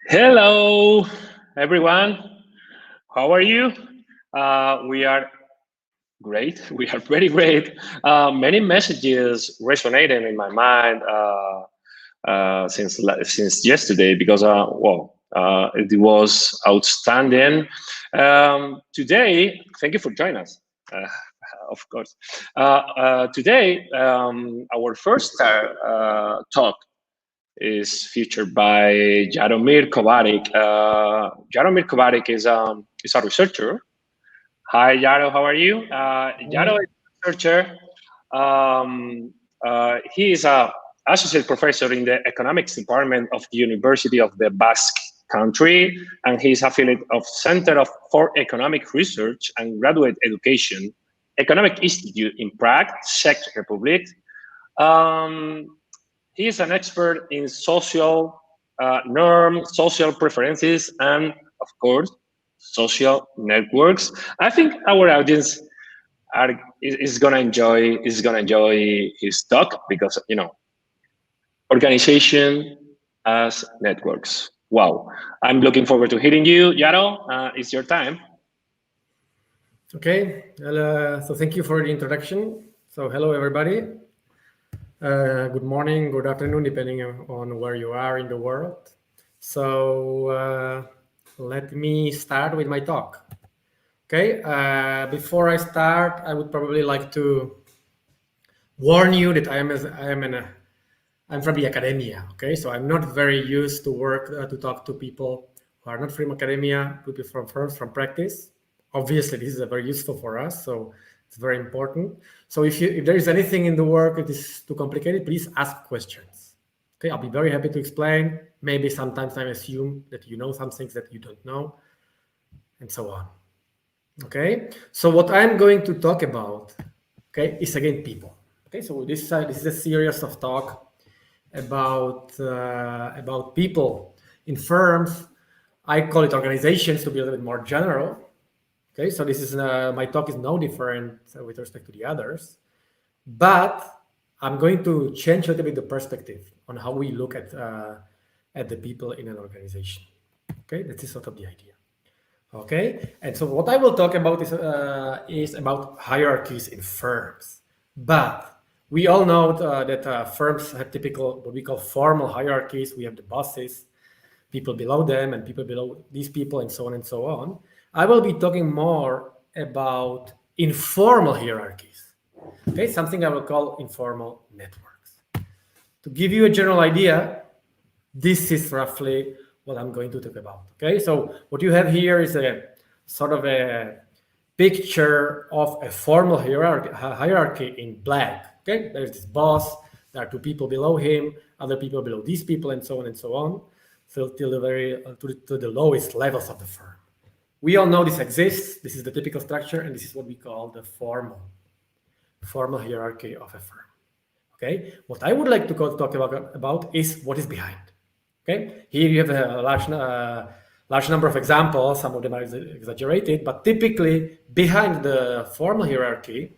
Hello, everyone. How are you? We are great. We are very great. Many messages resonated in my mind since yesterday because it was outstanding. Today, thank you for joining us. Of course. Today, our first talk is featured by Jaromir Kovarik. Jaromir Kovarik is a researcher. Hi, Jaro, how are you? Jaro is a researcher. He is a associate professor in the economics department of the University of the Basque Country, and he is affiliate of Center for Economic Research and Graduate Education, Economic Institute in Prague, Czech Republic. He is an expert in social norms, social preferences, and of course, social networks. I think our audience is gonna enjoy his talk because organization as networks. Wow, I'm looking forward to hearing you, Yaro. It's your time. Okay, so thank you for the introduction. So hello, everybody. Good morning, good afternoon, depending on where you are in the world. So let me start with my talk. Okay, before I start, I would probably like to warn you that I'm from the academia. Okay, so I'm not very used to work to talk to people who are not from academia, people from firms, from practice. Obviously, this is very useful for us, so it's very important. So if there is anything in the work that is too complicated, please ask questions. Okay, I'll be very happy to explain. Maybe sometimes I assume that you know some things that you don't know, and so on. Okay, so what I'm going to talk about, okay, is again people. Okay, so this is a series of talk about people in firms. I call it organizations to be a little bit more general. Okay, so this is my talk is no different with respect to the others, but I'm going to change a little bit the perspective on how we look at the people in an organization. Okay, that is sort of the idea. Okay, and so what I will talk about is about hierarchies in firms. But we all know that firms have typical what we call formal hierarchies. We have the bosses, people below them, and people below these people, and so on and so on. I will be talking more about informal hierarchies. Okay, something I will call informal networks. To give you a general idea, this is roughly what I'm going to talk about. Okay, so what you have here is a sort of a picture of a formal hierarchy in black. Okay, there's this boss, there are two people below him, other people below these people, and so on and so on, so till the very to the lowest levels of the firm. We all know this exists. This is the typical structure, and this is what we call the formal hierarchy of a firm. Okay, what I would like to talk about is what is behind. Okay, here you have a large number of examples. Some of them are exaggerated, but typically behind the formal hierarchy,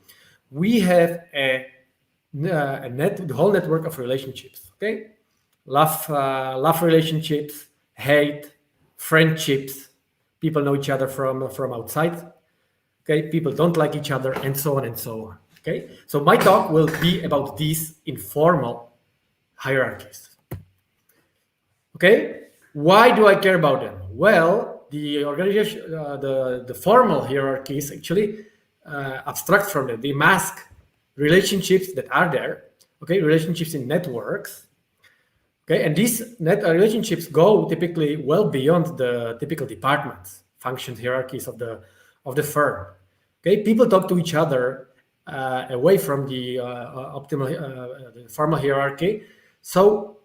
we have the whole network of relationships. Okay, love relationships, hate, friendships. People know each other from outside. Okay, people don't like each other, and so on and so on. Okay, so my talk will be about these informal hierarchies. Okay, why do I care about them? Well, the organization, the formal hierarchies actually abstract from them. They mask relationships that are there. Okay, relationships in networks. Okay, and these relationships go typically well beyond the typical departments, functions, hierarchies of the firm. Okay, people talk to each other away from the the formal hierarchy. So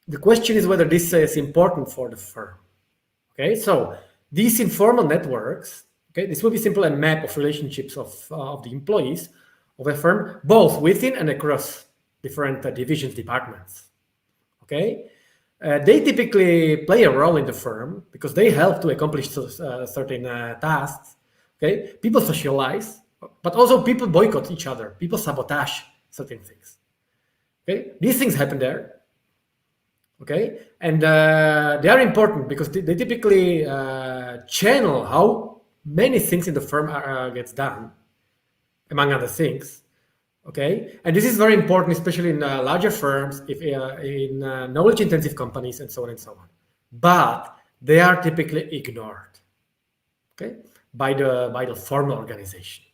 the question is whether this is important for the firm. Okay, so these informal networks, okay, this will be simply a map of relationships of the employees of a firm, both within and across different divisions, departments. Okay, they typically play a role in the firm because they help to accomplish certain tasks. Okay, people socialize, but also people boycott each other. People sabotage certain things. Okay, these things happen there. Okay, and they are important because they typically channel how many things in the firm gets done, among other things. Okay, and this is very important, especially in larger firms, if in knowledge-intensive companies, and so on and so on. But they are typically ignored, okay, by the formal organization.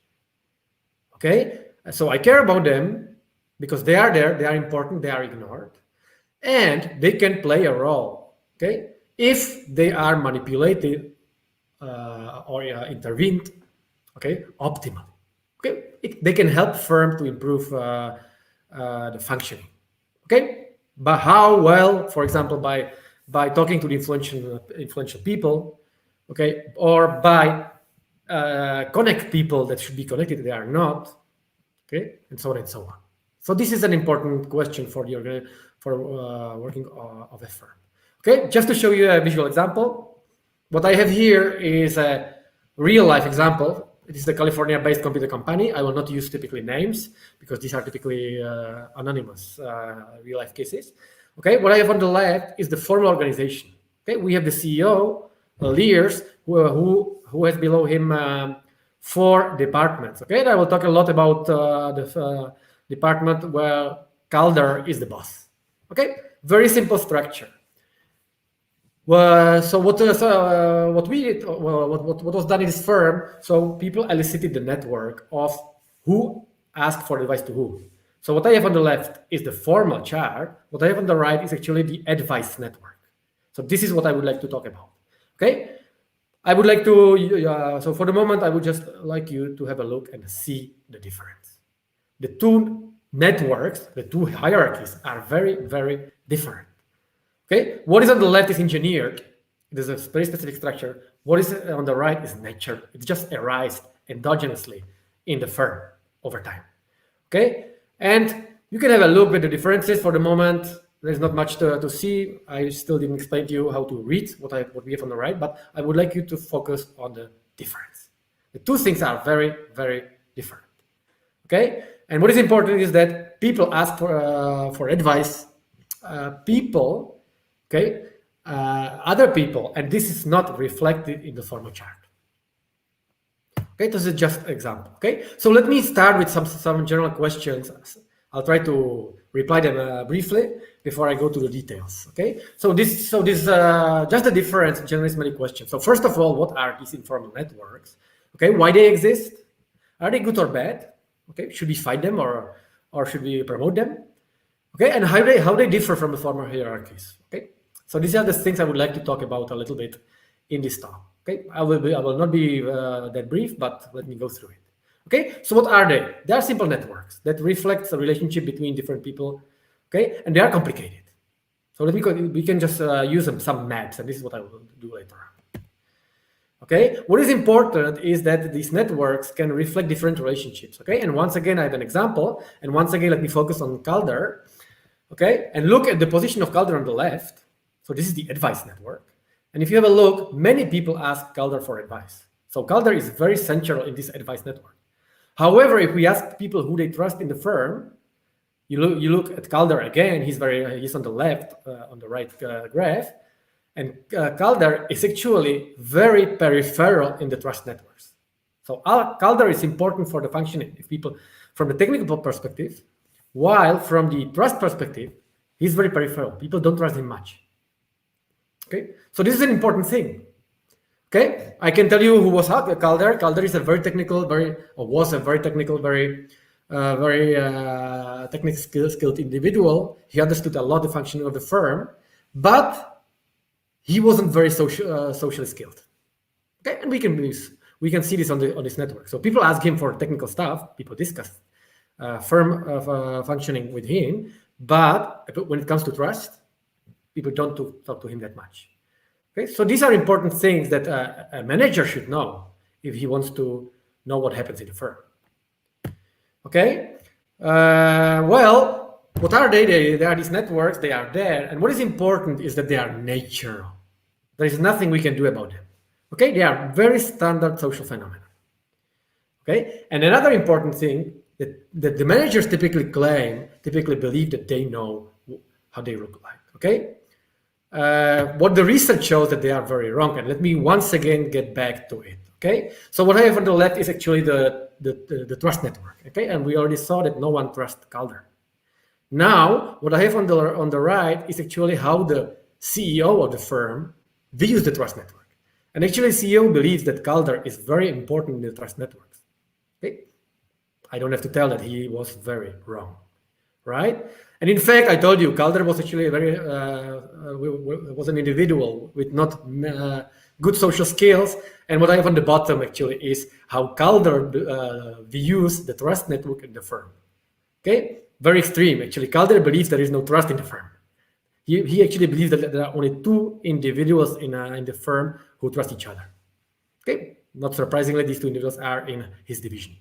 Okay, so I care about them because they are there, they are important, they are ignored, and they can play a role. Okay, if they are manipulated or intervened, okay, optimally. Okay, they can help firm to improve the functioning. Okay, but how? Well, for example, by talking to the influential people, okay, or by connect people that should be connected, they are not, okay, and so on and so on. So this is an important question for the working of a firm. Okay, just to show you a visual example, what I have here is a real life example. It is the California-based computer company. I will not use typically names because these are typically anonymous real life cases. Okay, what I have on the left is the formal organization. Okay, we have the CEO, leaders who has below him 4 departments. Okay, and I will talk a lot about the department where Calder is the boss. Okay, very simple structure. Well, so what we did, what was done in this firm, so people elicited the network of who asked for advice to who. So what I have on the left is the formal chart. What I have on the right is actually the advice network. So this is what I would like to talk about. Okay, I would like to, so for the moment, I would just like you to have a look and see the difference. The 2 networks, the 2 hierarchies are very, very different. Okay, what is on the left is engineered. There's a very specific structure. What is on the right is nature. It's just arised endogenously in the firm over time. Okay, and you can have a look at the differences. For the moment, there's not much to see. I still didn't explain to you how to read what we have on the right, but I would like you to focus on the difference. The 2 things are very, very different. Okay, and what is important is that people ask for advice. Okay, other people, and this is not reflected in the formal chart. Okay, this is just an example. Okay, so let me start with some general questions. I'll try to reply them briefly before I go to the details. Okay, so this just the difference generates many questions. So first of all, what are these informal networks? Okay, why they exist? Are they good or bad? Okay, should we fight them or should we promote them? Okay, and how they differ from the former hierarchies. Okay, so these are the things I would like to talk about a little bit in this talk. Okay, I will not be that brief, but let me go through it. Okay, so what are they? They are simple networks that reflect the relationship between different people. Okay, and they are complicated. So we can just use some maps, and this is what I will do later on. Okay, what is important is that these networks can reflect different relationships. Okay, and once again, I have an example, and once again, let me focus on Calder. Okay, and look at the position of Calder on the left. So this is the advice network. And if you have a look, many people ask Calder for advice. So Calder is very central in this advice network. However, if we ask people who they trust in the firm, you look at Calder again, he's on the left, on the right graph. And Calder is actually very peripheral in the trust networks. So Calder is important for the functioning of people from the technical perspective, while from the trust perspective, he's very peripheral. People don't trust him much. Okay, so this is an important thing. Okay, I can tell you who was Calder. Calder is a very technical, very technically skilled individual. He understood a lot the functioning of the firm, but he wasn't very socially skilled. Okay, and we can see this on this network. So people ask him for technical stuff. People discuss firm functioning with him, but when it comes to trust, people don't talk to him that much. Okay, so these are important things that a manager should know if he wants to know what happens in the firm. Okay, well, what are they? They are these networks. They are there, and what is important is that they are natural. There is nothing we can do about them. Okay, they are very standard social phenomena. Okay, and another important thing that the managers typically believe that they know how they look like. Okay, what the research shows that they are very wrong. And let me once again get back to it. Okay, so what I have on the left is actually the trust network. Okay, and we already saw that no one trusts Calder. Now, what I have on the right is actually how the CEO of the firm views the trust network. And actually, CEO believes that Calder is very important in the trust networks. Okay, I don't have to tell that he was very wrong, right? And in fact, I told you, Calder was actually was an individual with not good social skills. And what I have on the bottom actually is how Calder views the trust network in the firm. Okay, very extreme. Actually, Calder believes there is no trust in the firm. He actually believes that there are only two individuals in the firm who trust each other. Okay, not surprisingly, these two individuals are in his division.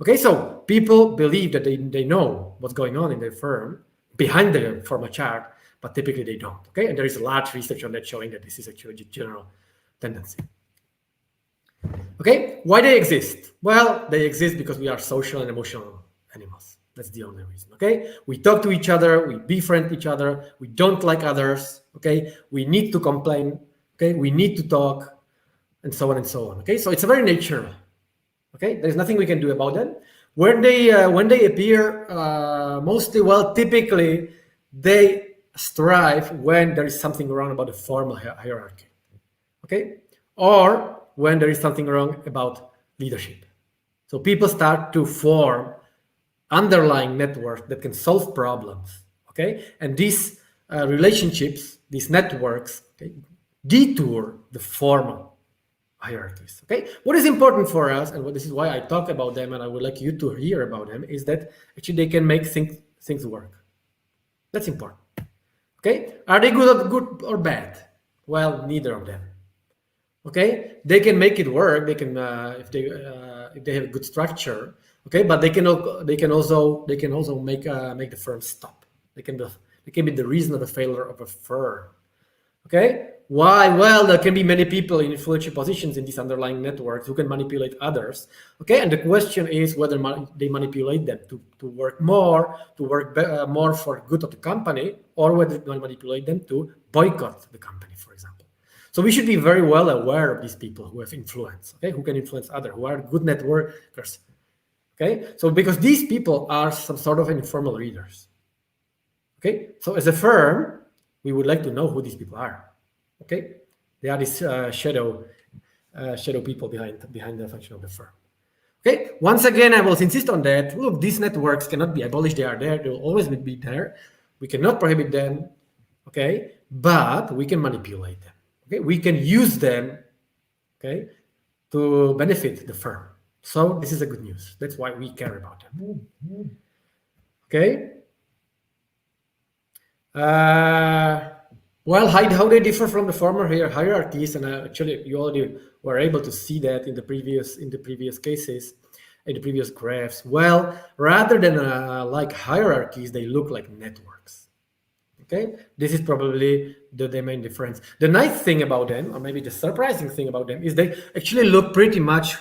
Okay, so people believe that they know what's going on in their firm behind the formal chart, but typically they don't. Okay, and there is a large research on that showing that this is actually a general tendency. Okay, why they exist? Well, they exist because we are social and emotional animals. That's the only reason. Okay, we talk to each other, we befriend each other, we don't like others. Okay, we need to complain. Okay, we need to talk, and so on and so on. Okay, so it's a very natural. Okay, there's nothing we can do about that. When they appear, mostly, well, typically they strive when there is something wrong about the formal hierarchy. Okay, or when there is something wrong about leadership. So people start to form underlying networks that can solve problems. Okay, and these relationships, these networks, okay, detour the formal hierarchies. Okay, what is important for us, and this is why I talk about them, and I would like you to hear about them, is that actually they can make things work. That's important. Okay, are they good or bad? Well, neither of them. Okay, they can make it work. They can if they have a good structure. Okay, but they can also make the firm stop. They can be the reason of the failure of a firm. Okay, why? Well, there can be many people in influential positions in these underlying networks who can manipulate others. Okay, and the question is whether they manipulate them to work more, to work more for good of the company, or whether they manipulate them to boycott the company, for example. So we should be very well aware of these people who have influence. Okay, who can influence others, who are good networkers. Okay, so because these people are some sort of informal leaders. Okay, so as a firm, we would like to know who these people are. Okay, they are these shadow people behind the function of the firm. Okay, once again, I will insist on that. Look, these networks cannot be abolished. They are there. They will always be there. We cannot prohibit them. Okay, but we can manipulate them. Okay, we can use them. Okay, to benefit the firm. So this is a good news. That's why we care about them. Okay. Well, how they differ from the former hierarchies, and actually you already were able to see that in the previous cases, in the previous graphs. Well, rather than like hierarchies, they look like networks. Okay, this is probably the main difference. The nice thing about them, or maybe the surprising thing about them, is they actually look pretty much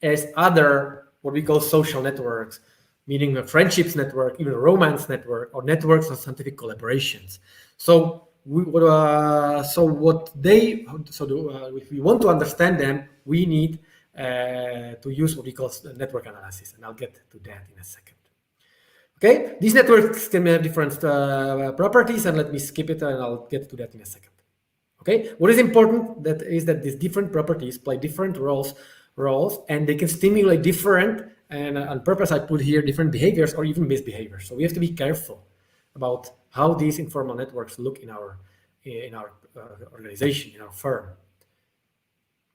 as other what we call social networks, meaning a friendships network, even a romance network, or networks of scientific collaborations. So if we want to understand them, we need to use what we call network analysis, and I'll get to that in a second. Okay, these networks can have different properties, and let me skip it, and I'll get to that in a second. Okay, what is important is that these different properties play different roles, and they can stimulate different, and on purpose I put here different behaviors or even misbehaviors. So we have to be careful about how these informal networks look in our organization, in our firm.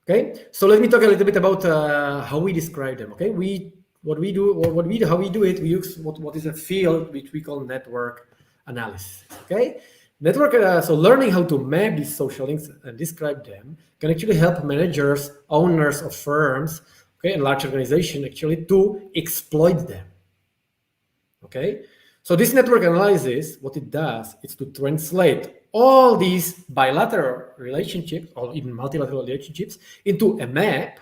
Okay, so let me talk a little bit about how we describe them. Okay, how we do it, we use what is a field which we call network analysis. Okay, so learning how to map these social links and describe them can actually help managers, owners of firms, okay, and large organizations actually to exploit them. Okay, so this network analysis, what it does is to translate all these bilateral relationships or even multilateral relationships into a map,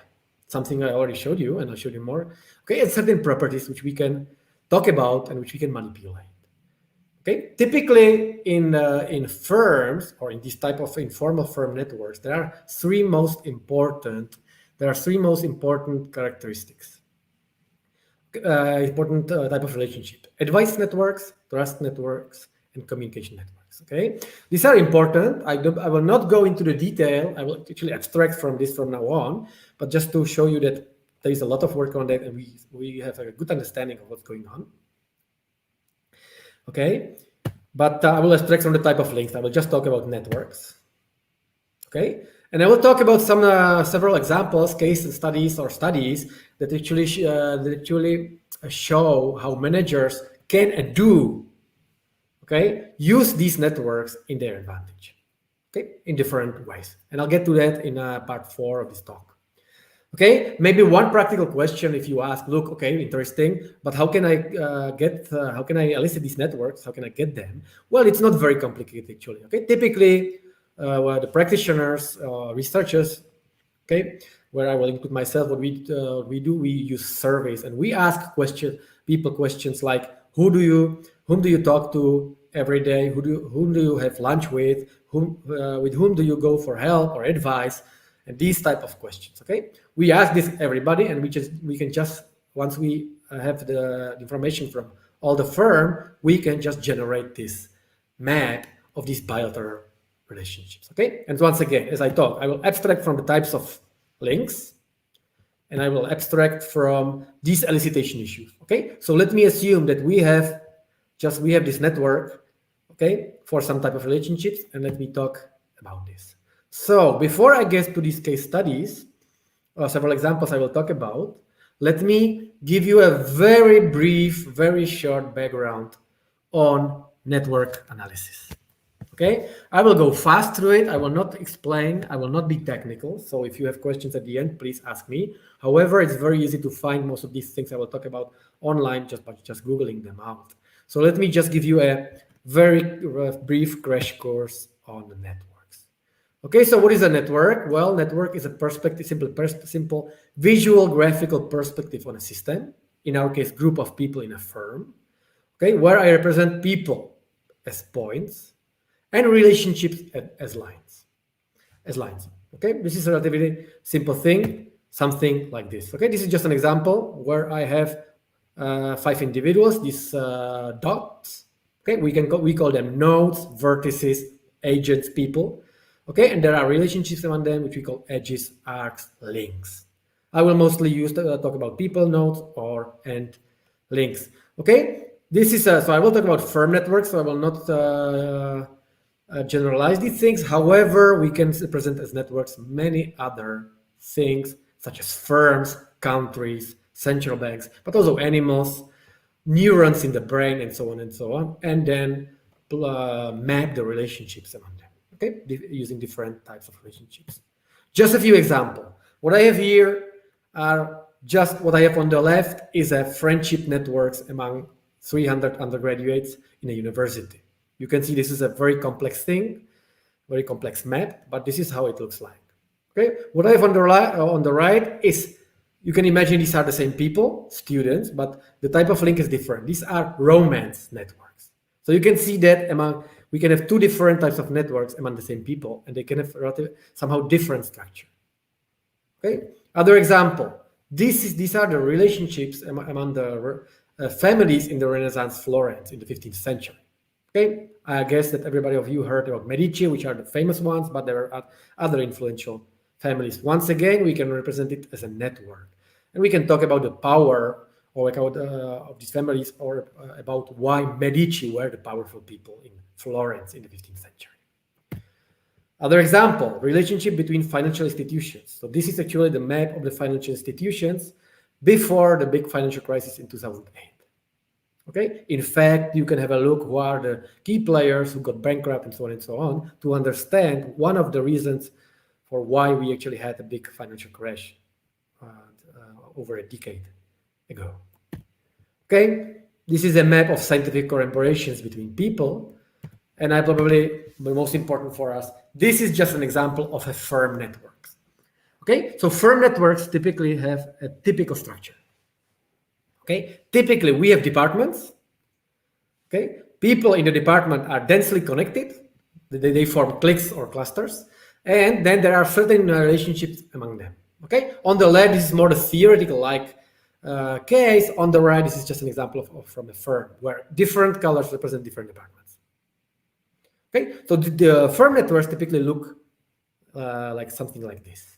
something I already showed you, and I'll show you more. Okay, and certain properties which we can talk about and which we can manipulate. Okay, typically in firms or in this type of informal firm networks, there are three most important characteristics, important type of relationship: advice networks, trust networks, and communication networks. Okay, these are important. I will not go into the detail. I will actually abstract from this from now on, but just to show you that there is a lot of work on that, and we have a good understanding of what's going on. Okay, but I will abstract from the type of links. I will just talk about networks. Okay, and I will talk about some several examples, case studies, or studies that actually show how managers can and do, okay, use these networks in their advantage, okay, in different ways. And I'll get to that in part 4 of this talk. Okay, maybe one practical question if you ask, look, okay, interesting, but how can I how can I elicit these networks? How can I get them? Well, it's not very complicated actually. Okay, typically, the practitioners, researchers, okay, where I will include myself, what we do, we use surveys and we ask questions like, whom do you talk to every day? Whom do you have lunch with? With whom do you go for help or advice? And these type of questions, okay? We ask this everybody, and we can just, once we have the information from all the firm, we can just generate this map of these bilateral relationships, okay? And once again, as I talk, I will abstract from the types of links, and I will abstract from these elicitation issues, okay? So let me assume that we have this network, okay, for some type of relationships, and let me talk about this. So before I get to these case studies, several examples I will talk about, let me give you a very brief, very short background on network analysis. Okay, I will go fast through it. I will not explain. I will not be technical. So if you have questions at the end, please ask me. However, it's very easy to find most of these things I will talk about online just by Googling them out. So let me just give you a very brief crash course on the networks. Okay, so what is a network? Well, network is a perspective, simple visual graphical perspective on a system. In our case, group of people in a firm. Okay, where I represent people as points and relationships as lines. Okay, this is a relatively simple thing, something like this. Okay, this is just an example where I have 5 individuals, these dots. Okay, we call them nodes, vertices, agents, people. Okay, and there are relationships among them, which we call edges, arcs, links. I will mostly talk about people, nodes, and links. Okay, this is so I will talk about firm networks. So I will not generalize these things. However, we can present as networks many other things, such as firms, countries, central banks, but also animals, neurons in the brain, and so on, and then map the relationships among them. Okay, using different types of relationships. Just a few examples. What I have here are just what I have on the left is a friendship networks among 300 undergraduates in a university. You can see this is a very complex thing, very complex map, but this is how it looks like. Okay, what I have on the right is, you can imagine these are the same people, students, but the type of link is different. These are romance networks. So you can see that we can have 2 different types of networks among the same people, and they can have somehow different structure. Okay. Other example. These are the relationships among the families in the Renaissance Florence in the 15th century. Okay. I guess that everybody of you heard about Medici, which are the famous ones, but there are other influential families. Once again, we can represent it as a network, and we can talk about the power of these families, or about why Medici were the powerful people in Florence in the 15th century. Other example, relationship between financial institutions. So this is actually the map of the financial institutions before the big financial crisis in 2008. Okay, in fact, you can have a look who are the key players who got bankrupt and so on to understand one of the reasons for why we actually had a big financial crash over a decade ago. Okay, this is a map of scientific collaborations between people, and the most important for us, this is just an example of a firm network. Okay, so firm networks typically have a typical structure. Okay, typically we have departments. Okay, people in the department are densely connected. They form cliques or clusters. And then there are certain relationships among them. Okay. On the left, this is more the theoretical like case. On the right, this is just an example from a firm where different colors represent different departments. Okay. So the firm networks typically look like something like this.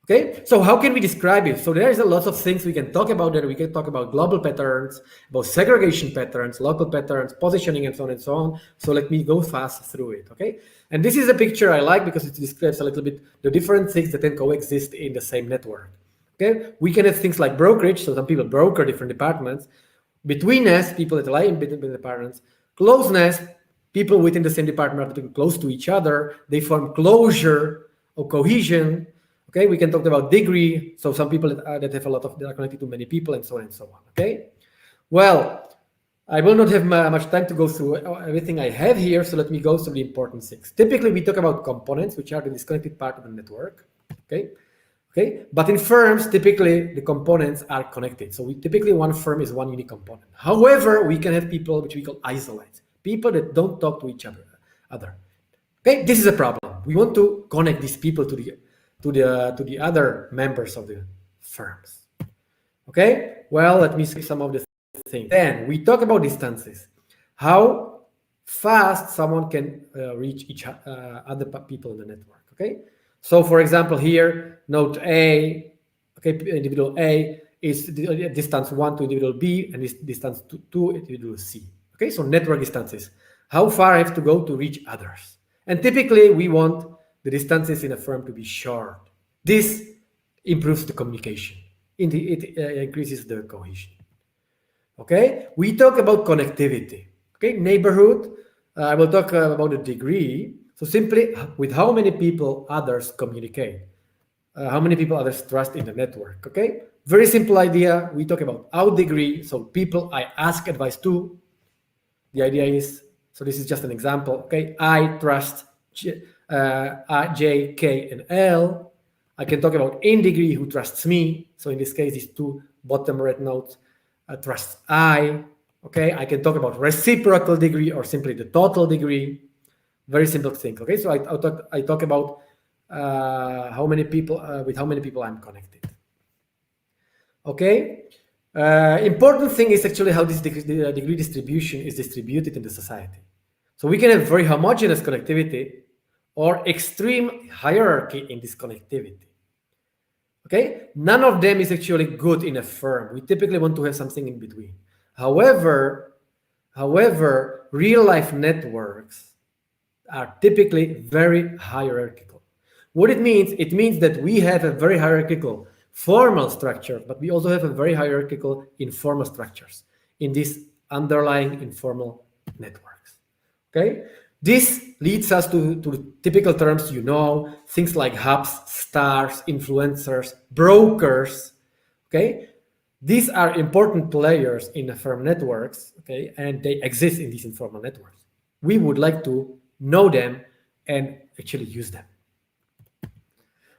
Okay, so how can we describe it? So there is a lot of things we can talk about there. We can talk about global patterns, about segregation patterns, local patterns, positioning, and so on and so on. So let me go fast through it, okay? And this is a picture I like because it describes a little bit the different things that can coexist in the same network, okay? We can have things like brokerage, so some people broker different departments. Betweenness, people that lie in between departments. Closeness, people within the same department are close to each other. They form closure or cohesion. Okay, we can talk about degree. So some people that have a lot of, that are connected to many people and so on and so on. Okay, well, I will not have much time to go through everything I have here. So let me go through the important things. Typically, we talk about components, which are the disconnected part of the network. Okay, but in firms, typically the components are connected. So typically one firm is one unique component. However, we can have people which we call isolates, people that don't talk to each other. Okay, this is a problem. We want to connect these people to the other members of the firms. Okay, well, let me see some of the things. Then we talk about distances, how fast someone can reach each other people in the network. Okay, so for example here, node A, okay, individual A is distance 1 to individual B, and is distance 2 to individual C. Okay, so network distances, how far I have to go to reach others. And typically we want the distances in a firm to be short. This improves the communication. It increases the cohesion. Okay, we talk about connectivity. Okay, neighborhood. I will talk about the degree. So simply with how many people others communicate, how many people others trust in the network. Okay, very simple idea. We talk about out degree. So people I ask advice to. The idea is, so this is just an example. Okay, I trust J, K, and L. I can talk about in degree who trusts me. So in this case, these two bottom red nodes trust I. Okay, I can talk about reciprocal degree or simply the total degree. Very simple thing. Okay, so I talk about how many people with how many people I'm connected. Okay, important thing is actually how this degree distribution is distributed in the society. So we can have very homogeneous connectivity or extreme hierarchy in this connectivity. Okay, none of them is actually good in a firm. We typically want to have something in between. However, real life networks are typically very hierarchical. What it means that we have a very hierarchical formal structure, but we also have a very hierarchical informal structures in these underlying informal networks. Okay, this leads us to the typical terms, things like hubs, stars, influencers, brokers. Okay, these are important players in the firm networks. Okay, and they exist in these informal networks. We would like to know them and actually use them.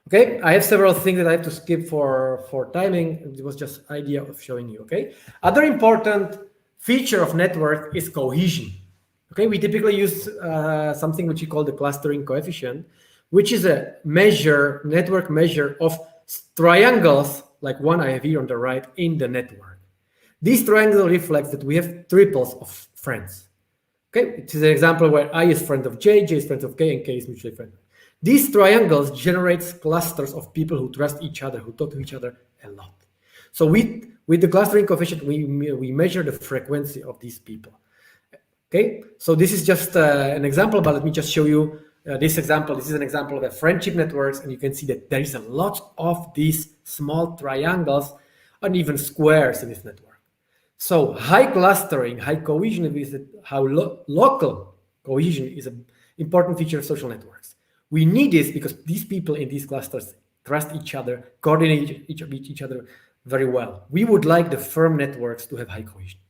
Okay, I have several things that I have to skip for timing. It was just idea of showing you. Okay, other important feature of network is cohesion. Okay, we typically use something which we call the clustering coefficient, which is a network measure of triangles, like one I have here on the right in the network. This triangle reflects that we have triples of friends. Okay, it is an example where I is friend of J is friend of K, and K is mutually friend. These triangles generates clusters of people who trust each other, who talk to each other a lot. So with the clustering coefficient, we measure the frequency of these people. Okay, so this is just an example, but let me just show you this example. This is an example of a friendship networks, and you can see that there is a lot of these small triangles and even squares in this network. So high clustering, high cohesion is how local cohesion is an important feature of social networks. We need this because these people in these clusters trust each other, coordinate each other very well. We would like the firm networks to have high cohesion.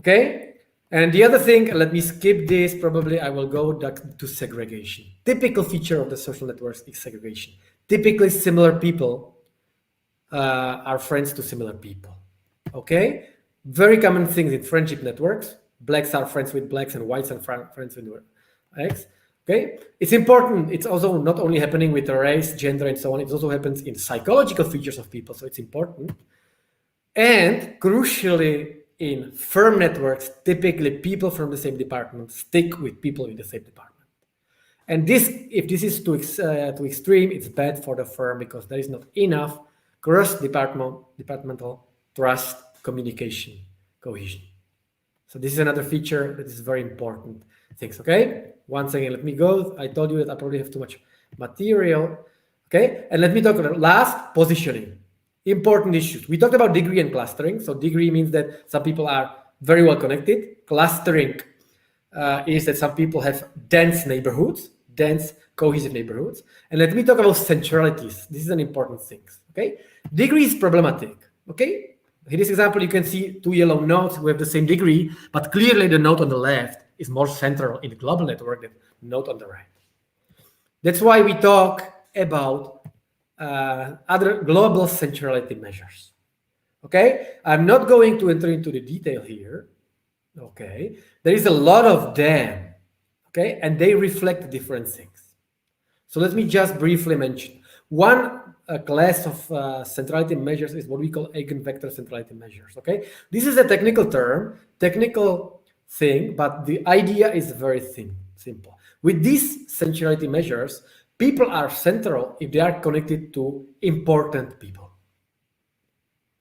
Okay, and the other thing, let me skip this, probably I will go to segregation. Typical feature of the social networks is segregation. Typically similar people are friends to similar people. Okay, very common things in friendship networks. blacks are friends with blacks and whites are friends with X. Okay, it's important. It's also not only happening with race, gender, and so on. It also happens in psychological features of people. So it's important. And crucially, in firm networks, typically people from the same department stick with people in the same department. And this, if this is too extreme, it's bad for the firm because there is not enough cross-departmental trust, communication, cohesion. So this is another feature that is very important. Things, okay? Once again, let me go. I told you that I probably have too much material. Okay, and let me talk about last, positioning. Important issues. We talked about degree and clustering. So degree means that some people are very well connected. Clustering is that some people have dense neighborhoods, dense cohesive neighborhoods. And let me talk about centralities. This is an important thing. Okay, degree is problematic. Okay, in this example, you can see two yellow nodes who have the same degree, but clearly the node on the left is more central in the global network than the node on the right. That's why we talk about other global centrality measures. Okay, I'm not going to enter into the detail here. Okay, there is a lot of them. Okay, and they reflect different things. So let me just briefly mention one class of centrality measures is what we call eigenvector centrality measures. Okay, this is a technical term, technical thing, but the idea is very simple. With these centrality measures, people are central if they are connected to important people.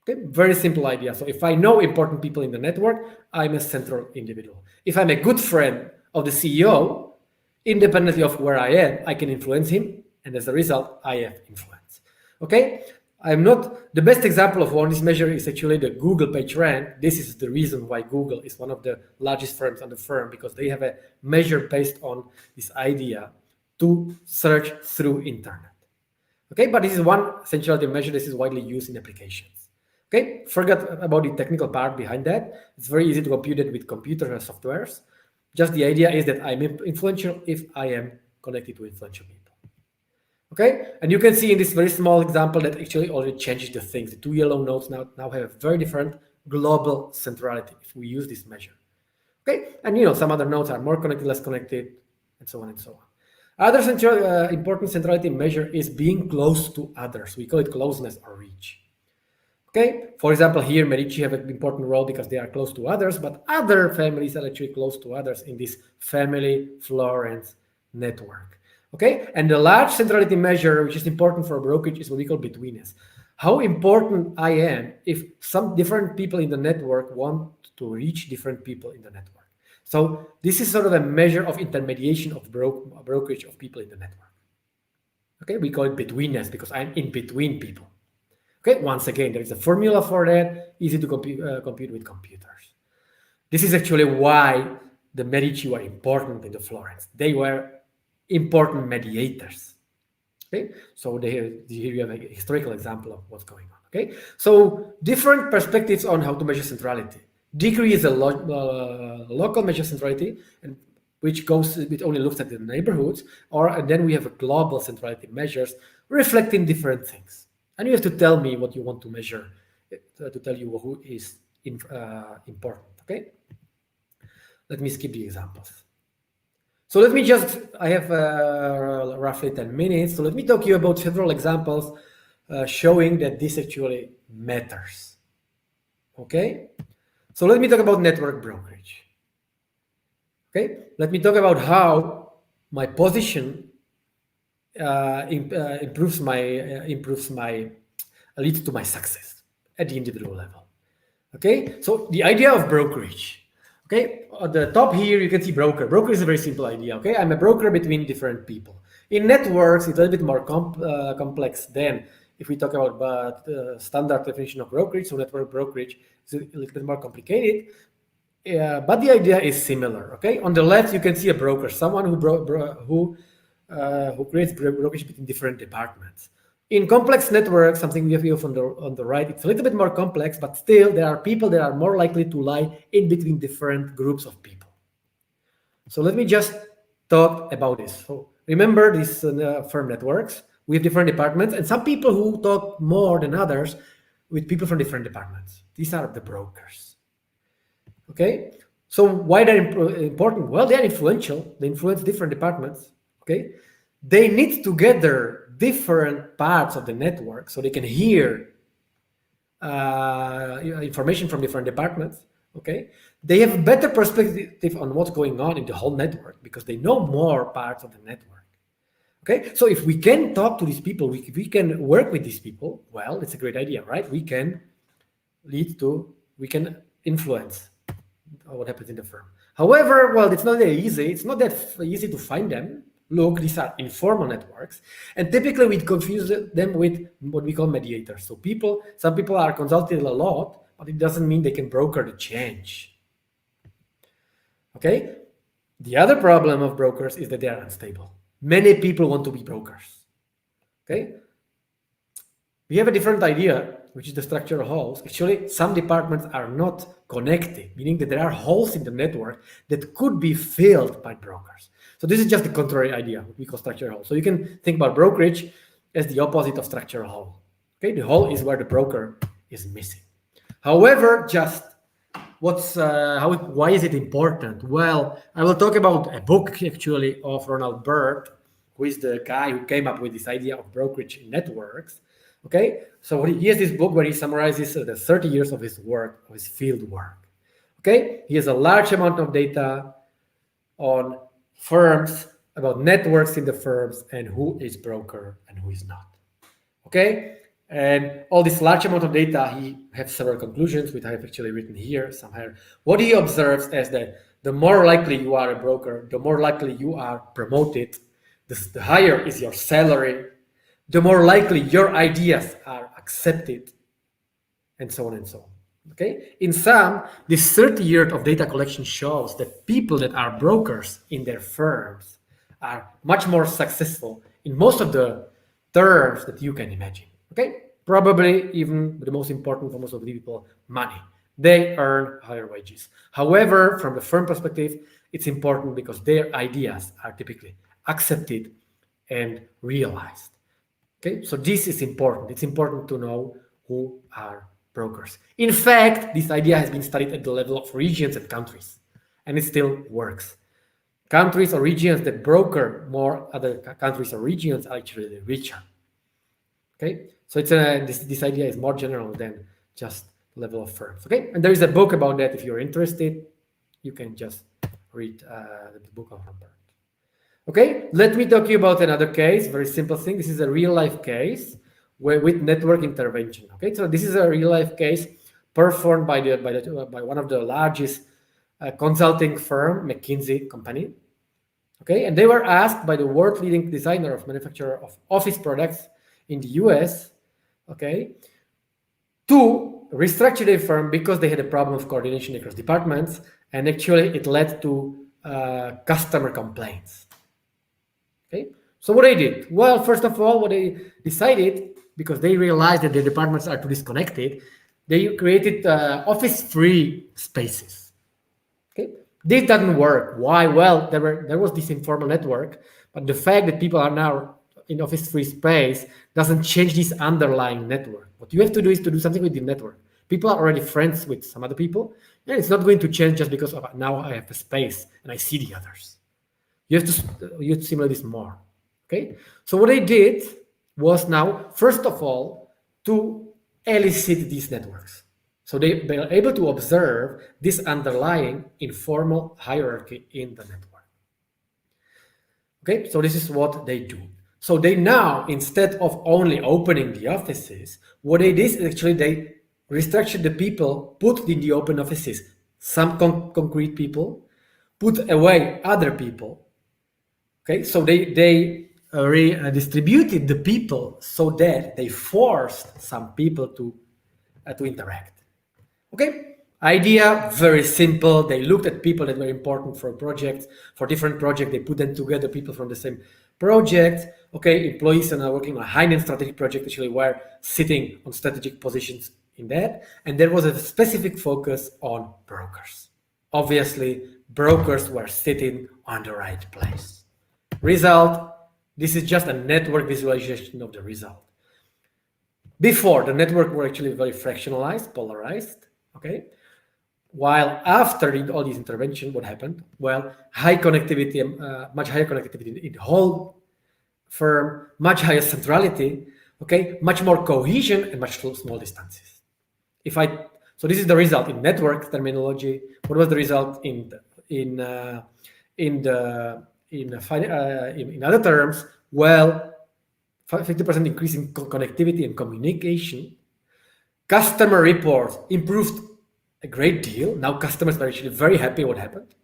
Okay, very simple idea. So if I know important people in the network, I'm a central individual. If I'm a good friend of the CEO, independently of where I am, I can influence him, and as a result, I have influence. Okay, I'm not the best example of one. This measure is actually the Google page rank. This is the reason why Google is one of the largest firms on the firm, because they have a measure based on this idea to search through internet. Okay, but this is one centrality measure. This is widely used in applications. Okay, forget about the technical part behind that. It's very easy to compute it with computer softwares. Just the idea is that I'm influential if I am connected to influential people. Okay, and you can see in this very small example that actually already changes the things. The two yellow nodes now have a very different global centrality if we use this measure. Okay, and some other nodes are more connected, less connected, and so on and so on. Other important centrality measure is being close to others. We call it closeness or reach. Okay, for example, here Medici have an important role because they are close to others, but other families are actually close to others in this family Florence network. Okay, and the large centrality measure, which is important for a brokerage, is what we call betweenness. How important I am if some different people in the network want to reach different people in the network. So this is sort of a measure of intermediation of brokerage of people in the network. Okay, we call it betweenness because I'm in between people. Okay, once again, there is a formula for that, easy to compute with computers. This is actually why the Medici were important in the Florence. They were important mediators. Okay, so here you have a historical example of what's going on. Okay, so different perspectives on how to measure centrality. Degree is a local measure centrality, and which only looks at the neighborhoods, and then we have a global centrality measures reflecting different things. And you have to tell me what you want to measure to tell you who is important. Okay, let me skip the examples. So let me I have roughly 10 minutes. So let me talk to you about several examples showing that this actually matters. Okay, so let me talk about network brokerage. Okay, let me talk about how my position leads to my success at the individual level. Okay, so the idea of brokerage. Okay, at the top here you can see broker. Broker is a very simple idea. Okay, I'm a broker between different people. In networks, it's a little bit more complex than if we talk about standard definition of brokerage. So network brokerage is a little bit more complicated. But the idea is similar. Okay, on the left you can see a broker, someone who creates brokerage between different departments. In complex networks, something we have here on the right, it's a little bit more complex, but still there are people that are more likely to lie in between different groups of people. So let me just talk about this. So remember these firm networks, we have different departments, and some people who talk more than others with people from different departments. These are the brokers. Okay, So why they're important? Well, they're influential. They influence different departments. Okay, they knit together different parts of the network so they can hear information from different departments. Okay, they have a better perspective on what's going on in the whole network because they know more parts of the network. Okay, so if we can talk to these people, we can work with these people, well, it's a great idea, right? We can influence what happens in the firm. However, well, it's not that easy. It's not that easy to find them. Look, these are informal networks, and typically we confuse them with what we call mediators. So some people are consulted a lot, but it doesn't mean they can broker the change. Okay, the other problem of brokers is that they are unstable. Many people want to be brokers. Okay, we have a different idea, which is the structural holes. Actually, some departments are not connected, meaning that there are holes in the network that could be filled by brokers. So this is just the contrary idea, what we call structural hole. So you can think about brokerage as the opposite of structural hole. Okay, the hole is where the broker is missing. However, just why is it important? Well, I will talk about a book actually of Burt, who is the guy who came up with this idea of brokerage in networks. Okay, so he has this book where he summarizes the 30 years of his work, of his field work. Okay, he has a large amount of data on firms, about networks in the firms, and who is broker and who is not. Okay, and all this large amount of data, he has several conclusions, which I have actually written here somewhere. What he observes is that the more likely you are a broker, the more likely you are promoted, the higher is your salary, the more likely your ideas are accepted, and so on and so on. Okay. In sum, this 30 years of data collection shows that people that are brokers in their firms are much more successful in most of the terms that you can imagine. Okay. Probably even the most important for most of the people, money. They earn higher wages. However, from the firm perspective, it's important because their ideas are typically accepted and realized. Okay, so this is important. It's important to know who are brokers. In fact, this idea has been studied at the level of regions and countries, and it still works. Countries or regions that broker more other countries or regions are actually richer. Okay, so it's this idea is more general than just the level of firms. Okay, and there is a book about that. If you're interested, you can just read the book of Burt. Okay, let me talk to you about another case, very simple thing. This is a real life case with network intervention. Okay, so this is a real life case performed by one of the largest consulting firm, McKinsey company. Okay, and they were asked by the world leading designer of manufacturer of office products in the US, okay, to restructure their firm because they had a problem of coordination across departments, and actually it led to customer complaints. Okay, so what they did? Well, first of all, what they decided, because they realized that the departments are too disconnected, they created office-free spaces. Okay, this doesn't work. Why? Well, there was this informal network, but the fact that people are now in office-free space doesn't change this underlying network. What you have to do is to do something with the network. People are already friends with some other people, and it's not going to change just because of now I have a space and I see the others. You have to simulate this more. Okay, so what they did was now, first of all, to elicit these networks. So they were able to observe this underlying informal hierarchy in the network. Okay, so this is what they do. So they now, instead of only opening the offices, what they did is actually they restructured the people, put in the open offices some concrete people, put away other people. Okay, so they redistributed the people so that they forced some people to interact. Okay, idea very simple. They looked at people that were important for projects, for different projects. They put them together, people from the same project. Okay, employees are now working on a high-end strategic project, actually were sitting on strategic positions in that. And there was a specific focus on brokers. Obviously, brokers were sitting on the right place. Result, this is just a network visualization of the result. Before, the network were actually very fractionalized, polarized, okay? While after all this intervention, what happened? Well, high connectivity, much higher connectivity in the whole firm, much higher centrality, okay, much more cohesion and much small distances. So this is the result in network terminology. What was the result in other terms? Well, 50% increase in connectivity and communication. Customer reports improved a great deal. Now customers are actually very happy what happened.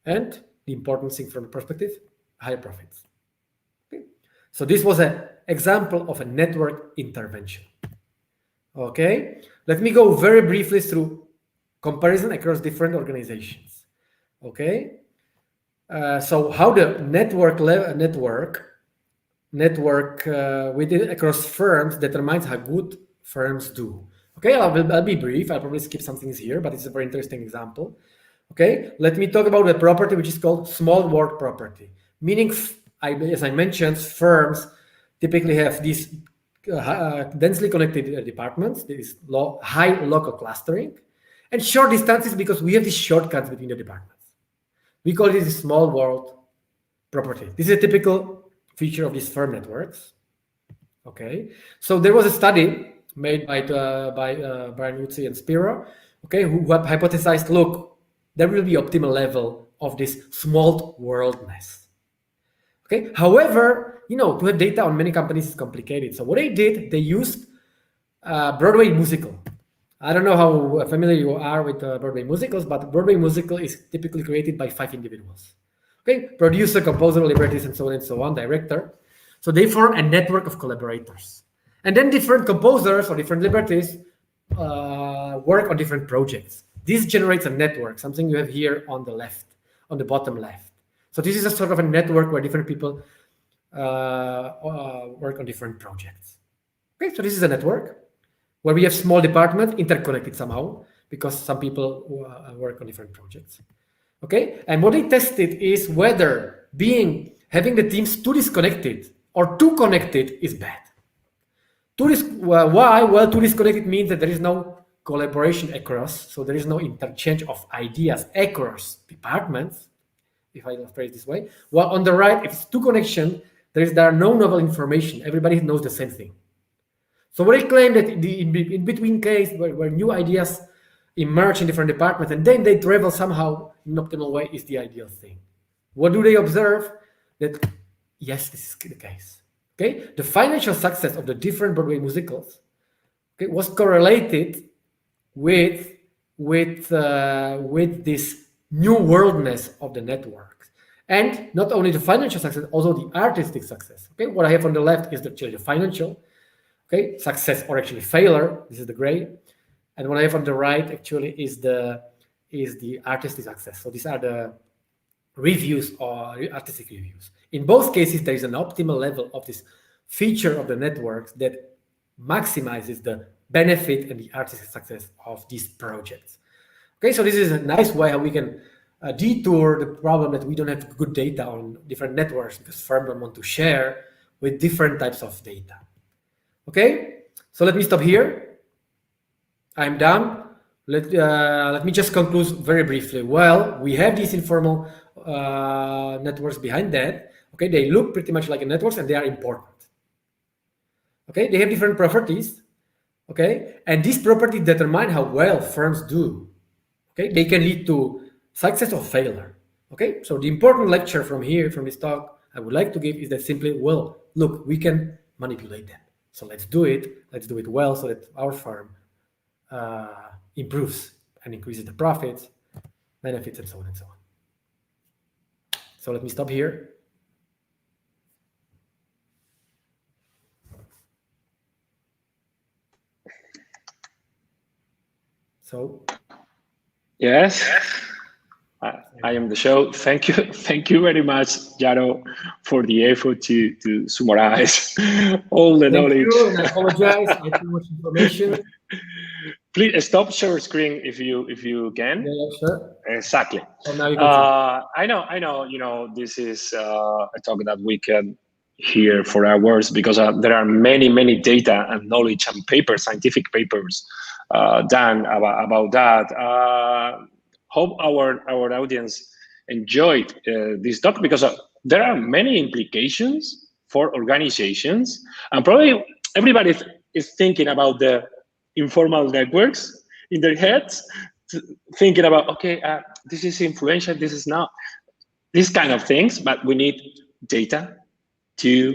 And the important thing from the perspective, higher profits. Okay. So this was an example of a network intervention. Okay, let me go very briefly through comparison across different organizations. Okay, so how the network across firms determines how good firms do. Okay, I'll be brief. I'll probably skip some things here, but it's a very interesting example. Okay, let me talk about a property which is called small world property, meaning, as I mentioned, firms typically have these densely connected departments. There is high local clustering and short distances because we have these shortcuts between the departments. We call this small world property. This is a typical feature of these firm networks. Okay, so there was a study made by Brian and Spiro, okay, who hypothesized, look, there will be optimal level of this small-worldness. Okay, however, to have data on many companies is complicated. So what they did, they used Broadway musical. I don't know how familiar you are with Broadway musicals, but Broadway musical is typically created by 5 individuals. Okay, producer, composer, librettist, and so on, director. So they form a network of collaborators. And then different composers or different librettists work on different projects. This generates a network, something you have here on the left, on the bottom left. So this is a sort of a network where different people work on different projects. Okay, so this is a network where we have small departments interconnected somehow because some people work on different projects. Okay, and what they tested is whether having the teams too disconnected or too connected is bad. Why? Well, too disconnected means that there is no collaboration across, so there is no interchange of ideas across departments, if I phrase this way. While on the right, if it's too connection, there are no novel information. Everybody knows the same thing. So what I claim that the in-between case where new ideas emerge in different departments and then they travel somehow in an optimal way is the ideal thing. What do they observe? That yes, this is the case. Okay, the financial success of the different Broadway musicals, okay, was correlated with this new worldness of the networks, and not only the financial success, also the artistic success. Okay, what I have on the left is the financial, okay, success or actually failure. This is the gray, and what I have on the right actually is the artistic success. So these are the reviews or artistic reviews. In both cases, there is an optimal level of this feature of the networks that maximizes the benefit and the artistic success of these projects. Okay, so this is a nice way how we can detour the problem that we don't have good data on different networks because firms don't want to share with different types of data. Okay, so let me stop here. I'm done. Let me just conclude very briefly. Well, we have these informal networks behind that. Okay, they look pretty much like a networks and they are important. Okay, they have different properties. Okay, and these properties determine how well firms do. Okay, they can lead to success or failure. Okay, so the important lecture from this talk, I would like to give is that simply, well, look, we can manipulate them. So let's do it. Let's do it well so that our firm improves and increases the profits, benefits, and so on and so on. So let me stop here. So, yes, I am the show. Thank you very much, Jaro, for the effort to summarize all the knowledge. Thank you, and I apologize. I have too much information. Please stop share screen if you can. Yeah, sure. Exactly. So now you can I know. You know, this is a talk that we can hear for hours because there are many data and knowledge and papers, scientific papers Dan about that. Hope our audience enjoyed this talk, because there are many implications for organizations, and probably everybody is thinking about the informal networks in their heads, thinking about, okay, this is influential, this is not, these kind of things, but we need data to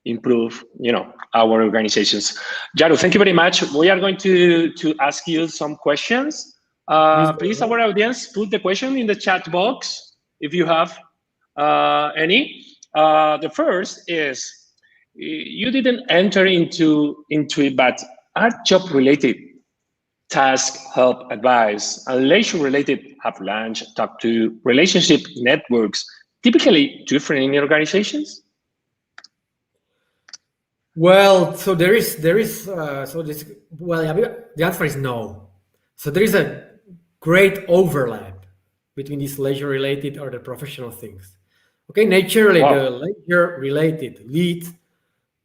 improve, our organizations. Jaru, thank you very much. We are going to ask you some questions. Please, our audience, put the question in the chat box if you have any. The first is, you didn't enter into it, but are job-related task, help, advice, and leisure-related have lunch, talk to, relationship networks typically different in organizations? Well, so the answer is no. So there is a great overlap between these leisure-related or the professional things. Okay, naturally, the leisure-related lead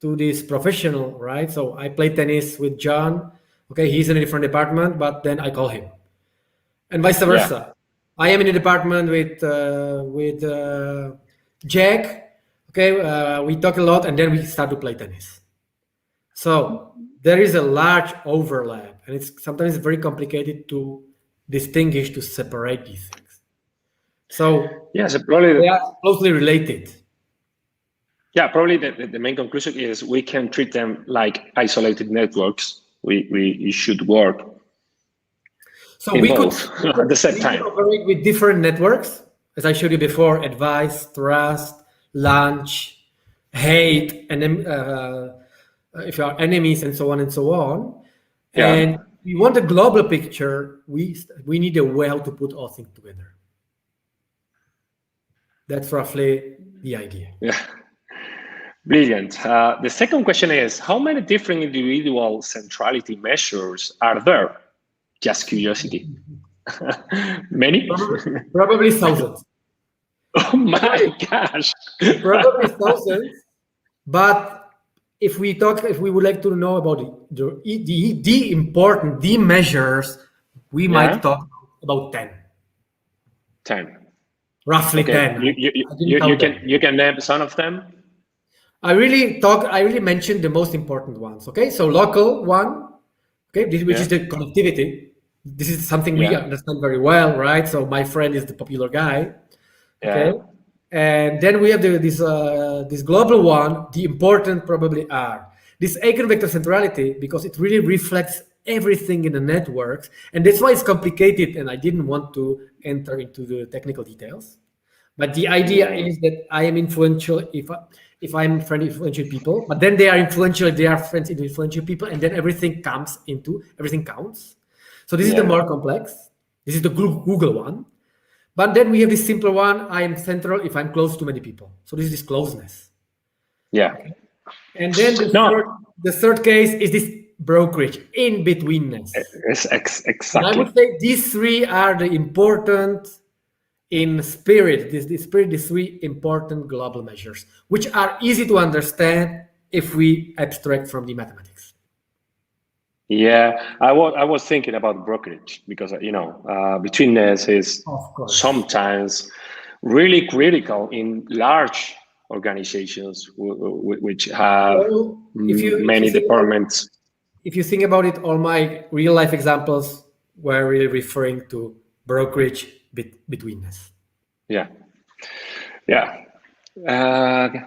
to this professional, right? So I play tennis with John. Okay, he's in a different department, but then I call him, and vice versa. Yeah. I am in a department with Jack. Okay, we talk a lot, and then we start to play tennis. So there is a large overlap, and it's sometimes very complicated to distinguish, to separate these things. So yes, probably they are closely related. Yeah, probably the main conclusion is we can treat them like isolated networks. We should work. So we could at the same time operate with different networks, as I showed you before: advice, trust, lunch, hate, and then if you are enemies, and so on and so on. Yeah. And we want a global picture. We need a way how to put all things together. That's roughly the idea. Yeah. Brilliant. The second question is, how many different individual centrality measures are there? Just curiosity. Many? Probably thousands. Oh my gosh. Probably thousands. But if we would like to know about the important measures, we might talk about 10. 10. Roughly okay. 10. You can name some of them? I really mentioned the most important ones. Okay, so local one, okay, which is the connectivity. This is something we understand very well, right? So my friend is the popular guy. Okay, and then we have this global one. The important probably are this eigenvector centrality, because it really reflects everything in the networks, and that's why it's complicated. And I didn't want to enter into the technical details, but the idea is that I am influential if I'm friendly with influential people, but then they are influential, they are friends with influential people, and then everything counts. So this is the more complex. This is the Google one. But then we have this simpler one. I am central if I'm close to many people. So this is this closeness. Yeah. Okay. And then the third case is this brokerage, in-betweenness. Exactly. And I would say these three are the important in spirit. These three important global measures, which are easy to understand if we abstract from the mathematics. Yeah, I was thinking about brokerage, because betweenness is sometimes really critical in large organizations which have many departments. If you think about it, all my real life examples were really referring to brokerage betweenness. Yeah.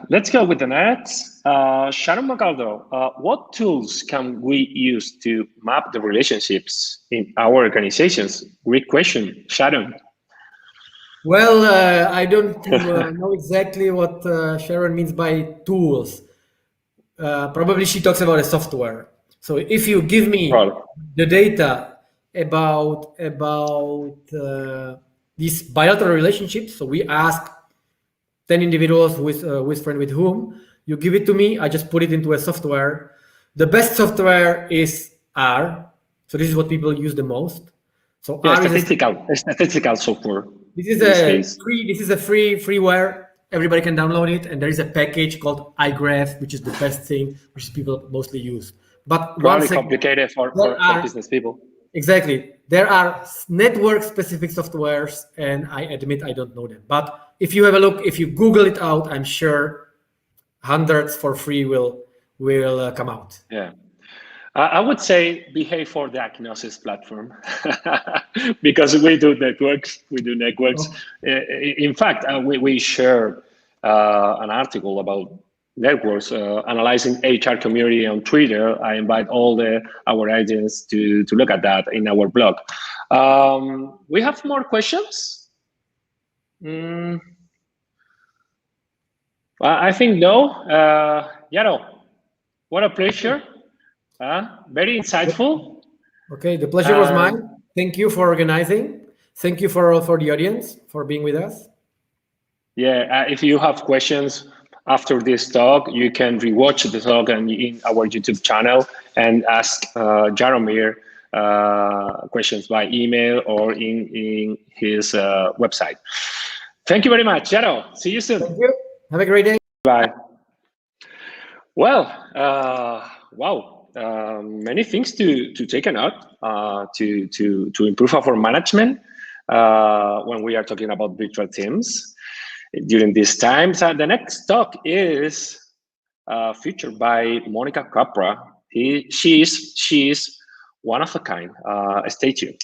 Let's go with the next. Sharon McAldo, what tools can we use to map the relationships in our organizations? Great question, Sharon. Well, I don't know exactly what Sharon means by tools. Probably she talks about a software. So if you give me the data about these bilateral relationships, so we ask 10 individuals with friend with whom, you give it to me, I just put it into a software. The best software is R. So this is what people use the most. So R statistical software. This is a freeware. Everybody can download it, and there is a package called iGraph, which is the best thing, which people mostly use. But probably complicated for business people. Exactly. There are network-specific softwares, and I admit I don't know them. But if you have a look, if you Google it out, I'm sure hundreds for free will come out. Yeah. I would say behave for the Agnosis platform because we do networks. We do networks. In fact, we share an article about networks analyzing HR community on Twitter. I invite all our agents to look at that in our blog. We have more questions. I think no. Yaro, what a pleasure. Very insightful. Okay, the pleasure was mine. Thank you for organizing. Thank you for the audience for being with us. Yeah, if you have questions after this talk, you can rewatch the talk in our YouTube channel and ask Jaromir questions by email or in his website. Thank you very much, Jaro. See you soon. Thank you. Have a great day. Bye. Well, wow, many things to take a note to improve our management when we are talking about virtual teams during these times. The next talk is featured by Monica Capra. She's one of a kind. Stay tuned.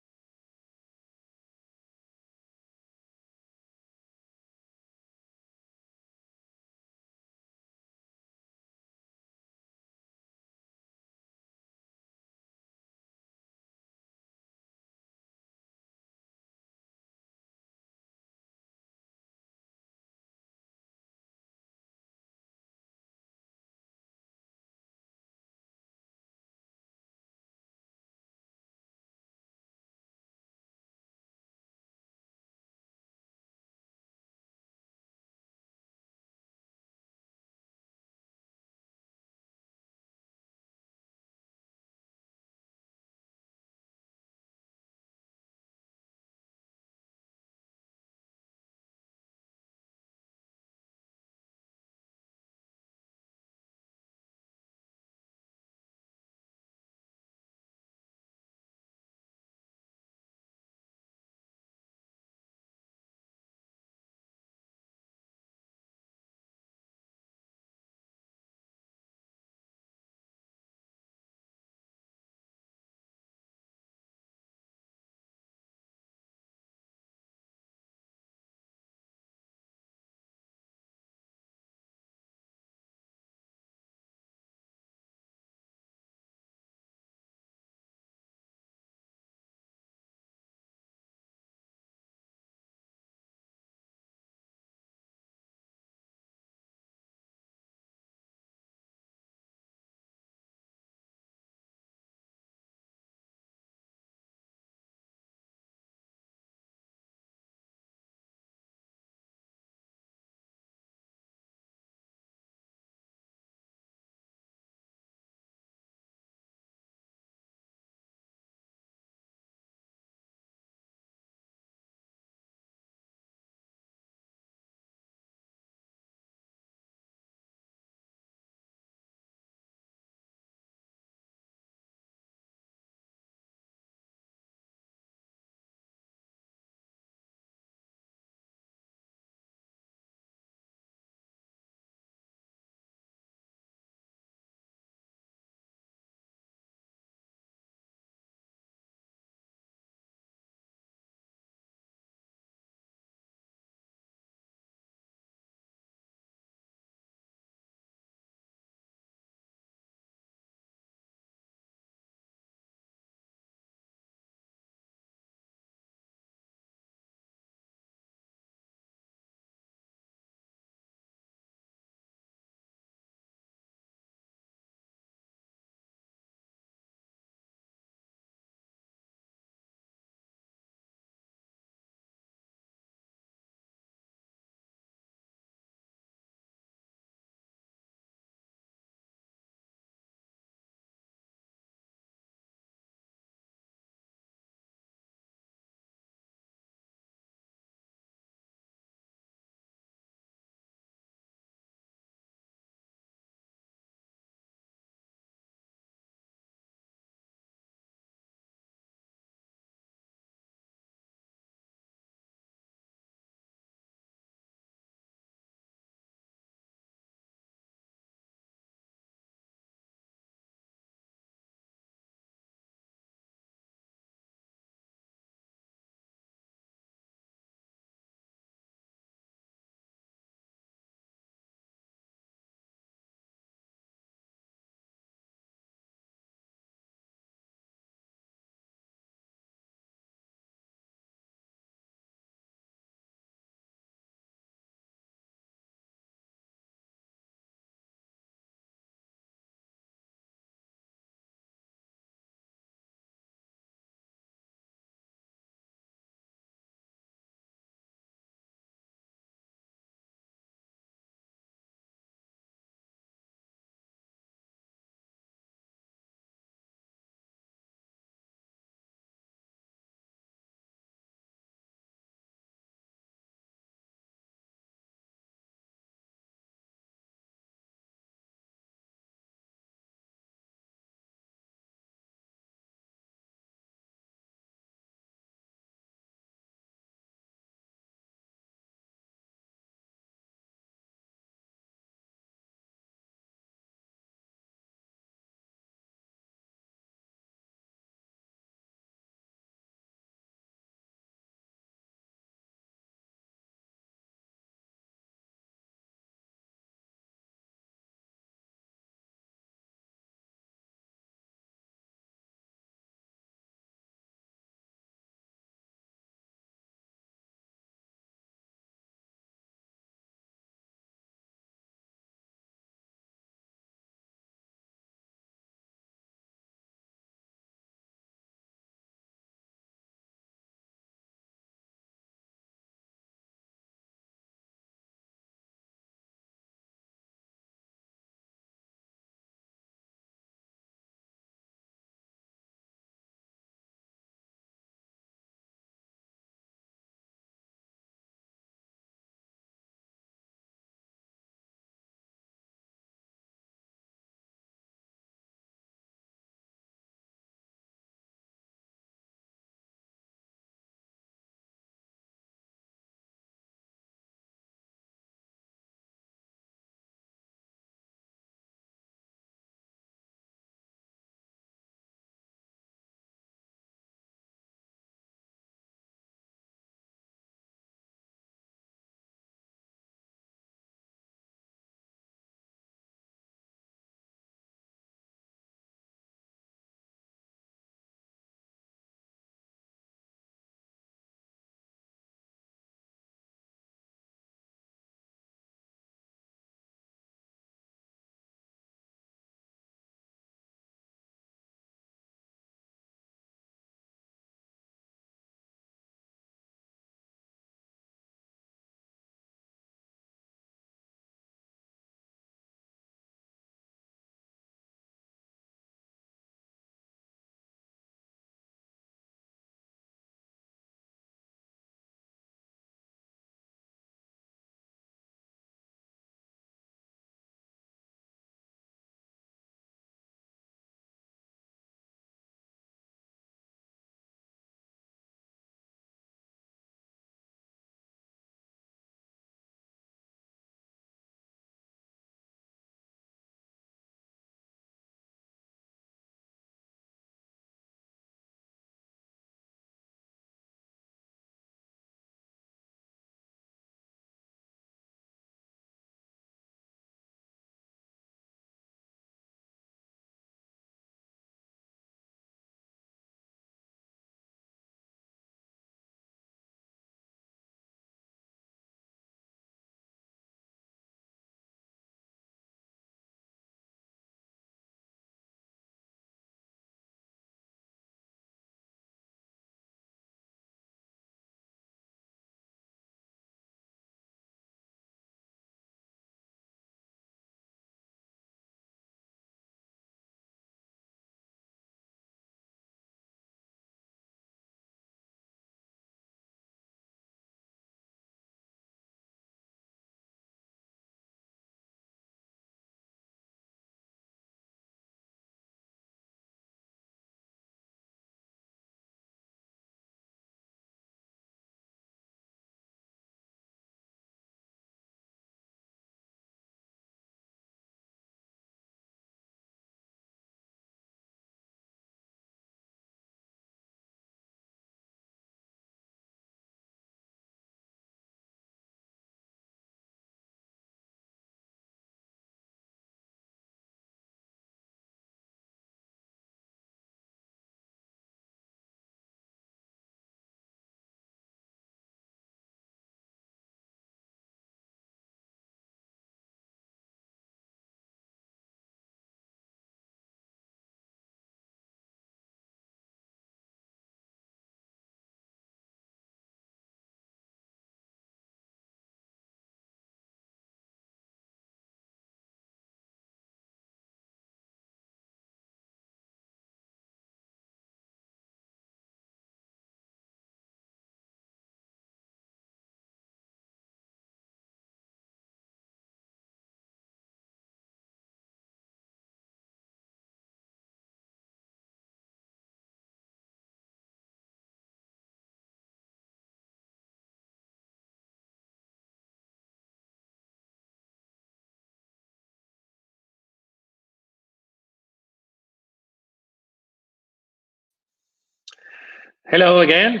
Hello again.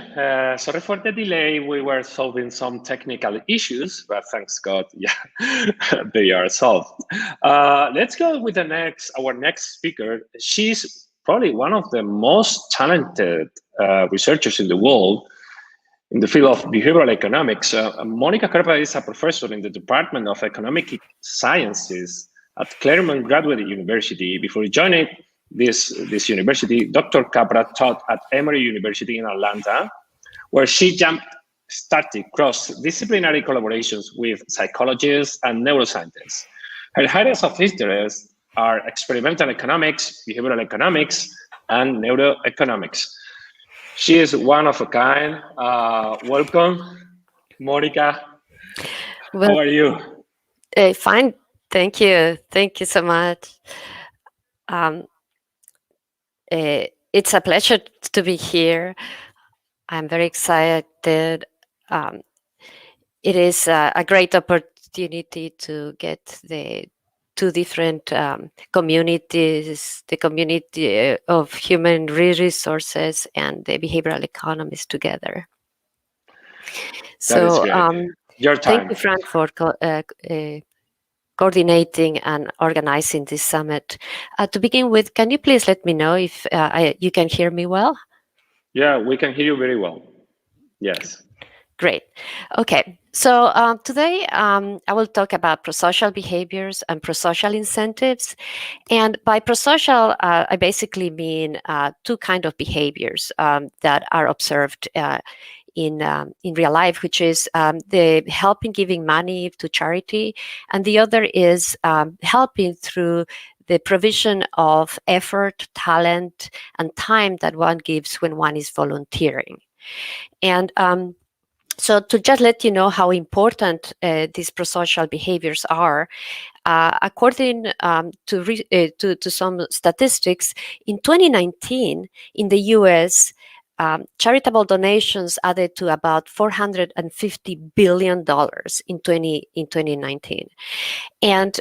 Sorry for the delay. We were solving some technical issues, but thanks God, yeah, they are solved. Let's go with our next speaker. She's probably one of the most talented researchers in the world in the field of behavioral economics. Monica Capra is a professor in the Department of Economic Sciences at Claremont Graduate University. Before joining this university, Dr. Capra taught at Emory University in Atlanta, where she started cross-disciplinary collaborations with psychologists and neuroscientists. Her areas of interest are experimental economics, behavioral economics, and neuroeconomics. She is one of a kind. Welcome, Monica. Well, how are you? Fine, thank you. Thank you so much. It's a pleasure to be here. I'm very excited. It is a great opportunity to get the two different communities, the community of human resources and the behavioral economists together. That is great. Your time. Thank you, Frank, for coordinating and organizing this summit. To begin with, can you please let me know if you can hear me well? Yeah, we can hear you very well. Yes. Great. Okay. So today I will talk about prosocial behaviors and prosocial incentives. And by prosocial, I basically mean two kinds of behaviors that are observed in real life, which is the helping giving money to charity, and the other is helping through the provision of effort, talent, and time that one gives when one is volunteering. And so to just let you know how important these prosocial behaviors are, according to some statistics, in 2019, in the US, charitable donations added to about $450 billion in 2019. And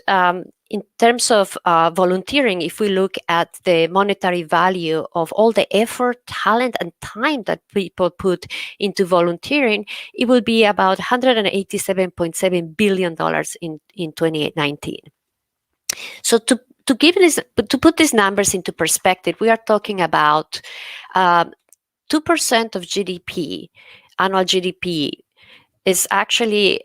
in terms of volunteering, if we look at the monetary value of all the effort, talent, and time that people put into volunteering, it will be about $187.7 billion in 2019. So to put these numbers into perspective, we are talking about 2% of GDP, annual GDP, is actually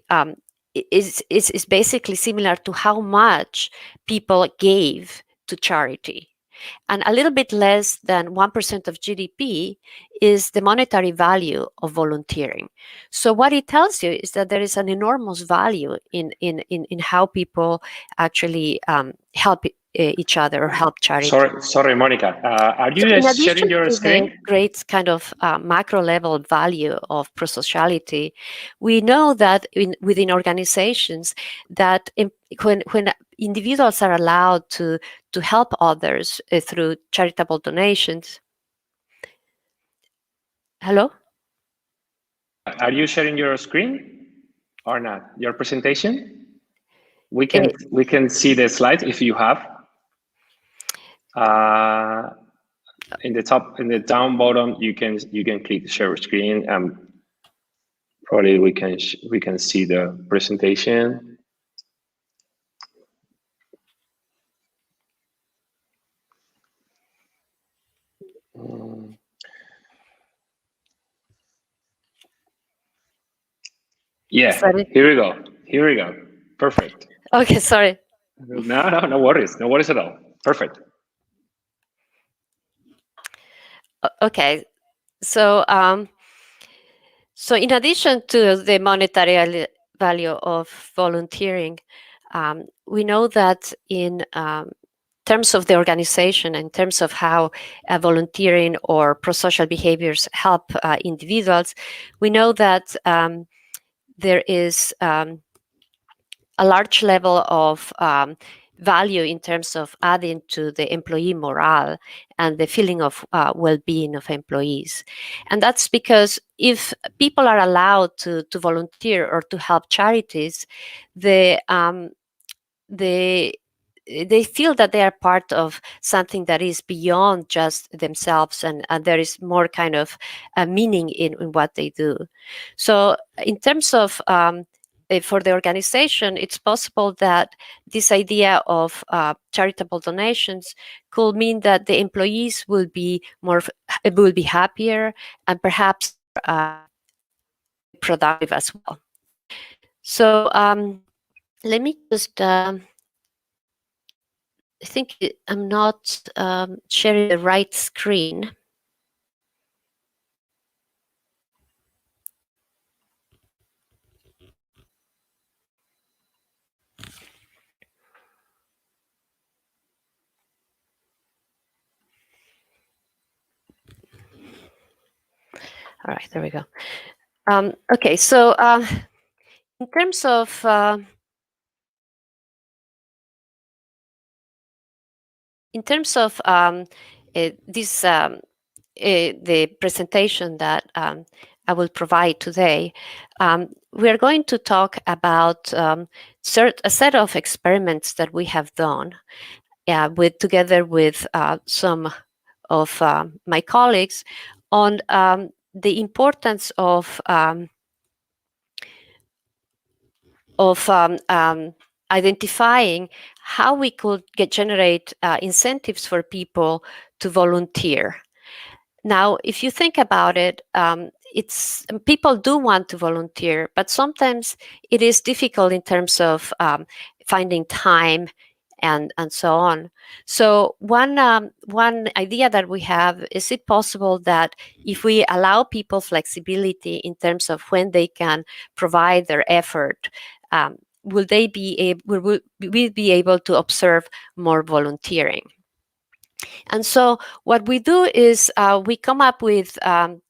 is basically similar to how much people gave to charity. And a little bit less than 1% of GDP is the monetary value of volunteering. So what it tells you is that there is an enormous value in how people actually help each other or help charity. Sorry, Monica. Are you sharing your screen? The great kind of macro level value of prosociality, we know that within organizations that when individuals are allowed to help others through charitable donations. Hello? Are you sharing your screen or not? Your presentation? We can see the slides if you have. In the down bottom, you can click share screen, and probably we can see the presentation. Yeah, sorry. Here we go. Perfect. Okay, sorry. No worries at all. Perfect. Okay, so so in addition to the monetary value of volunteering, we know that in terms of the organization, in terms of how volunteering or prosocial behaviors help individuals, we know that there is a large level of value in terms of adding to the employee morale and the feeling of well-being of employees. And that's because if people are allowed to volunteer or to help charities, the they feel that they are part of something that is beyond just themselves, and there is more kind of meaning in what they do. So in terms of for the organization, it's possible that this idea of charitable donations could mean that the employees will be happier and perhaps productive as well. So let me just I think I'm not sharing the right screen. All right, there we go. Okay, so in terms of this the presentation that I will provide today, we are going to talk about a set of experiments that we have done together with some of my colleagues on the importance of identifying how we could generate incentives for people to volunteer. Now, if you think about it, it's people do want to volunteer, but sometimes it is difficult in terms of finding time and so on. So one idea that we have is it possible that if we allow people flexibility in terms of when they can provide their effort, will we be able to observe more volunteering? And so what we do is we come up with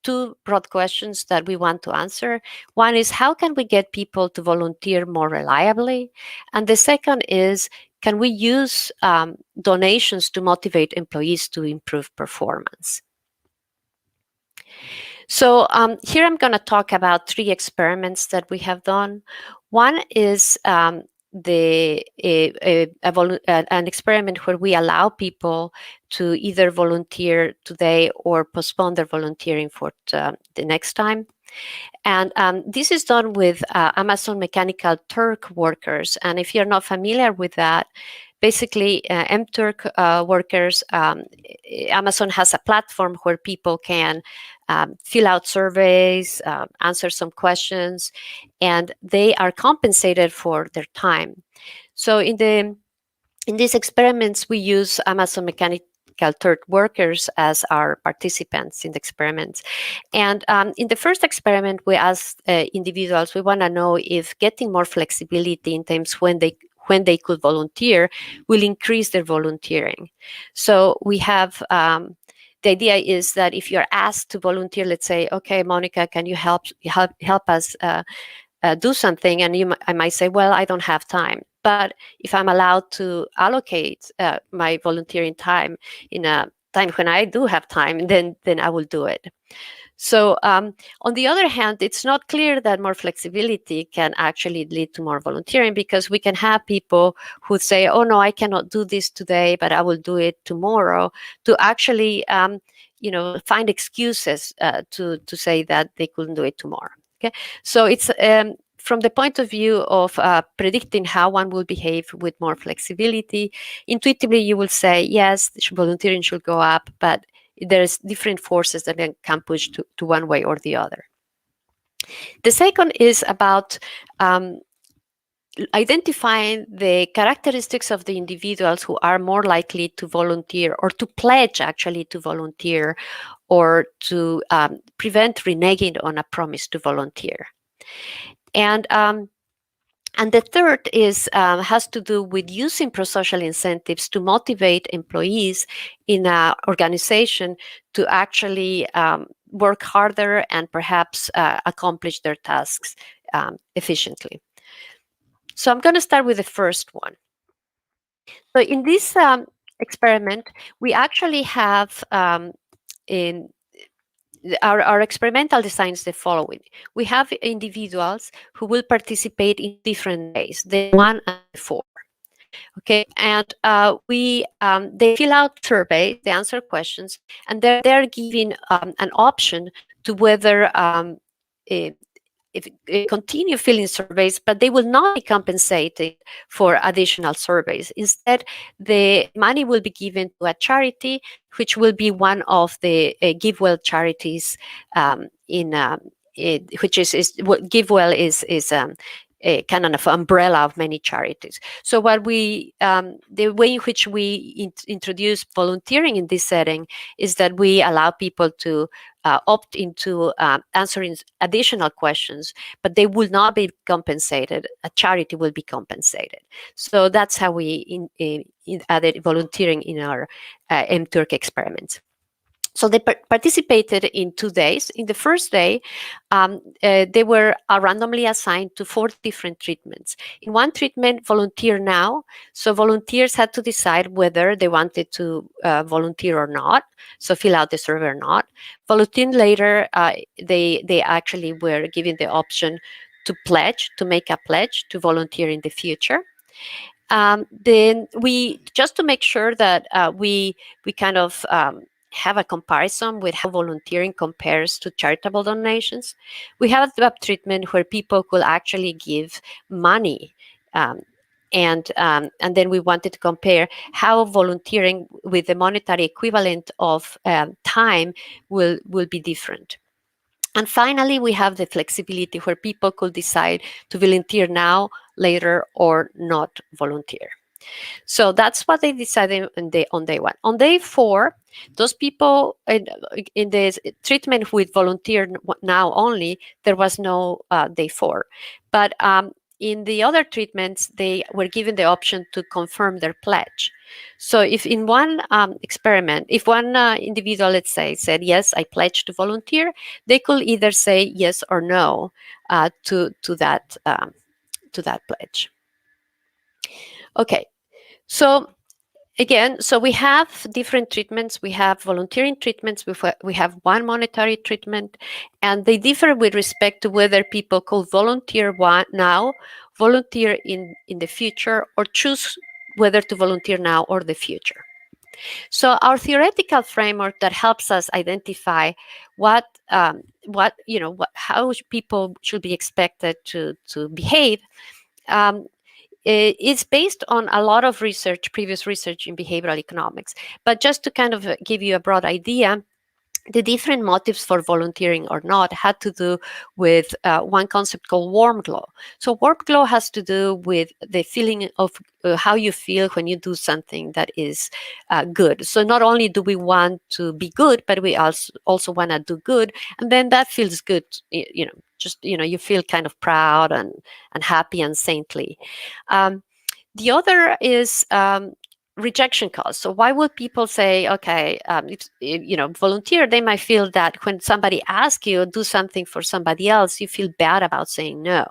two broad questions that we want to answer. One is, how can we get people to volunteer more reliably? And the second is, can we use donations to motivate employees to improve performance? So here I'm going to talk about three experiments that we have done. One is an experiment where we allow people to either volunteer today or postpone their volunteering for the next time. And this is done with Amazon Mechanical Turk workers. And if you're not familiar with that, basically MTurk workers, Amazon has a platform where people can fill out surveys, answer some questions, and they are compensated for their time. So in these experiments, we use Amazon Mechanical Turk workers as our participants in the experiments. And in the first experiment, we asked individuals, we want to know if getting more flexibility in terms when they could volunteer will increase their volunteering. So we have the idea is that if you're asked to volunteer, let's say, okay, Monica, can you help us do something? And I might say, well, I don't have time. But if I'm allowed to allocate my volunteering time in a time when I do have time, then I will do it. So on the other hand, it's not clear that more flexibility can actually lead to more volunteering, because we can have people who say, oh, no, I cannot do this today, but I will do it tomorrow, to actually find excuses to say that they couldn't do it tomorrow. Okay, so it's from the point of view of predicting how one will behave with more flexibility. Intuitively, you will say, yes, volunteering should go up, but there's different forces that can push to one way or the other. The second is about identifying the characteristics of the individuals who are more likely to volunteer, or to pledge actually to volunteer, or to prevent reneging on a promise to volunteer. And the third is has to do with using prosocial incentives to motivate employees in an organization to actually work harder and perhaps accomplish their tasks efficiently. So I'm going to start with the first one. So in this experiment, we actually have in our experimental design is the following. We have individuals who will participate in different ways, day 1 and day 4. Okay, and they fill out surveys, they answer questions, and they're given an option to whether if continue filling surveys, but they will not be compensated for additional surveys. Instead, the money will be given to a charity, which will be one of the GiveWell charities which is GiveWell is a kind of umbrella of many charities. So what the way in which we introduce volunteering in this setting is that we allow people to opt into answering additional questions, but they will not be compensated. A charity will be compensated. So that's how we added volunteering in our MTurk experiments. So they participated in 2 days. In the first day, they were randomly assigned to 4 different treatments. In one treatment, volunteer now. So volunteers had to decide whether they wanted to volunteer or not. So fill out the survey or not. Volunteer later, they actually were given the option to pledge, to make a pledge to volunteer in the future. Then just to make sure that we kind of have a comparison with how volunteering compares to charitable donations, we have a web treatment where people could actually give money. And then we wanted to compare how volunteering with the monetary equivalent of time will be different. And finally, we have the flexibility where people could decide to volunteer now, later, or not volunteer. So that's what they decided on day 1. On day 4, those people in the treatment with volunteer now only, there was no day 4. But in the other treatments, they were given the option to confirm their pledge. So if in one experiment, if one individual, let's say, said, yes, I pledge to volunteer, they could either say yes or no to that pledge. Okay. So again, so we have different treatments. We have volunteering treatments. We have one monetary treatment, and they differ with respect to whether people could volunteer now, volunteer in the future, or choose whether to volunteer now or the future. So our theoretical framework that helps us identify how people should be expected to behave. It's based on a lot of previous research in behavioral economics. But just to kind of give you a broad idea, the different motives for volunteering or not had to do with one concept called warm glow. So warm glow has to do with the feeling of how you feel when you do something that is good. So not only do we want to be good, but we also want to do good. And then that feels good, you feel kind of proud and happy and saintly. The other is rejection cause. So why would people say, okay, if volunteer? They might feel that when somebody asks you to do something for somebody else, you feel bad about saying no.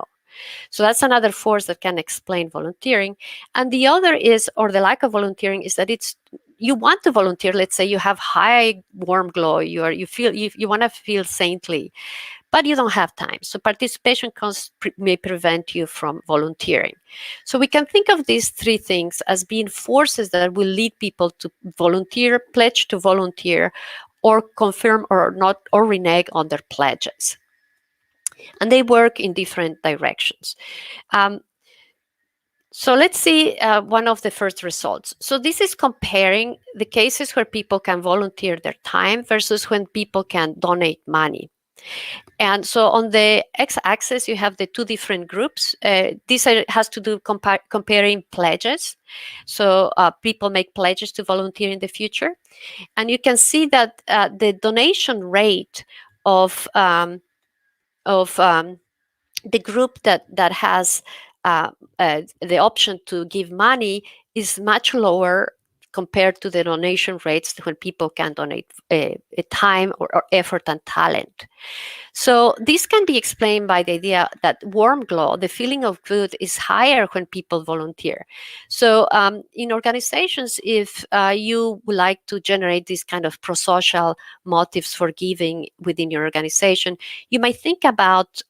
So that's another force that can explain volunteering. And the other is, or the lack of volunteering, is that you want to volunteer. Let's say you have high warm glow. You want to feel saintly, but you don't have time. So participation costs may prevent you from volunteering. So we can think of these 3 things as being forces that will lead people to volunteer, pledge to volunteer, or confirm or not, or renege on their pledges. And they work in different directions. So let's see one of the first results. So this is comparing the cases where people can volunteer their time versus when people can donate money. And so on the x-axis, you have the 2 different groups. This has to do comparing pledges. So people make pledges to volunteer in the future. And you can see that the donation rate of the group that has the option to give money is much lower compared to the donation rates when people can donate time or effort and talent. So this can be explained by the idea that warm glow, the feeling of good, is higher when people volunteer. So in organizations, if you would like to generate this kind of prosocial motives for giving within your organization, you might think about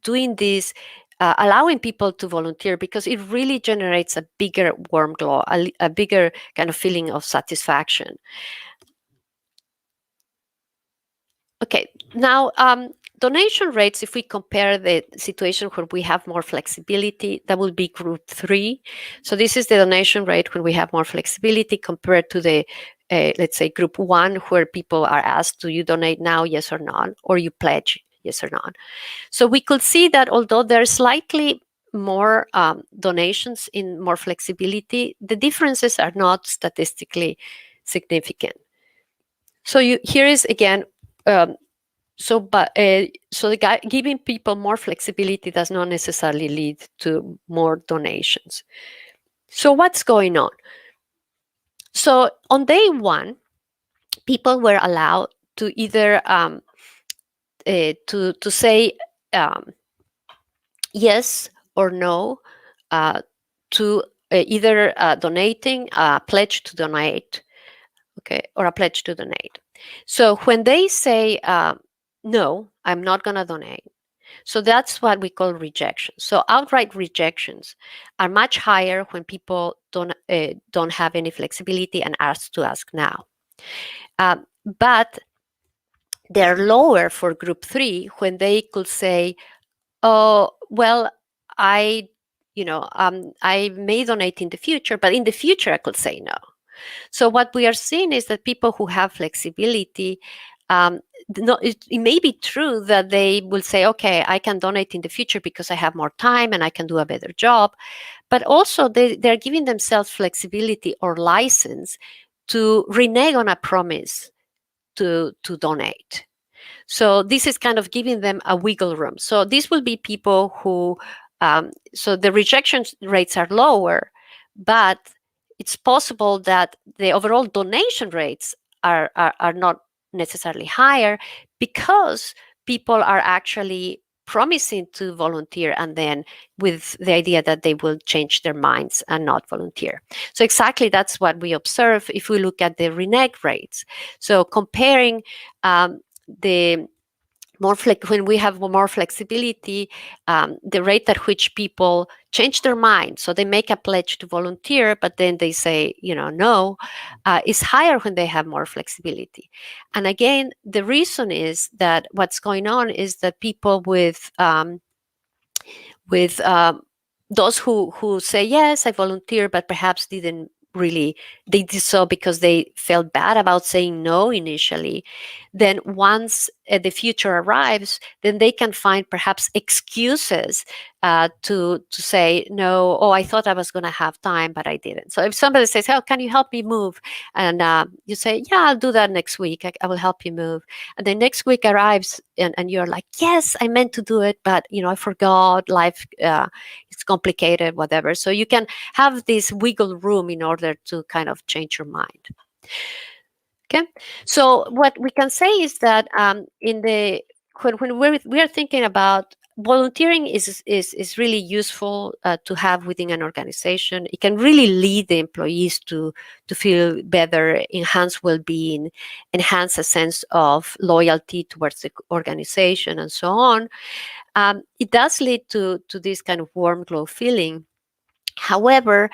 doing this allowing people to volunteer, because it really generates a bigger warm glow, a bigger kind of feeling of satisfaction. Okay, now donation rates, if we compare the situation where we have more flexibility, that would be group 3. So this is the donation rate when we have more flexibility compared to the, let's say, group 1, where people are asked, do you donate now, yes or no, or you pledge, yes or no. So we could see that although there's slightly more donations in more flexibility, the differences are not statistically significant. So here is again, so giving people more flexibility does not necessarily lead to more donations. So what's going on? So on day 1, people were allowed to either to say yes or no to either donating, a pledge to donate, okay, or a pledge to donate. So when they say no, I'm not going to donate, so that's what we call rejection. So outright rejections are much higher when people don't have any flexibility and ask now. But they're lower for group 3 when they could say, oh, well, I may donate in the future, but in the future I could say no. So what we are seeing is that people who have flexibility, it may be true that they will say, okay, I can donate in the future because I have more time and I can do a better job. But also they're giving themselves flexibility or license to renege on a promise to donate. So this is kind of giving them a wiggle room. So these will be people who, so the rejection rates are lower, but it's possible that the overall donation rates are not necessarily higher, because people are actually promising to volunteer and then with the idea that they will change their minds and not volunteer. So exactly that's what we observe if we look at the renege rates. So comparing the when we have more flexibility, the rate at which people change their mind, so they make a pledge to volunteer, but then they say, no, is higher when they have more flexibility. And again, the reason is that what's going on is that people with those who say, yes, I volunteer, but perhaps didn't really, they did so because they felt bad about saying no initially. Then once the future arrives, then they can find perhaps excuses to say no. Oh, I thought I was going to have time, but I didn't. So if somebody says, oh, can you help me move? And you say, yeah, I'll do that next week. I will help you move. And the next week arrives and you're like, yes, I meant to do it, but I forgot. Life it's complicated, whatever. So you can have this wiggle room in order to kind of change your mind. Okay, so what we can say is that when we are thinking about volunteering is really useful to have within an organization. It can really lead the employees to feel better, enhance well-being, enhance a sense of loyalty towards the organization, and so on. It does lead to this kind of warm glow feeling. However,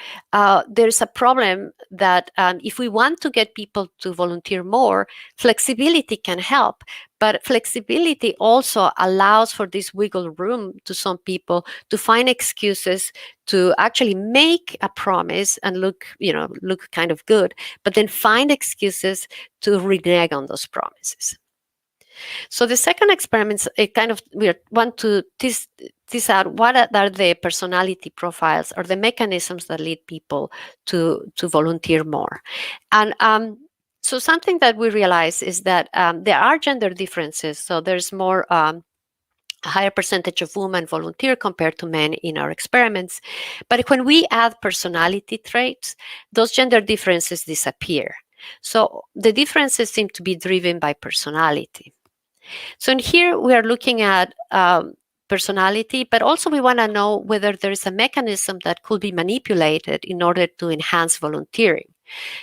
there's a problem that if we want to get people to volunteer more, flexibility can help. But flexibility also allows for this wiggle room to some people to find excuses to actually make a promise and look kind of good, but then find excuses to renege on those promises. So the second experiment, we want to tease out what are the personality profiles or the mechanisms that lead people to volunteer more. And so something that we realize is that there are gender differences. So there's more a higher percentage of women volunteer compared to men in our experiments. But when we add personality traits, those gender differences disappear. So the differences seem to be driven by personality. So in here, we are looking at personality, but also we want to know whether there is a mechanism that could be manipulated in order to enhance volunteering.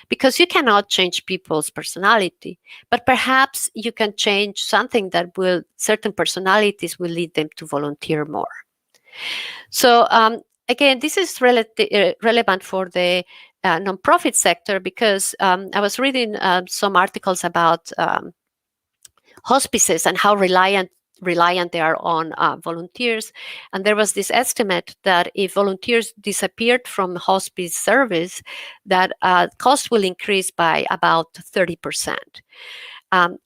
Because you cannot change people's personality, but perhaps you can change something that certain personalities will lead them to volunteer more. So again, this is relevant for the nonprofit sector, because I was reading some articles about hospices and how reliant they are on volunteers. And there was this estimate that if volunteers disappeared from hospice service, that cost will increase by about 30%.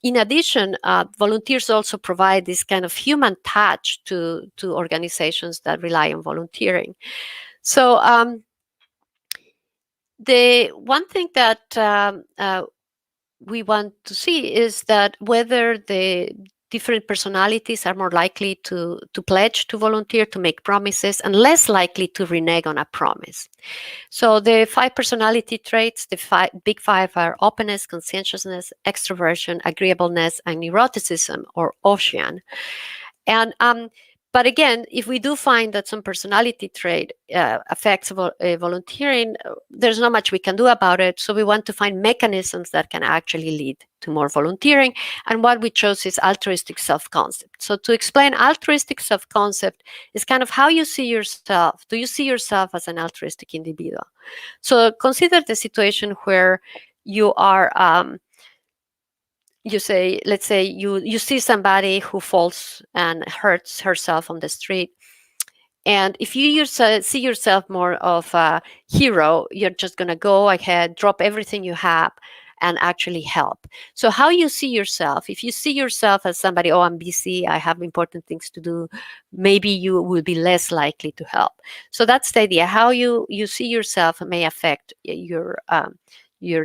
In addition, volunteers also provide this kind of human touch to organizations that rely on volunteering. So the one thing that we want to see is that whether the different personalities are more likely to pledge to volunteer, to make promises, and less likely to renege on a promise. So the 5 personality traits, the big 5 are openness, conscientiousness, extroversion, agreeableness, and neuroticism, or ocean. And but again, if we do find that some personality trait affects volunteering, there's not much we can do about it. So we want to find mechanisms that can actually lead to more volunteering. And what we chose is altruistic self-concept. So to explain altruistic self-concept is kind of how you see yourself. Do you see yourself as an altruistic individual? So consider the situation where you are let's say you see somebody who falls and hurts herself on the street. And if you see yourself more of a hero, you're just going to go ahead, drop everything you have, and actually help. So how you see yourself, if you see yourself as somebody, oh, I'm busy, I have important things to do, maybe you will be less likely to help. So that's the idea. How you see yourself may affect your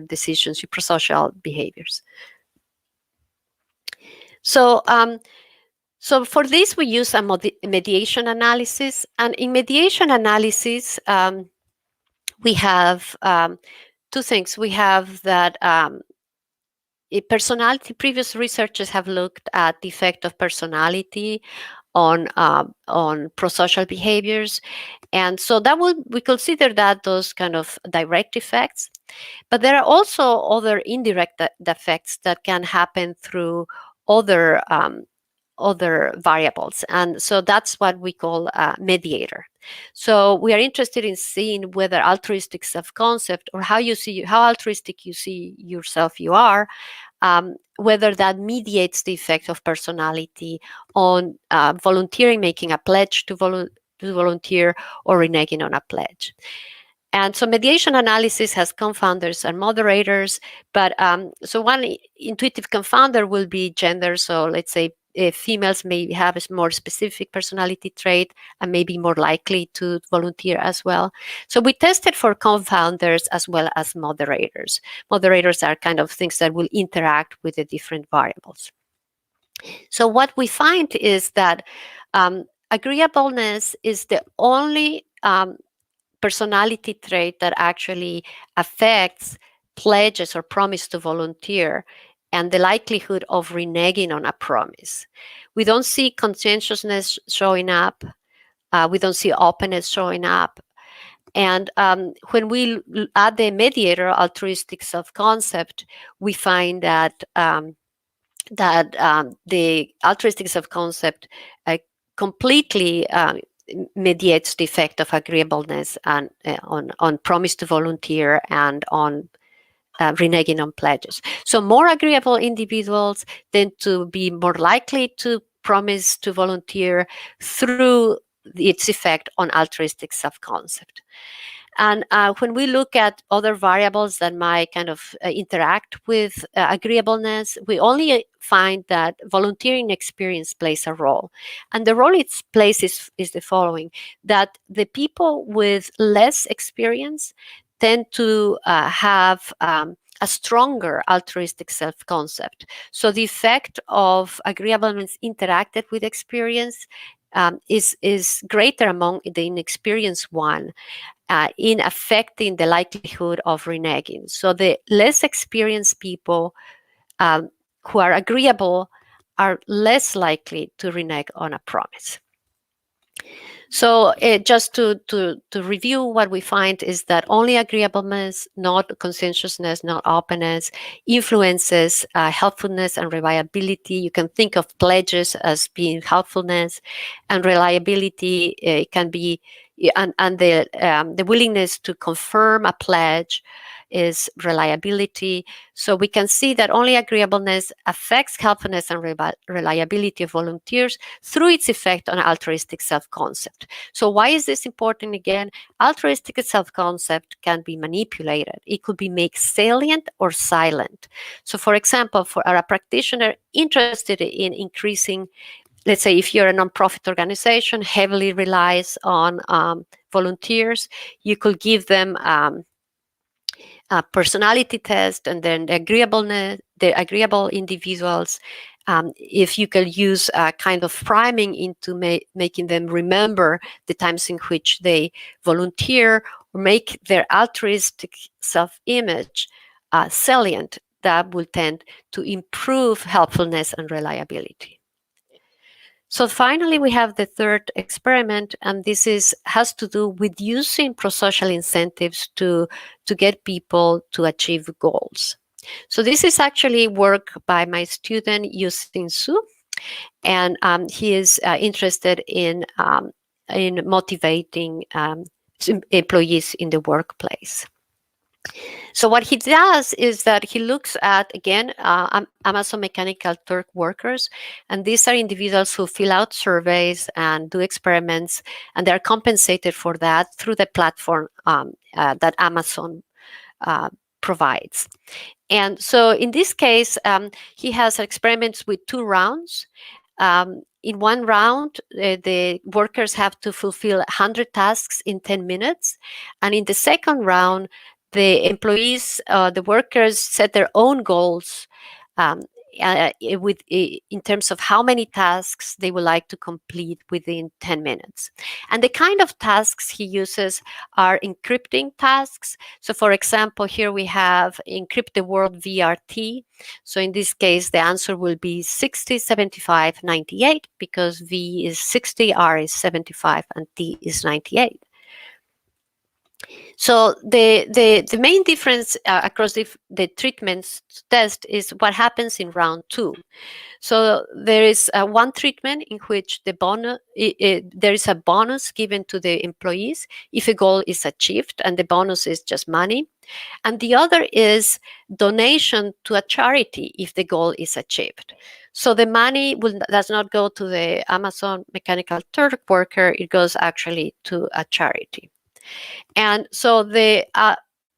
decisions, your prosocial behaviors. So, so for this, we use a mediation analysis. And in mediation analysis, we have 2 things. We have that personality. Previous researchers have looked at the effect of personality on prosocial behaviors. And so that we consider that those kind of direct effects. But there are also other indirect effects that can happen through other variables. And so that's what we a mediator. So we are interested in seeing whether altruistic self-concept, or how altruistic you see yourself you are, whether that mediates the effect of personality on volunteering, making a pledge to volunteer, or reneging on a pledge. And so mediation analysis has confounders and moderators, but so one intuitive confounder will be gender. So let's say females may have a more specific personality trait and may be more likely to volunteer as well. So we tested for confounders as well as moderators. Moderators are kind of things that will interact with the different variables. So what we find is that agreeableness is the only personality trait that actually affects pledges or promise to volunteer and the likelihood of reneging on a promise. We don't see conscientiousness showing up. We don't see openness showing up. And when we add the mediator, altruistic self-concept, we find that the altruistic self-concept completely mediates the effect of agreeableness and on promise to volunteer and on reneging on pledges. So more agreeable individuals tend to be more likely to promise to volunteer through its effect on altruistic self-concept. And when we look at other variables that might kind of interact with agreeableness, we only find that volunteering experience plays a role. And the role it plays is the following, that the people with less experience tend to have a stronger altruistic self-concept. So the effect of agreeableness interacted with experience is greater among the inexperienced one in affecting the likelihood of reneging. So the less experienced people who are agreeable are less likely to renege on a promise. So just to review, what we find is that only agreeableness, not conscientiousness, not openness, influences helpfulness and reliability. You can think of pledges as being helpfulness, and reliability can be, and the willingness to confirm a pledge is reliability. So we can see that only agreeableness affects helpfulness and reliability of volunteers through its effect on altruistic self-concept. So why is this important again? Altruistic self-concept can be manipulated. It could be made salient or silent. So for example, for a practitioner interested in increasing, let's say if you're a nonprofit organization, heavily relies on volunteers, you could give them a personality test, and then the agreeable individuals, if you can use a kind of priming into making them remember the times in which they volunteer or make their altruistic self-image salient, that will tend to improve helpfulness and reliability. So finally, we have the third experiment, and this has to do with using prosocial incentives to get people to achieve goals. So this is actually work by my student Yusin Su, and he is interested in motivating employees in the workplace. So what he does is that he looks at, again, Amazon Mechanical Turk workers, and these are individuals who fill out surveys and do experiments, and they're compensated for that through the platform that Amazon provides. And so in this case, he has experiments with 2 rounds. In one round, the workers have to fulfill 100 tasks in 10 minutes. And in the second round, the employees, the workers set their own goals in terms of how many tasks they would like to complete within 10 minutes. And the kind of tasks he uses are encrypting tasks. So for example, here we have encrypt the word VRT. So in this case, the answer will be 60, 75, 98, because V is 60, R is 75, and T is 98. So the main difference across the treatments test is what happens in round 2. So there is one treatment in which the bonus there is a bonus given to the employees if a goal is achieved, and the bonus is just money. And the other is donation to a charity if the goal is achieved. So the money does not go to the Amazon Mechanical Turk worker; it goes actually to a charity. And so the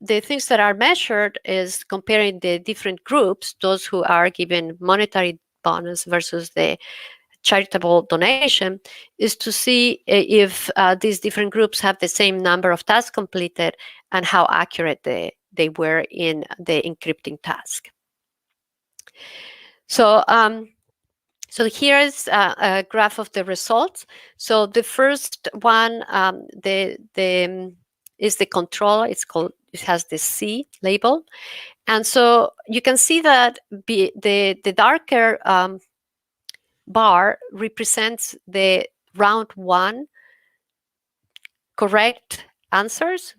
things that are measured is comparing the different groups, those who are given monetary bonus versus the charitable donation, is to see if these different groups have the same number of tasks completed and how accurate they were in the encrypting task. So so here is a graph of the results. So the first one, is the control. It has the C label. And so you can see that the darker bar represents the round 1 correct answers,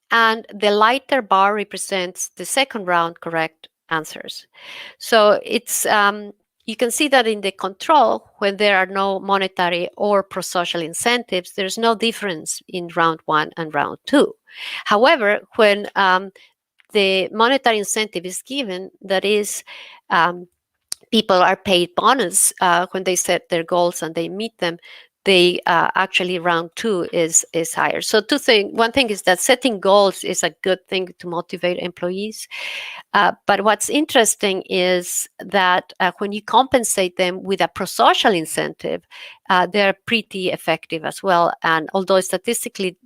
and the lighter bar represents the second round correct answers. So it's you can see that in the control, when there are no monetary or prosocial incentives, there's no difference in round 1 and round 2. However, when the monetary incentive is given, that is, people are paid bonus when they set their goals and they meet them, they actually round 2 is higher. So one thing is that setting goals is a good thing to motivate employees. But what's interesting is that when you compensate them with a prosocial incentive, they're pretty effective as well. And although statistically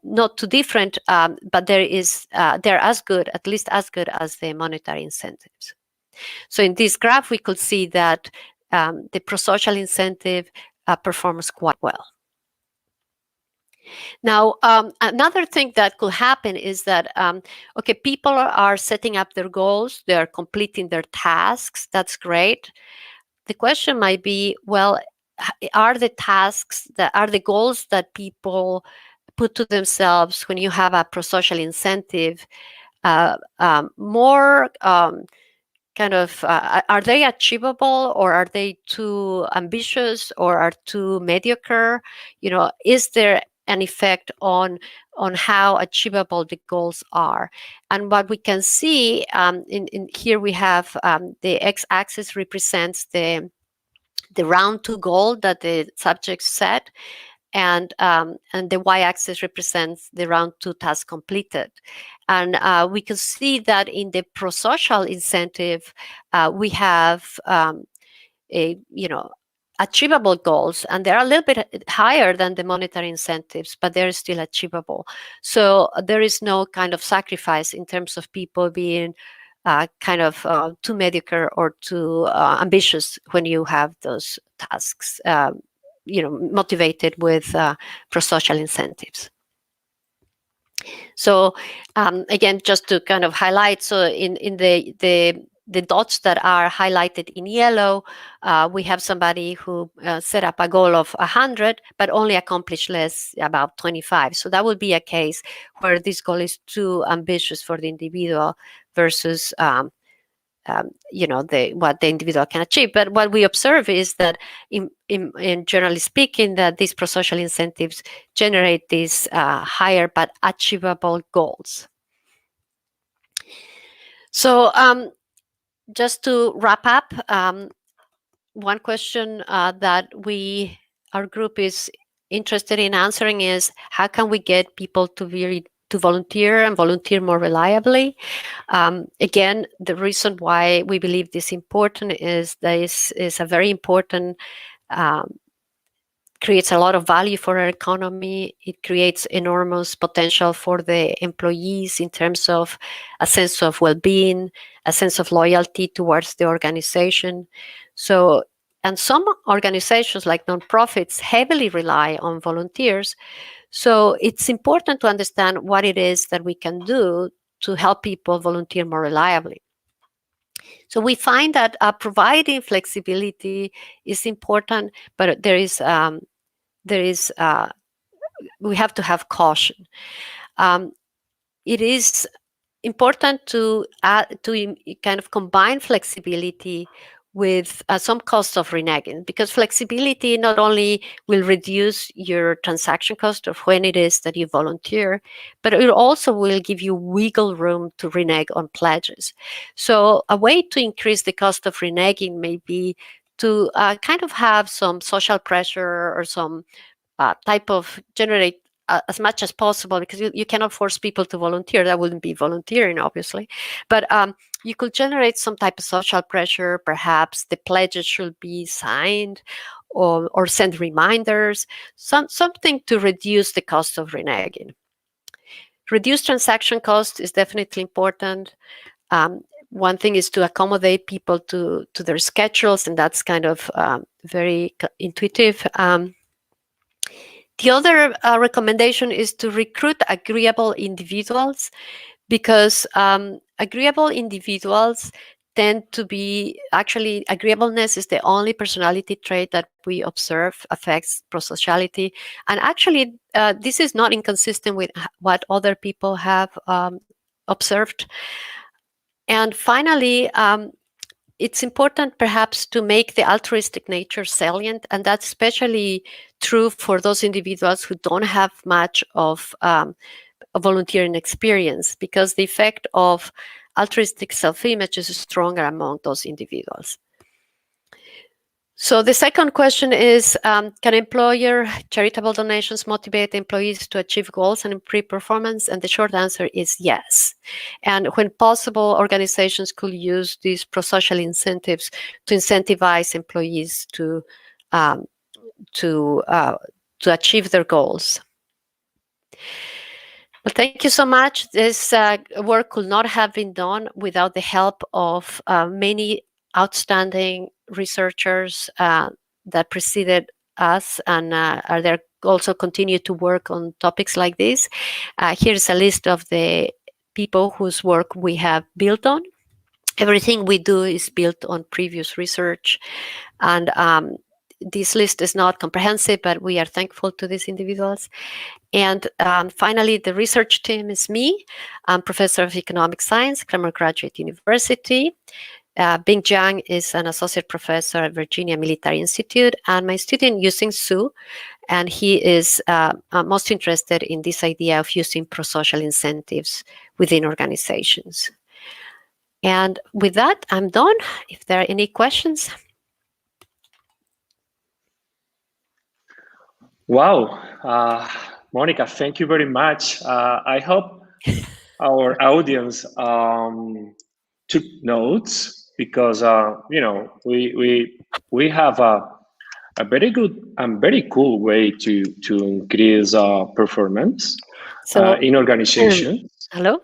not too different, but they're as good, at least as good as the monetary incentives. So in this graph, we could see that the prosocial incentive performs quite well. Now, another thing that could happen is that, okay, people are setting up their goals, they're completing their tasks, that's great. The question might be, well, are the tasks, that are the goals that people put to themselves when you have a prosocial incentive more are they achievable, or are they too ambitious, or are too mediocre? Is there an effect on how achievable the goals are? And what we can see in here, we have the x-axis represents the round two goal that the subjects set, and the y-axis represents the round two task completed. And we can see that in the prosocial incentive, we have achievable goals, and they're a little bit higher than the monetary incentives, but they're still achievable. So there is no kind of sacrifice in terms of people being too mediocre or too ambitious when you have those tasks motivated with prosocial incentives. So again, just to kind of highlight, so in the dots that are highlighted in yellow, we have somebody who set up a goal of 100, but only accomplished less, about 25. So that would be a case where this goal is too ambitious for the individual versus what the individual can achieve. But what we observe is that in generally speaking, that these prosocial incentives generate these higher but achievable goals. So just to wrap up, one question that our group is interested in answering is, how can we get people to volunteer and volunteer more reliably? Again, the reason why we believe this important is this is a very important, creates a lot of value for our economy. It creates enormous potential for the employees in terms of a sense of well-being, a sense of loyalty towards the organization. So, and some organizations like nonprofits heavily rely on volunteers. So it's important to understand what it is that we can do to help people volunteer more reliably. So we find that providing flexibility is important, but we have to have caution. It is important to kind of combine flexibility with some cost of reneging, because flexibility not only will reduce your transaction cost of when it is that you volunteer, but it also will give you wiggle room to renege on pledges. So a way to increase the cost of reneging may be to kind of have some social pressure or some type of generate as much as possible, because you cannot force people to volunteer. That wouldn't be volunteering, obviously. But you could generate some type of social pressure. Perhaps the pledges should be signed or send reminders, something to reduce the cost of reneging. Reduce transaction cost is definitely important. One thing is to accommodate people to their schedules, and that's kind of very intuitive. The other recommendation is to recruit agreeable individuals, because agreeable individuals tend to be, actually, agreeableness is the only personality trait that we observe affects prosociality. And actually, this is not inconsistent with what other people have observed. And finally, it's important perhaps to make the altruistic nature salient, and that's especially true for those individuals who don't have much of a volunteering experience, because the effect of altruistic self-image is stronger among those individuals. So the second question is, can employer charitable donations motivate employees to achieve goals and improve performance? And the short answer is yes. And when possible, organizations could use these prosocial incentives to incentivize employees to achieve their goals. Well, thank you so much. This work could not have been done without the help of many outstanding researchers that preceded us and are there also continue to work on topics like this. Here's a list of the people whose work we have built on. Everything we do is built on previous research, and this list is not comprehensive, but we are thankful to these individuals. And finally, the research team is me. I'm professor of economic science, Capra Graduate University. Bing Jiang is an associate professor at Virginia Military Institute, and my student Yusing Su, and he is most interested in this idea of using prosocial incentives within organizations. And with that, I'm done. If there are any questions. Wow, Monica, thank you very much. I hope our audience took notes, because we have a very good and very cool way to increase performance in organizations. Hello?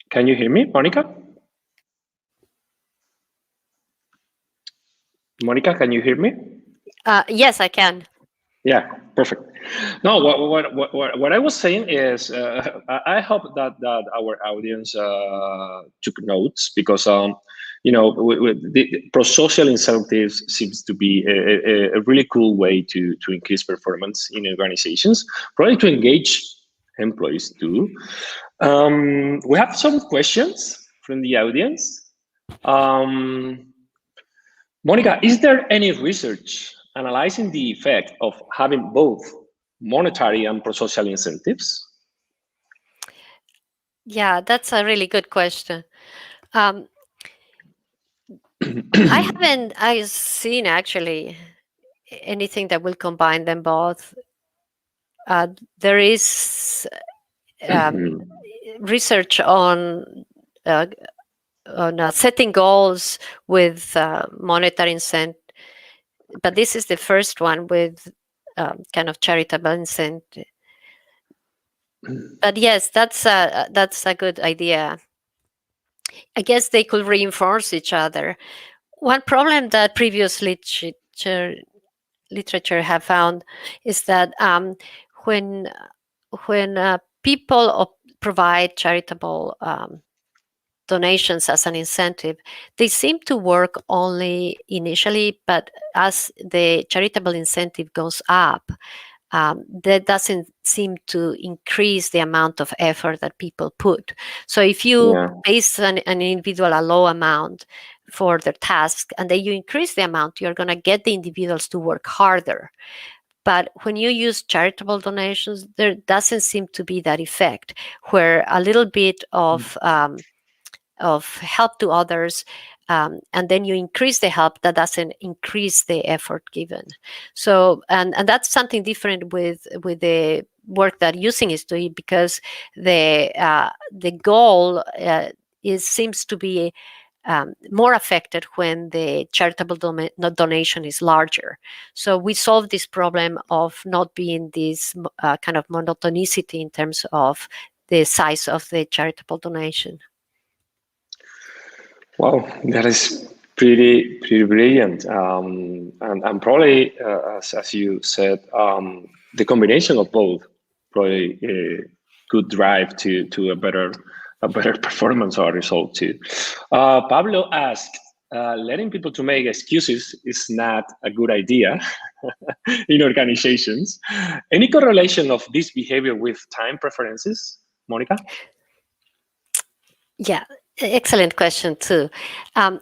Can you hear me, Monica? Monica, can you hear me? Yes, I can. Yeah, perfect. No, what I was saying is, I hope that our audience took notes, because the prosocial incentives seems to be a really cool way to increase performance in organizations, probably to engage employees too. We have some questions from the audience. Monica, is there any research analyzing the effect of having both monetary and prosocial incentives? Yeah, that's a really good question. I haven't seen actually anything that will combine them both. There is research on setting goals with monetary incentive, but this is the first one with kind of charitable incentive. But yes, that's a good idea. I guess they could reinforce each other. One problem that previous literature have found is that when people provide charitable donations as an incentive, they seem to work only initially, but as the charitable incentive goes up, that doesn't seem to increase the amount of effort that people put. So if you base an individual a low amount for their task, and then you increase the amount, you're going to get the individuals to work harder. But when you use charitable donations, there doesn't seem to be that effect, where a little bit of help to others, and then you increase the help, that doesn't increase the effort given. So, and that's something different with the work that Yusing is doing, because the goal seems to be more affected when the charitable donation is larger. So we solve this problem of not being this kind of monotonicity in terms of the size of the charitable donation. Wow, that is pretty brilliant, and probably as you said, the combination of both probably could drive to a better performance or result too. Pablo asked, letting people to make excuses is not a good idea in organizations. Any correlation of this behavior with time preferences, Monica? Yeah, excellent question too.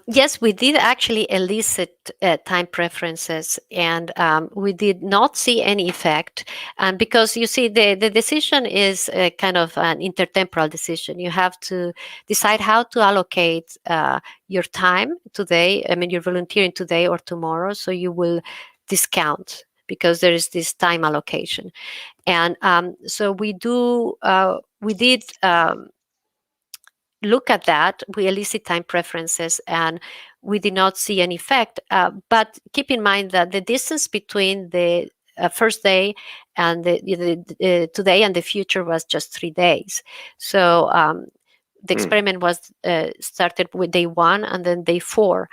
Yes, we did actually elicit time preferences, and we did not see any effect. And because you see, the decision is kind of an intertemporal decision. You have to decide how to allocate your time today. I mean, you're volunteering today or tomorrow, so you will discount because there is this time allocation. And so we did look at that. We elicit time preferences, and we did not see an effect. But keep in mind that the distance between the first day and the today and the future was just 3 days. So the experiment was started with day 1 and then day 4.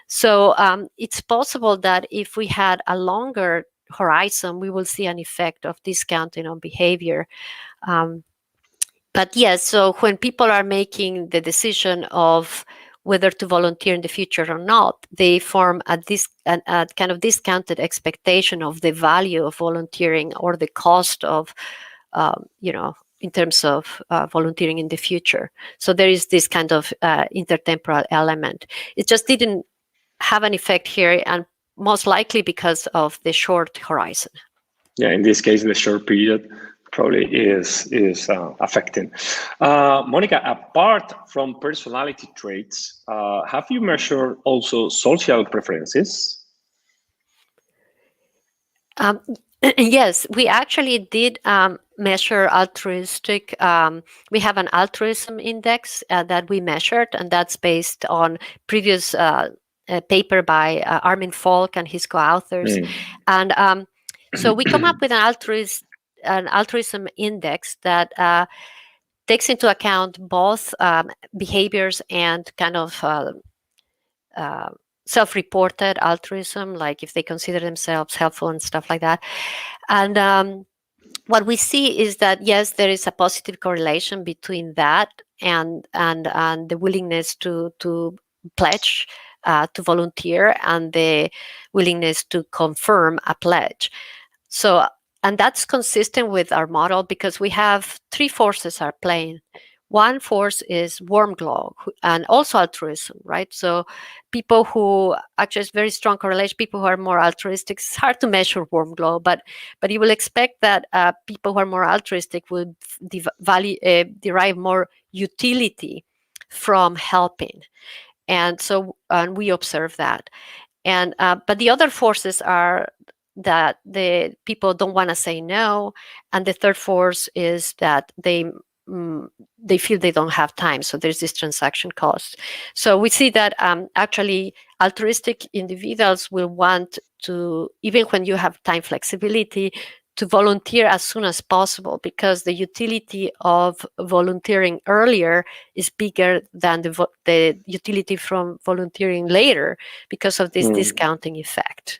So it's possible that if we had a longer horizon, we will see an effect of discounting on behavior. But yes, so when people are making the decision of whether to volunteer in the future or not, they form a kind of discounted expectation of the value of volunteering or the cost of, in terms of volunteering in the future. So there is this kind of intertemporal element. It just didn't have an effect here, and most likely because of the short horizon. Yeah, in this case, the short period probably is affecting. Monica, apart from personality traits, have you measured also social preferences? Yes, we actually did measure altruistic. We have an altruism index that we measured, and that's based on previous paper by Armin Falk and his co-authors. And so we come up with an altruism index that takes into account both behaviors and kind of self-reported altruism, like if they consider themselves helpful and stuff like that. And what we see is that, yes, there is a positive correlation between that and the willingness to pledge, to volunteer, and the willingness to confirm a pledge. So, and that's consistent with our model because we have three forces are playing. One force is warm glow and also altruism, right? So people who actually is very strong correlation, people who are more altruistic, it's hard to measure warm glow, but you will expect that people who are more altruistic would derive more utility from helping. And so we observe that. And but the other forces are that the people don't want to say no, and the third force is that they feel they don't have time, so there's this transaction cost. So we see that actually altruistic individuals will want to, even when you have time flexibility, to volunteer as soon as possible because the utility of volunteering earlier is bigger than the utility from volunteering later because of this discounting effect.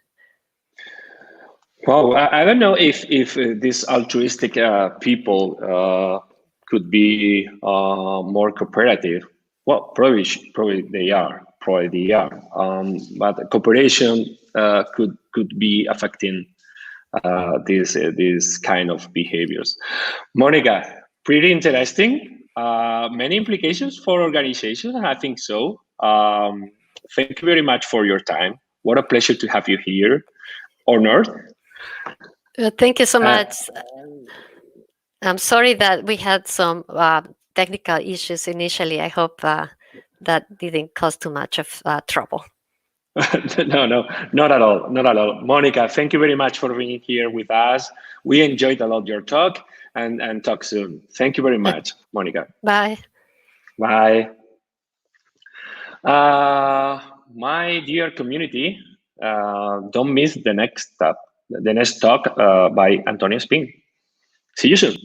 Wow, I don't know if these altruistic people could be more cooperative. Well, probably they are. But cooperation could be affecting these kind of behaviors. Monica, pretty interesting. Many implications for organizations, I think so. Thank you very much for your time. What a pleasure to have you here. Honored. Thank you so much. I'm sorry that we had some technical issues initially. I hope that didn't cause too much of trouble. No, not at all. Not at all. Monica, thank you very much for being here with us. We enjoyed a lot your talk and talk soon. Thank you very much, Monica. Bye. Bye. My dear community, don't miss the next talk by Antonio Espín. See you soon.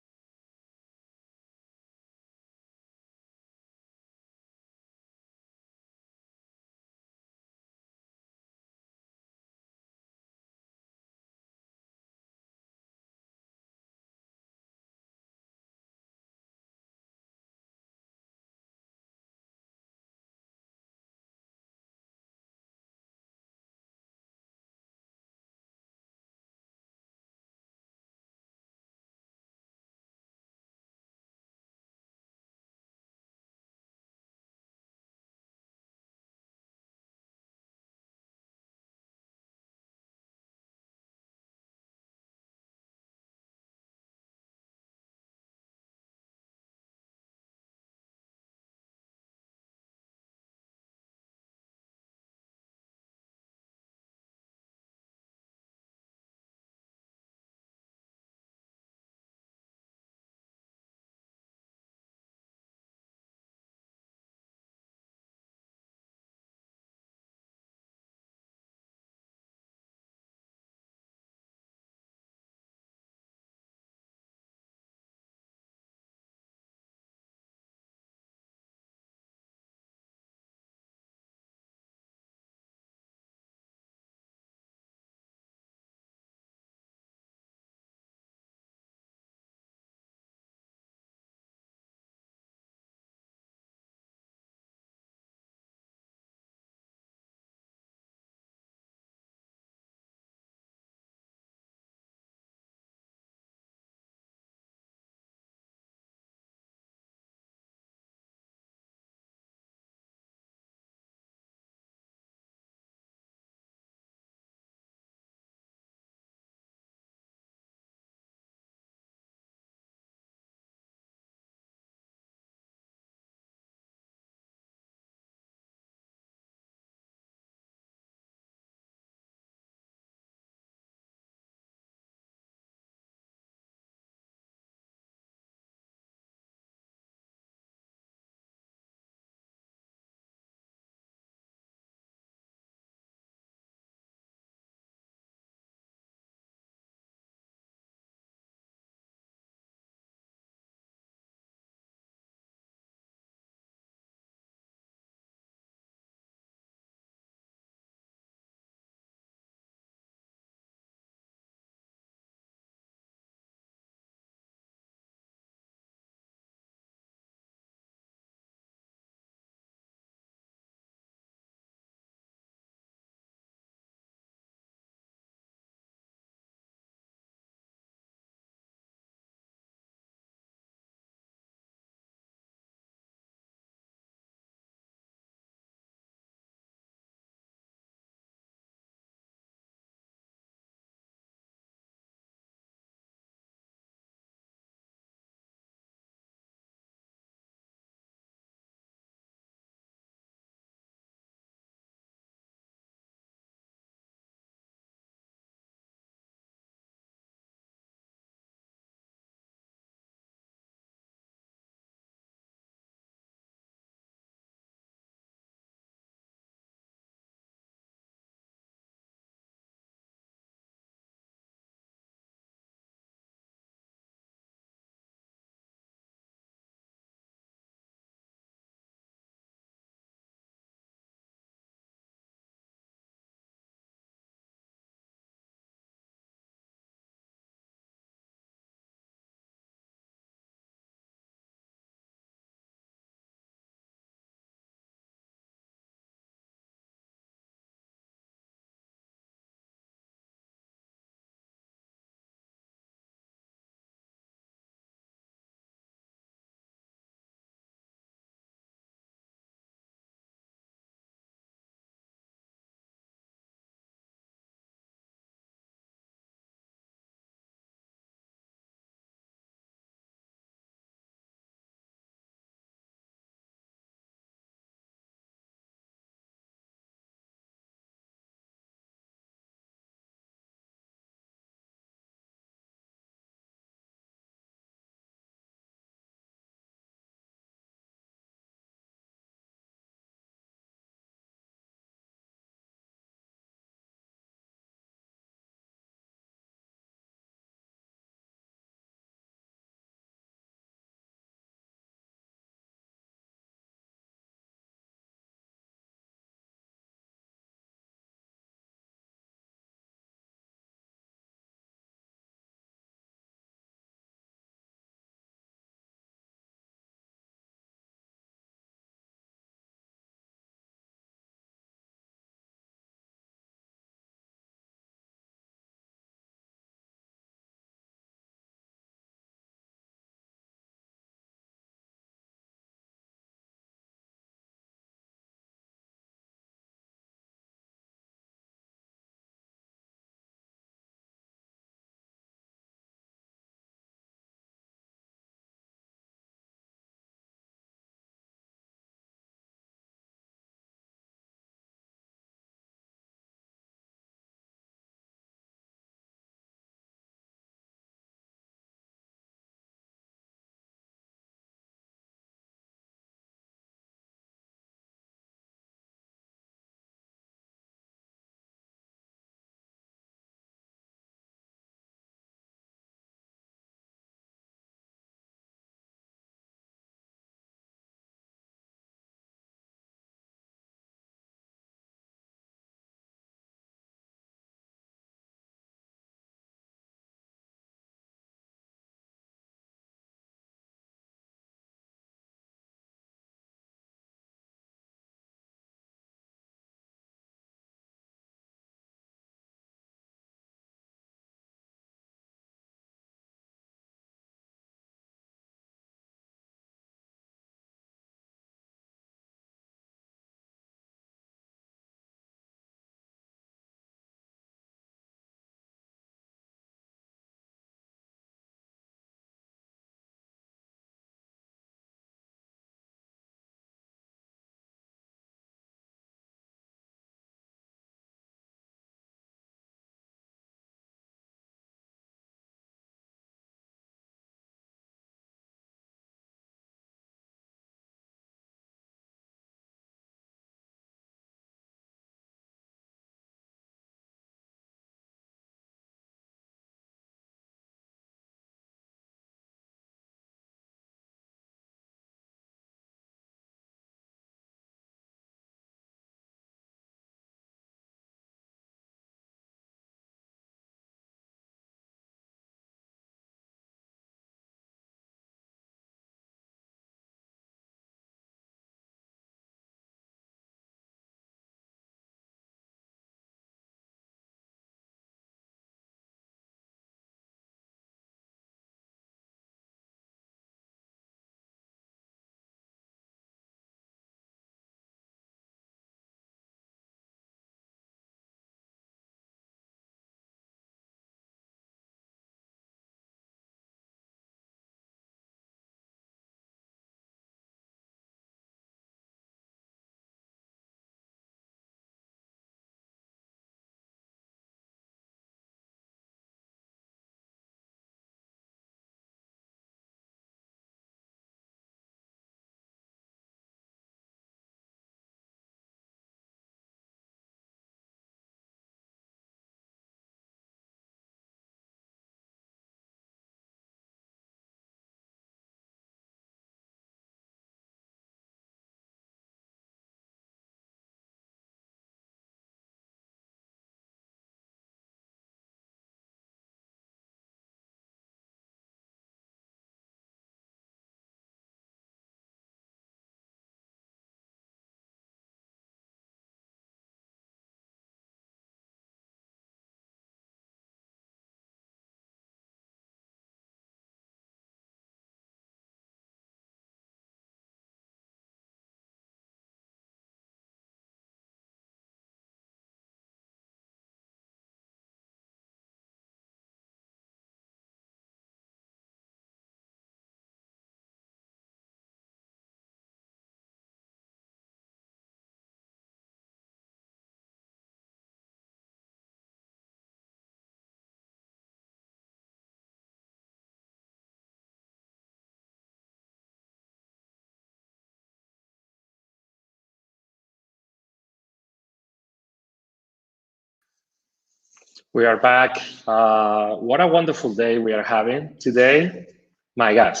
We are back. What a wonderful day we are having today. My gosh,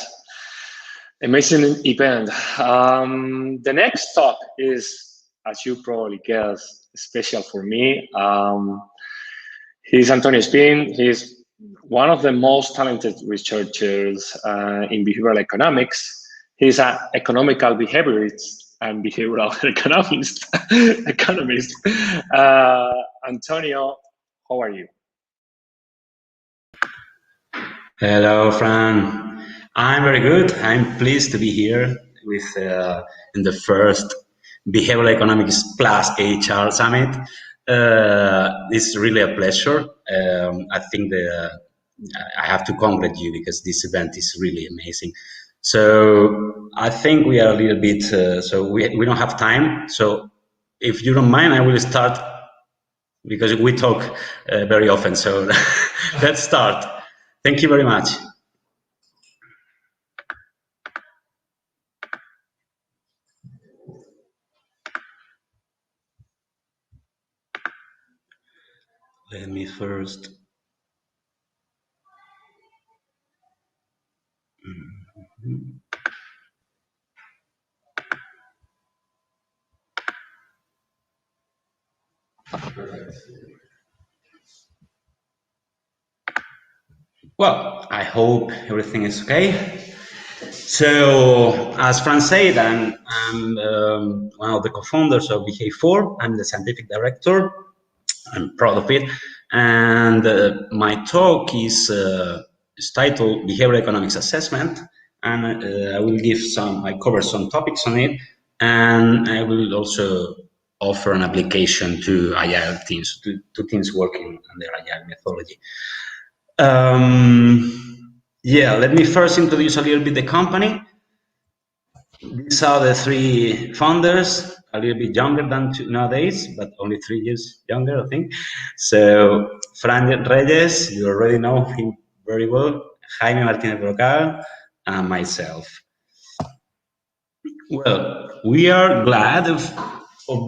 amazing event. The next talk is, as you probably guessed, special for me. He's Antonio Espín. He's one of the most talented researchers in behavioral economics. He's an economical behaviorist and behavioral economist. Antonio, how are you? Hello, Fran. I'm very good. I'm pleased to be here with in the first Behavioral Economics plus HR Summit. It's really a pleasure. I think I have to congratulate you because this event is really amazing. So I think we are a little bit, so we don't have time. So if you don't mind, I will start because we talk very often. So let's start. Thank you very much. Let me first. Well, I hope everything is okay. So, as Fran said, I'm one of the co-founders of Behr. I'm the scientific director. I'm proud of it. And my talk is titled Behavioral Economics Assessment. And I cover some topics on it. And I will also offer an application to Agile teams, to teams working under Agile methodology. Yeah, let me first introduce a little bit the company. These are the three founders, a little bit younger than nowadays, but only 3 years younger, I think. So, Fran Reyes, you already know him very well, Jaime Martinez Brocal, and myself. Well, we are glad of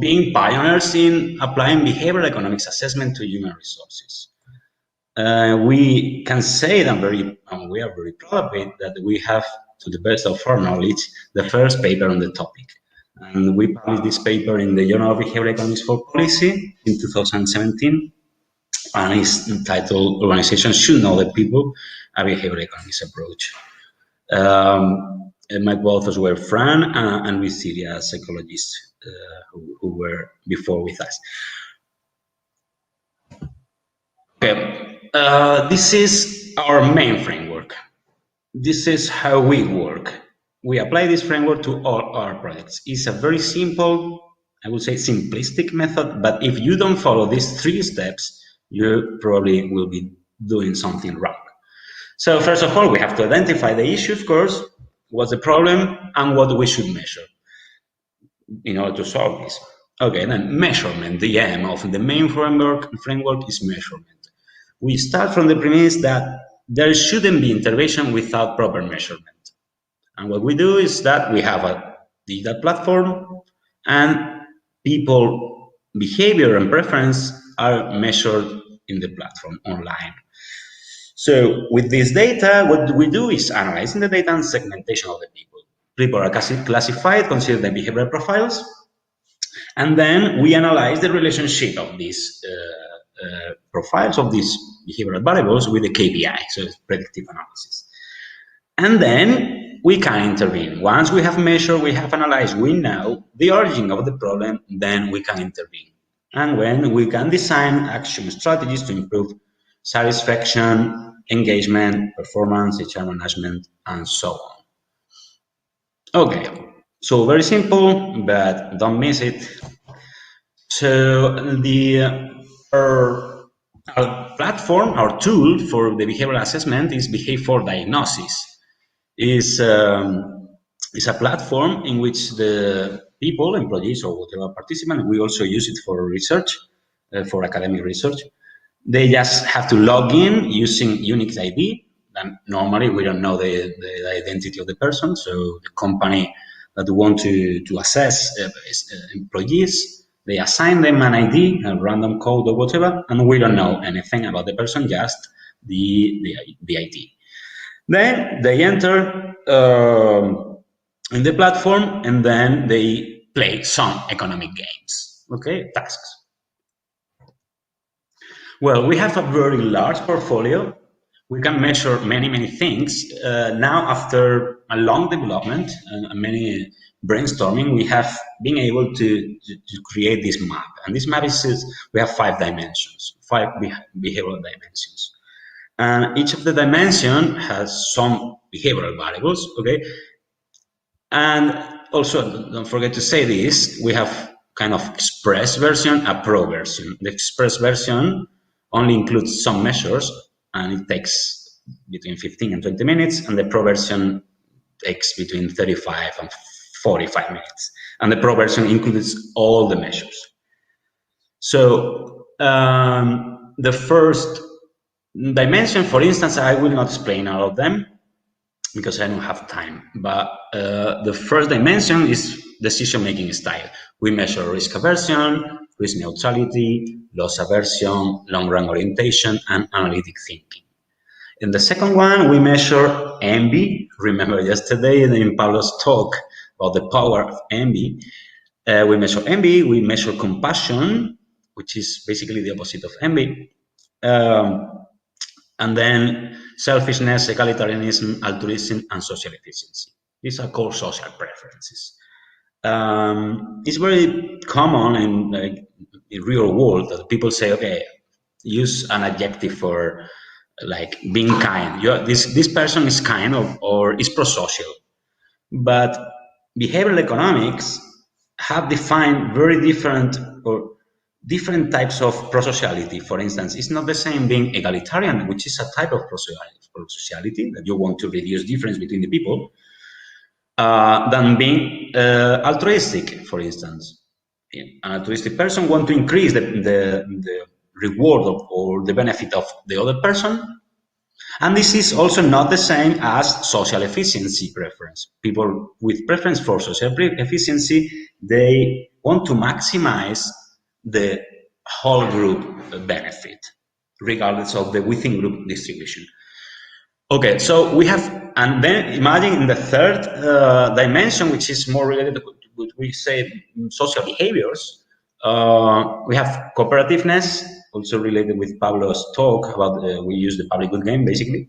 being pioneers in applying behavioral economics assessment to human resources. We can say that we are very proud of it, that we have, to the best of our knowledge, the first paper on the topic. And we published this paper in the Journal of Behavioral Economics for Policy in 2017, and it's entitled Organizations Should Know the People, a Behavioral Economics Approach. My co-authors were Fran and Lucilia, psychologists who were before with us. Okay. This is our main framework. This is how we work. We apply this framework to all our projects. It's a very simple, I would say simplistic method, but if you don't follow these 3 steps, you probably will be doing something wrong. So first of all, we have to identify the issue, of course, what's the problem, and what we should measure in order to solve this. Okay, then measurement, the aim of the main framework is measurement. We start from the premise that there shouldn't be intervention without proper measurement. And what we do is that we have a digital platform and people behavior and preference are measured in the platform online. So with this data, what we do is analyzing the data and segmentation of the people. People are classified, consider the behavioral profiles, and then we analyze the relationship of these profiles of these behavioral variables with the KPI, so it's predictive analysis. And then we can intervene. Once we have measured, we have analyzed, we know the origin of the problem, then we can intervene. And when we can design action strategies to improve satisfaction, engagement, performance, HR management, and so on. Okay, so very simple, but don't miss it. So our platform, our tool for the behavioral assessment is Behavior Diagnosis. It's a platform in which the people, employees or whatever participant, we also use it for research, for academic research. They just have to log in using unique ID. And normally we don't know the identity of the person, so the company that want to assess employees They assign them an ID, a random code or whatever, and we don't know anything about the person, just the ID. Then they enter in the platform, and then they play some economic games, okay, tasks. Well, we have a very large portfolio. We can measure many things. Now, after a long development and many brainstorming, we have been able to create this map. And this map is, we have 5 dimensions, 5 behavioral dimensions. And each of the dimension has some behavioral variables, okay? And also, don't forget to say this, we have kind of express version, a pro version. The express version only includes some measures, and it takes between 15 and 20 minutes, and the pro version takes between 35 and 45 minutes. And the pro version includes all the measures. So the first dimension, for instance, I will not explain all of them because I don't have time, but the first dimension is decision-making style. We measure risk aversion, risk neutrality, loss aversion, long-run orientation, and analytic thinking. In the second one, we measure envy. Remember yesterday in Pablo's talk about the power of envy. We measure envy, we measure compassion, which is basically the opposite of envy. And then selfishness, egalitarianism, altruism, and social efficiency. These are called social preferences. It's very common in the real world that people say, okay, use an adjective for like being kind. This person is kind or is pro-social. But behavioral economics have defined very different types of prosociality. For instance, it's not the same being egalitarian, which is a type of prosociality, that you want to reduce difference between the people, than being altruistic, for instance. An altruistic person wants to increase the reward or the benefit of the other person. And this is also not the same as social efficiency preference. People with preference for social efficiency, they want to maximize the whole group benefit, regardless of the within group distribution. Okay, so we have, and then imagine in the third dimension, which is more related to what we say social behaviors, we have cooperativeness, also related with Pablo's talk about we use the public good game, basically.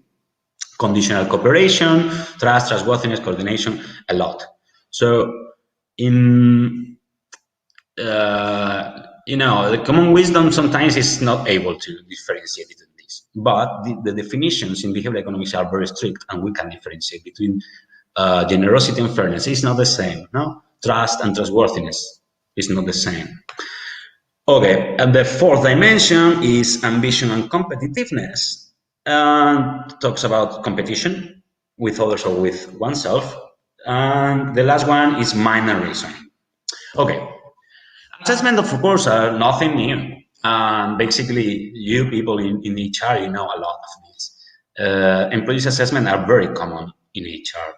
Conditional cooperation, trust, trustworthiness, coordination, a lot. So in the common wisdom sometimes is not able to differentiate between these, but the definitions in behavioral economics are very strict, and we can differentiate between generosity and fairness. It's not the same, no? Trust and trustworthiness is not the same. Okay, and the fourth dimension is ambition and competitiveness, and talks about competition with others or with oneself. And the last one is mind and reasoning. Okay. Assessment, of course, are nothing new. Basically, you people in HR, you know a lot of this. Employees assessment are very common in HR.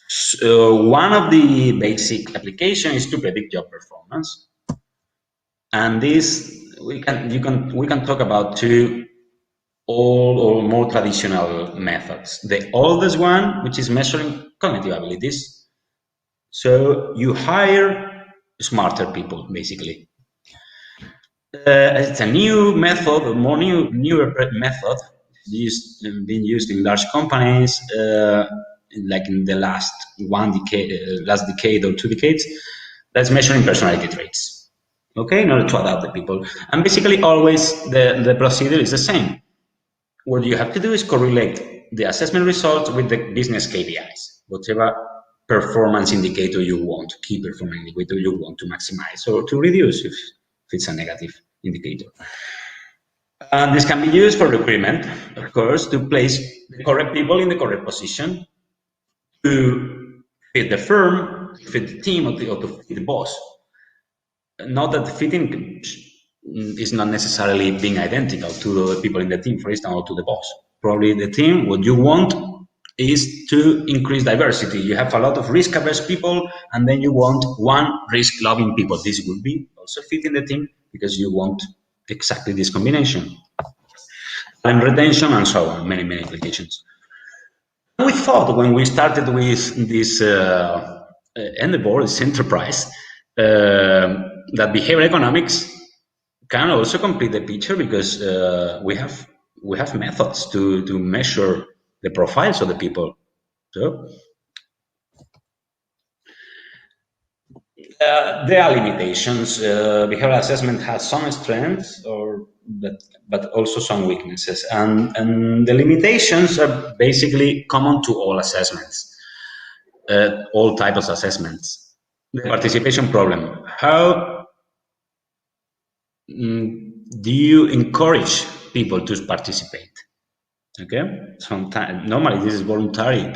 So one of the basic applications is to predict job performance, and this we can talk about 2 old or more traditional methods. The oldest one, which is measuring cognitive abilities. So you hire smarter people, basically. It's a new method, a more newer method, being used in large companies, like in the last decade or 2 decades. That's measuring personality traits, okay, in order to adapt the people. And basically, always the procedure is the same. What you have to do is correlate the assessment results with the business KPIs, whatever performance indicator you want, key performance indicator you want to maximize or to reduce if it's a negative indicator. And this can be used for recruitment, of course, to place the correct people in the correct position, to fit the firm, to fit the team, or to fit the boss. Not that fitting is not necessarily being identical to the people in the team, for instance, or to the boss. Probably the team, what you want is to increase diversity. You have a lot of risk-averse people, and then you want one risk-loving people. This will be also fit in the team because you want exactly this combination. And retention and so on, many, many applications. We thought when we started with this endeavor, this enterprise, that behavior economics can also complete the picture because we have methods to measure the profiles of the people. So there are limitations. Behavioral assessment has some strengths, but also some weaknesses, and the limitations are basically common to all assessments, all types of assessments. The participation problem. How do you encourage people to participate? Okay, sometimes normally this is voluntary.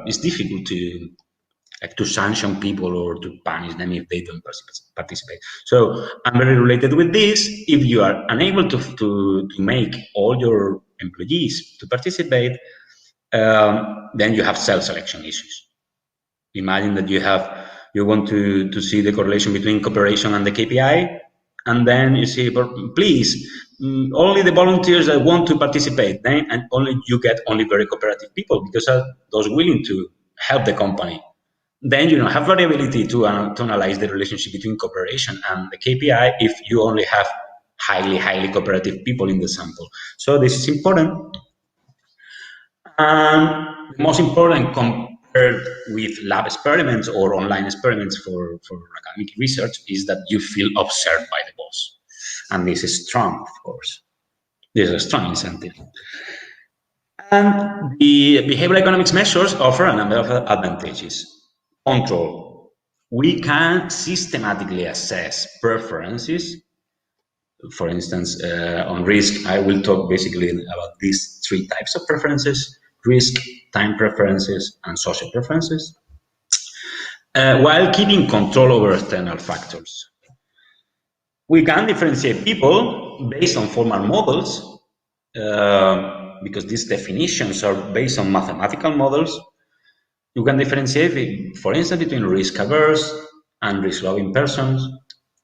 It's difficult to sanction people or to punish them if they don't participate. So I'm very related with this. If you are unable to make all your employees to participate, then you have self-selection issues. Imagine that you want to see the correlation between cooperation and the KPI, and then you say, please, only the volunteers that want to participate, and you get only very cooperative people because are those willing to help the company. Then you don't have variability to analyze the relationship between cooperation and the KPI if you only have highly cooperative people in the sample. So this is important. And the most important compared with lab experiments or online experiments for academic research is that you feel observed by the boss. And this is strong, of course. This is a strong incentive. And the behavioral economics measures offer a number of advantages. Control. We can systematically assess preferences. For instance, on risk, I will talk basically about these three types of preferences: risk, time preferences, and social preferences, while keeping control over external factors. We can differentiate people based on formal models, because these definitions are based on mathematical models. You can differentiate, for instance, between risk-averse and risk-loving persons,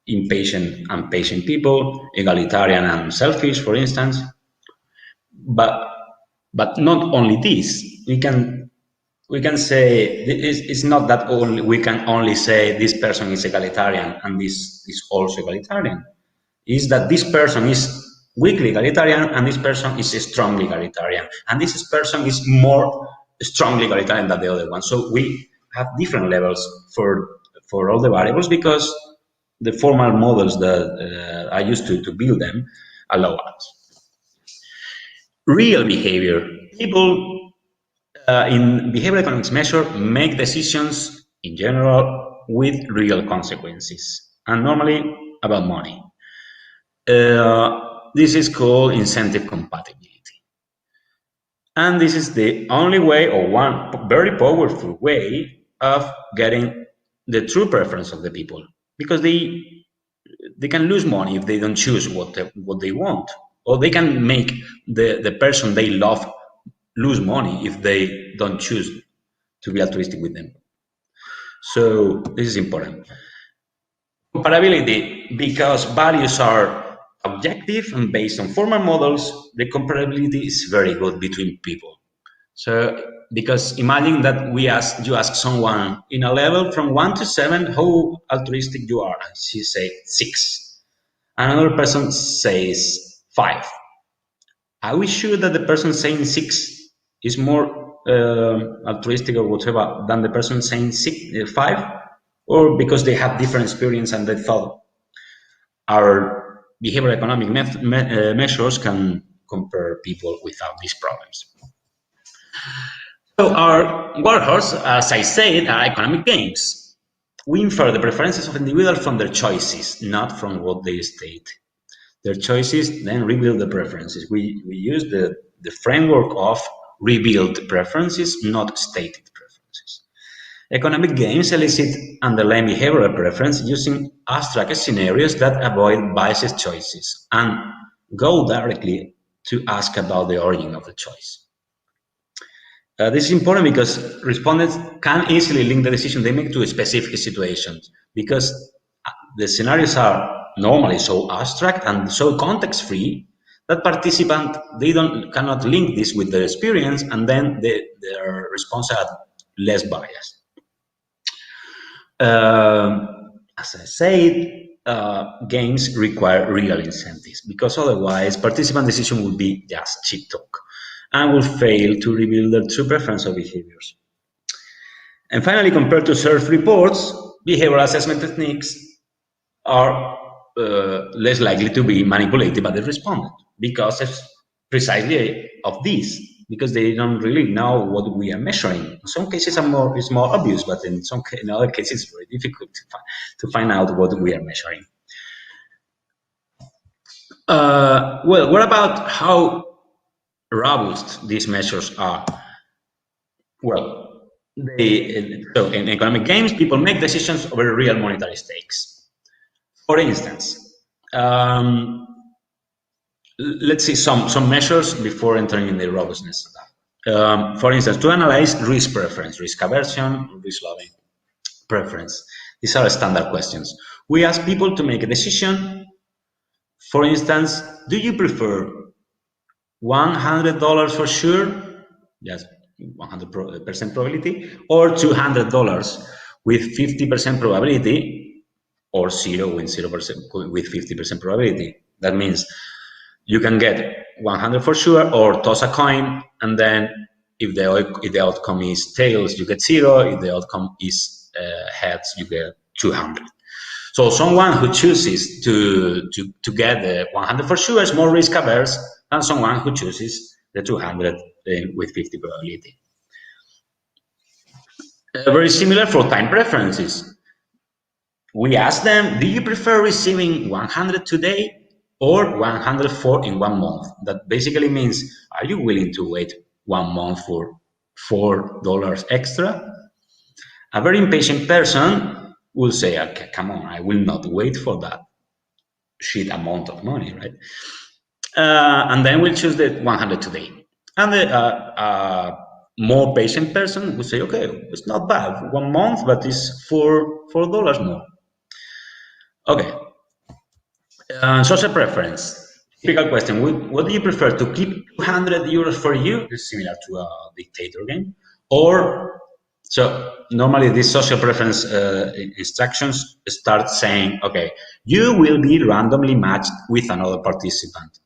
impatient and patient people, egalitarian and selfish, for instance. But not only this. We can say it's not that we can only say this person is egalitarian and this is also egalitarian. Is that this person is weakly egalitarian and this person is strongly egalitarian, and this person is more strongly egalitarian than the other one. So we have different levels for all the variables because the formal models that I used to build them allow us. Real behavior. People in behavioral economics measure make decisions in general with real consequences and normally about money. This is called incentive compatibility. And this is the only way, or one very powerful way, of getting the true preference of the people, because they can lose money if they don't choose what they want, or they can make the person they love lose money if they don't choose to be altruistic with them. So this is important. Comparability, because values are objective and based on formal models, the comparability is very good between people. So, because imagine that you ask someone in a level from 1 to 7 how altruistic you are, and she says 6. Another person says 5. Are we sure that the person saying 6 is more altruistic or whatever than the person saying 5? Or because they have different experience and they thought our behavioral economic measures can compare people without these problems. So our workhorse, as I said, are economic games. We infer the preferences of individuals from their choices, not from what they state. Their choices then reveal the preferences. We use the framework of revealed preferences, not stated preferences. Economic games elicit underlying behavioral preference using abstract scenarios that avoid biased choices and go directly to ask about the origin of the choice. This is important because respondents can easily link the decision they make to specific situations, because the scenarios are normally so abstract and so context-free that participants cannot link this with their experience, and then their responses are less biased. As I said, games require real incentives, because otherwise participant decision would be just cheap talk and will fail to reveal their true preference or behaviors. And finally, compared to self-reports, behavioral assessment techniques are less likely to be manipulated by the respondent, because it's precisely of this, because they don't really know what we are measuring. In some cases, it's more obvious, but in other cases, it's very difficult to find out what we are measuring. Well, what about how robust these measures are? Well, so in economic games, people make decisions over real monetary stakes. For instance, let's see some measures before entering in the robustness stuff. For instance, to analyze risk preference, risk aversion, risk loving preference. These are standard questions. We ask people to make a decision. For instance, do you prefer $100 for sure, yes, 100% probability, or $200 with 50% probability, or 0 with 0% with 50% probability? That means you can get 100 for sure, or toss a coin, and then if the outcome is tails, you get 0. If the outcome is heads, you get 200. So someone who chooses to get the 100 for sure is more risk averse than someone who chooses the 200 with 50 probability. Very similar for time preferences. We ask them, do you prefer receiving 100 today or 104 in 1 month? That basically means, are you willing to wait 1 month for $4 extra? A very impatient person will say, okay, come on, I will not wait for that shit amount of money, right? And then we'll choose the 100 today. And the more patient person will say, okay, it's not bad, 1 month, but it's $4 more. Okay. Social preference. Typical question. What do you prefer, to keep 200 euros for you? It's similar to a dictator game. Or, so normally these social preference instructions start saying, okay, you will be randomly matched with another participant.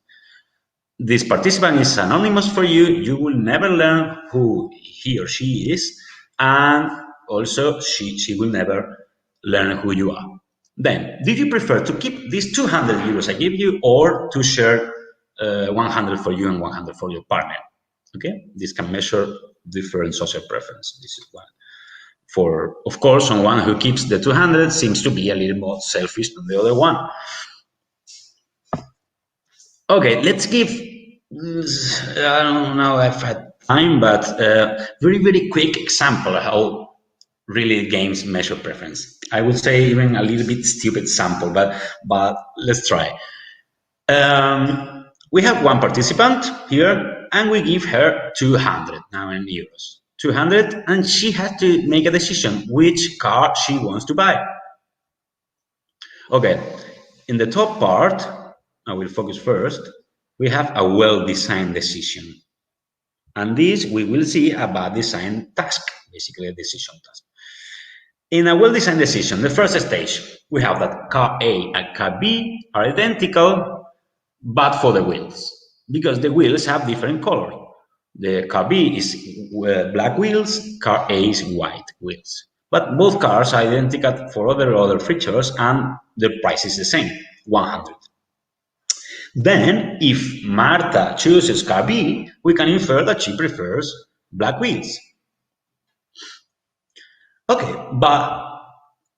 This participant is anonymous for you. You will never learn who he or she is. And also she will never learn who you are. Then, do you prefer to keep these 200 euros I give you, or to share 100 for you and 100 for your partner? Okay, this can measure different social preference. This is one. For, of course, someone who keeps the 200 seems to be a little more selfish than the other one. Okay, let's give, I don't know if I have time, but very, very quick example of how really games measure preference. I would say even a little bit stupid sample, but let's try. We have one participant here, and we give her 200 now in euros. 200, and she has to make a decision which car she wants to buy. Okay, in the top part, I will focus first, we have a well-designed decision. And this we will see a bad-designed task, basically a decision task. In a well-designed decision, the first stage, we have that car A and car B are identical, but for the wheels, because the wheels have different color. The car B is black wheels, car A is white wheels. But both cars are identical for other features, and the price is the same, 100. Then, if Marta chooses car B, we can infer that she prefers black wheels. Okay, but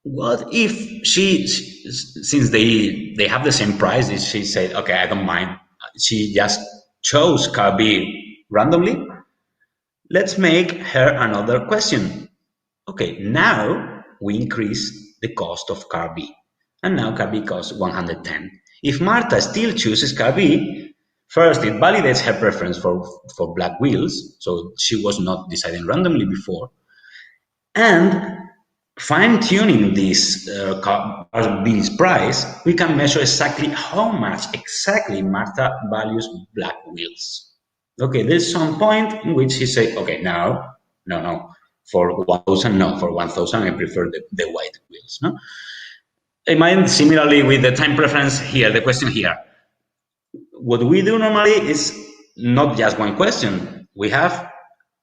what if since they have the same price, she said, okay, I don't mind. She just chose car B randomly. Let's make her another question. Okay, now we increase the cost of car B. And now car B costs 110. If Marta still chooses car B, First, it validates her preference for black wheels, so she was not deciding randomly before. And fine-tuning this wheels price, we can measure exactly how much exactly Marta values black wheels. Okay, there's some point in which he said, okay, no, for 1,000, no, for 1,000 I prefer the white wheels. No? Imagine similarly with the time preference here, the question here. What we do normally is not just one question. We have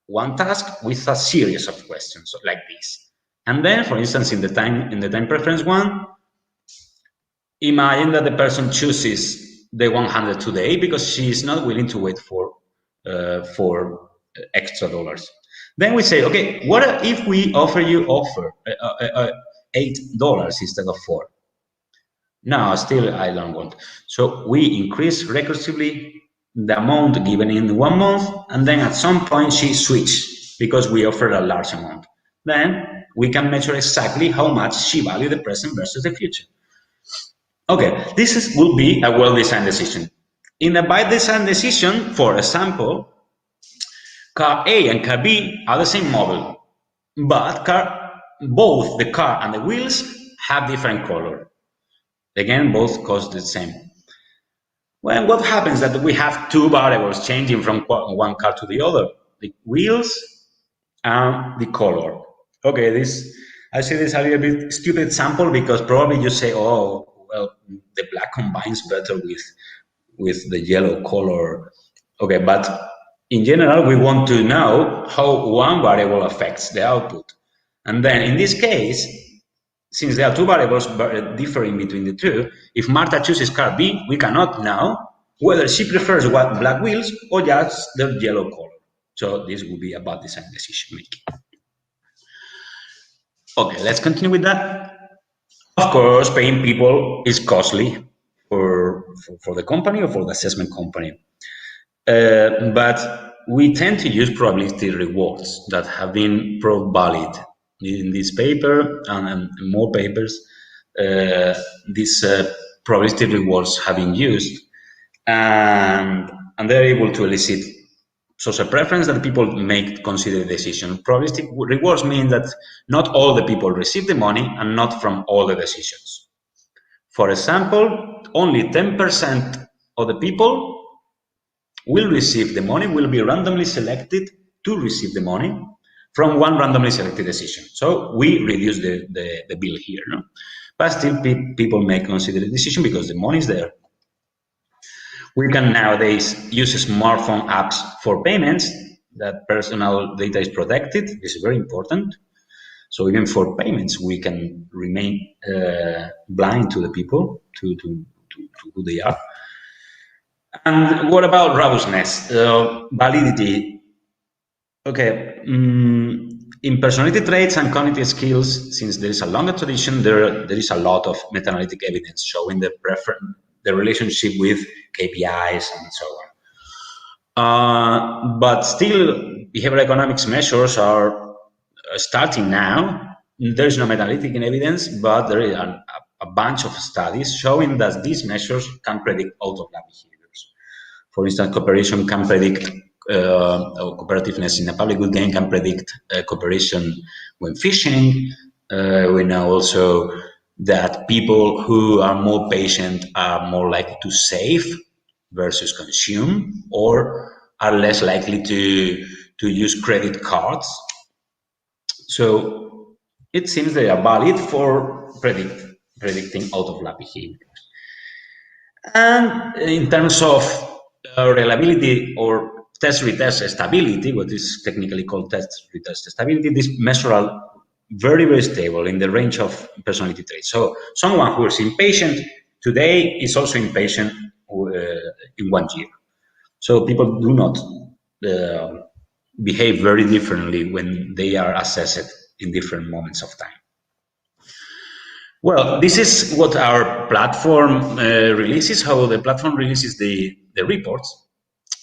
one task with a series of questions like this. And then, for instance, in the time preference one, imagine that the person chooses the 100 today because she is not willing to wait for extra dollars. Then we say, okay, what if we offer $8 instead of $4? No, still I don't want. So we increase recursively the amount given in 1 month, and then at some point she switched because we offer a large amount. Then we can measure exactly how much she values the present versus the future. Okay, this will be a well-designed decision. In a by-design decision, for example, car A and car B are the same model, but both the car and the wheels have different color. Again, both cost the same. Well, what happens that we have two variables changing from one car to the other, the wheels and the color. Okay, I see this a little bit stupid sample because probably you say, oh, well, the black combines better with the yellow color. Okay, but in general, we want to know how one variable affects the output. And then in this case, since there are two variables differing between the two, if Marta chooses car B, we cannot know whether she prefers black wheels or just the yellow color. So this will be about design decision making. Okay, let's continue with that. Of course, paying people is costly for the company or for the assessment company. But we tend to use probability rewards that have been proved valid. In this paper and more papers, these probability rewards have been used, and they're able to elicit social preference that people make consider the decision. Probabilistic rewards mean that not all the people receive the money and not from all the decisions. For example, only 10% of the people will receive the money, will be randomly selected to receive the money from one randomly selected decision. So we reduce the bill here, no? But still people may consider the decision because the money is there. We can nowadays use smartphone apps for payments. That personal data is protected. This is very important. So even for payments, we can remain blind to the people, to who they are. And what about robustness, validity? Okay, in personality traits and cognitive skills, since there is a longer tradition, there is a lot of meta-analytic evidence showing the relationship with KPIs and so on. But still, behavioral economics measures are starting now. There is no meta-analytic evidence, but there is a bunch of studies showing that these measures can predict out-of-lab behaviors. For instance, cooperation can predict or cooperativeness in a public good game can predict cooperation when fishing. We know also that people who are more patient are more likely to save versus consume, or are less likely to use credit cards. So it seems they are valid for predicting out-of-lab behavior. And in terms of reliability or test-retest stability, what is technically called test-retest stability, these measures are very, very stable in the range of personality traits. So someone who is impatient today is also impatient in 1 year. So people do not behave very differently when they are assessed in different moments of time. Well, this is what our platform releases, how the platform releases the reports.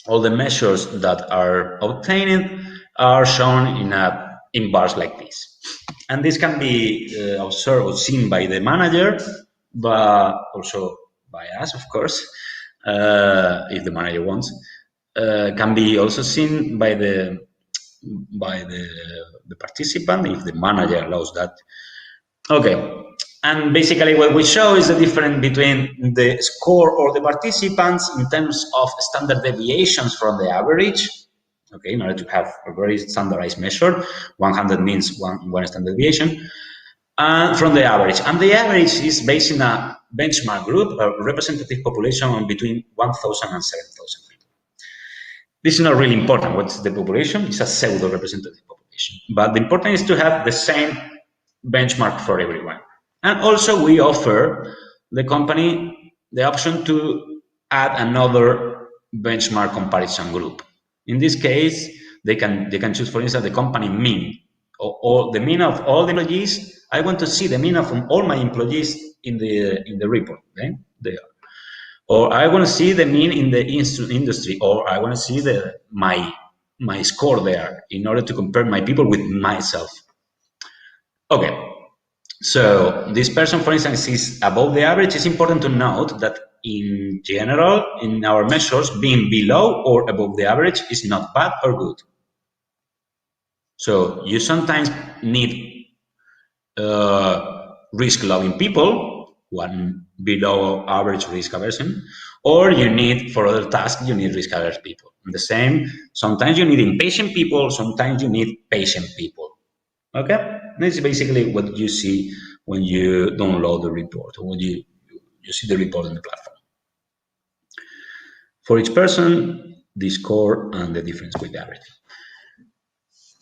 All the measures that are obtained are shown in bars like this. And this can be observed or seen by the manager, but also by us, of course. if the manager wants, can be also seen by the participant if the manager allows that. Okay, and basically what we show is the difference between the score or the participants in terms of standard deviations from the average. Okay, in order to have a very standardized measure, 100 means one standard deviation, from the average. And the average is based in a benchmark group, a representative population of between 1,000 and 7,000 people. This is not really important. What's the population? It's a pseudo-representative population. But the important is to have the same benchmark for everyone. And also we offer the company the option to add another benchmark comparison group. In this case, they can choose, for instance, the company mean, or the mean of all the employees. I want to see the mean of all my employees in the report. Okay? Or I want to see the mean in the industry, or I want to see my score there in order to compare my people with myself. Okay, so this person, for instance, is above the average. It's important to note that in general, in our measures, being below or above the average is not bad or good. So you sometimes need risk-loving people, one below average risk aversion, or you need, for other tasks, you need risk-averse people. And the same, sometimes you need impatient people, sometimes you need patient people. Okay? This is basically what you see when you download the report, or when you see the report on the platform. For each person, the score and the difference with the average.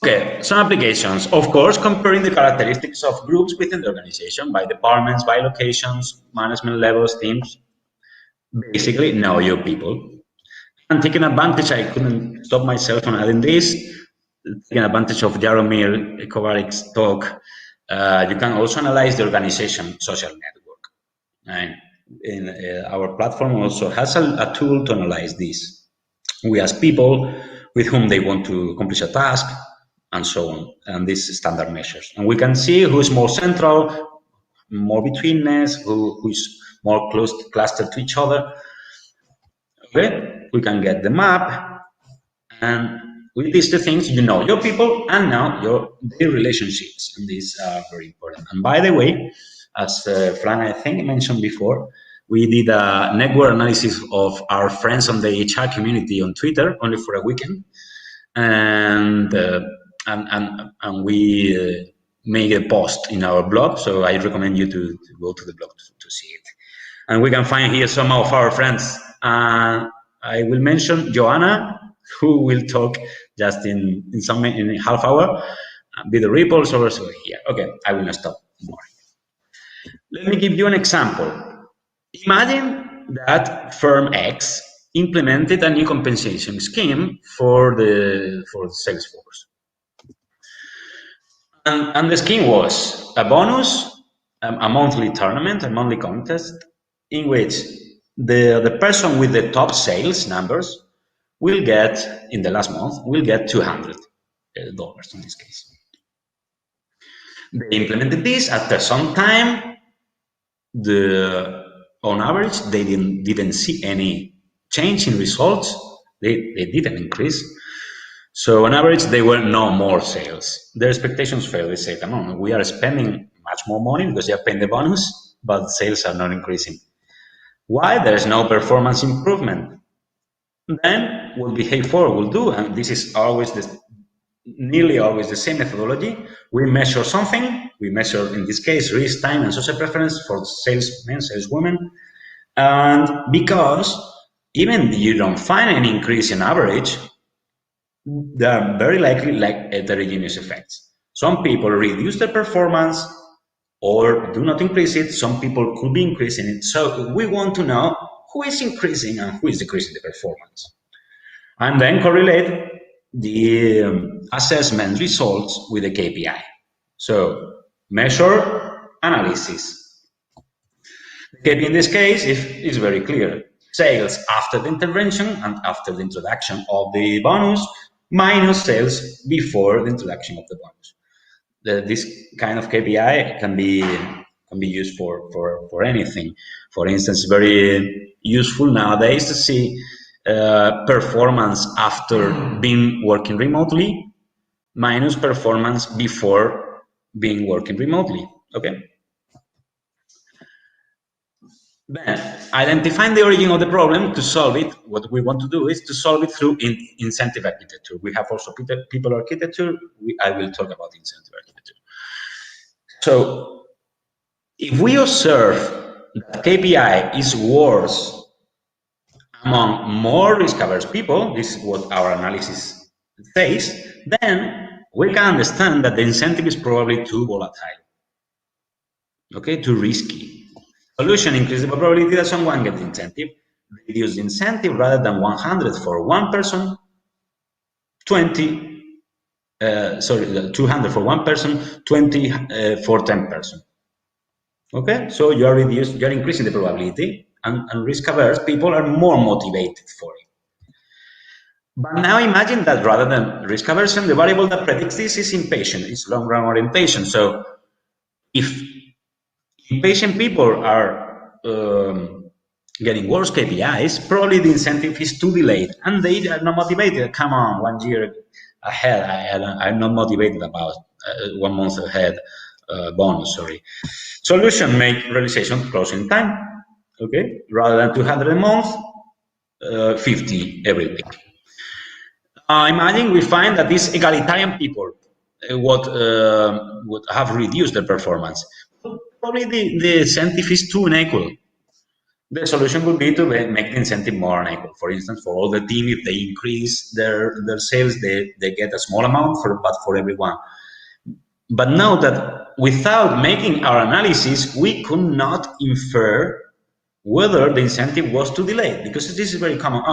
Okay, some applications. Of course, comparing the characteristics of groups within the organization by departments, by locations, management levels, teams. Basically, know your people. And taking advantage, I couldn't stop myself from adding this, taking advantage of Jaromir Kovarik's talk, you can also analyze the organization social network. And our platform also has a tool to analyze this. We ask people with whom they want to accomplish a task, and so on, and these standard measures. And we can see who's more central, more betweenness, who's more close clustered to each other. Okay, we can get the map, and with these two things, you know your people and now their relationships, and these are very important. And by the way, as Fran, I think, mentioned before, we did a network analysis of our friends on the HR community on Twitter only for a weekend, and we made a post in our blog, so I recommend you to go to the blog to see it. And we can find here some of our friends. I will mention Joanna, who will talk just in half hour, be the reports also here. Okay, I will not stop more. Let me give you an example. Imagine that firm X implemented a new compensation scheme for the sales force. And the scheme was a bonus, a monthly tournament, a monthly contest, in which the person with the top sales numbers will get, in the last month, will get $200 in this case. They implemented this. After some time, on average, they didn't see any change in results. They didn't increase. So on average, there were no more sales. Their expectations failed. They said, come on, we are spending much more money because they are paying the bonus, but sales are not increasing. Why? There's no performance improvement. Then what Behave Forward will do, and this is always nearly always the same methodology, we measure something. We measure, in this case, risk, time, and social preference for salesmen, saleswomen. And because even if you don't find any increase in average, there are very likely like heterogeneous effects. Some people reduce their performance or do not increase it. Some people could be increasing it. So we want to know who is increasing and who is decreasing the performance. And then correlate the assessment results with the KPI. So measure, analysis. The KPI in this case is very clear. Sales after the intervention and after the introduction of the bonus, minus sales before the introduction of the bonus. This kind of KPI can be used for anything. For instance, very useful nowadays to see performance after being working remotely minus performance before being working remotely. Okay. Then, identifying the origin of the problem to solve it, what we want to do is to solve it through incentive architecture. We have also people architecture. I will talk about incentive architecture. So, if we observe that KPI is worse among more risk-averse people, this is what our analysis says, then we can understand that the incentive is probably too volatile, okay, too risky. Solution: increase the probability that someone gets incentive, reduce the incentive rather than 100 for one person, 200 for one person, 20 for 10 person. Okay, so you're increasing the probability, and risk-averse people are more motivated for it. But now imagine that rather than risk aversion, the variable that predicts this is impatient, it's long-run orientation. So if impatient people are getting worse KPIs, probably the incentive is too delayed and they are not motivated. Come on, 1 year ahead, I'm not motivated about 1 month ahead bonus, sorry. Solution: make realization close in time, okay? Rather than 200 a month, 50 every week. Imagine we find that these egalitarian people would have reduced their performance. Probably the incentive is too unequal. The solution would be to make the incentive more unequal. For instance, for all the team, if they increase their sales, they get a small amount, but for everyone. But now that without making our analysis, we could not infer whether the incentive was too delayed, because this is very common.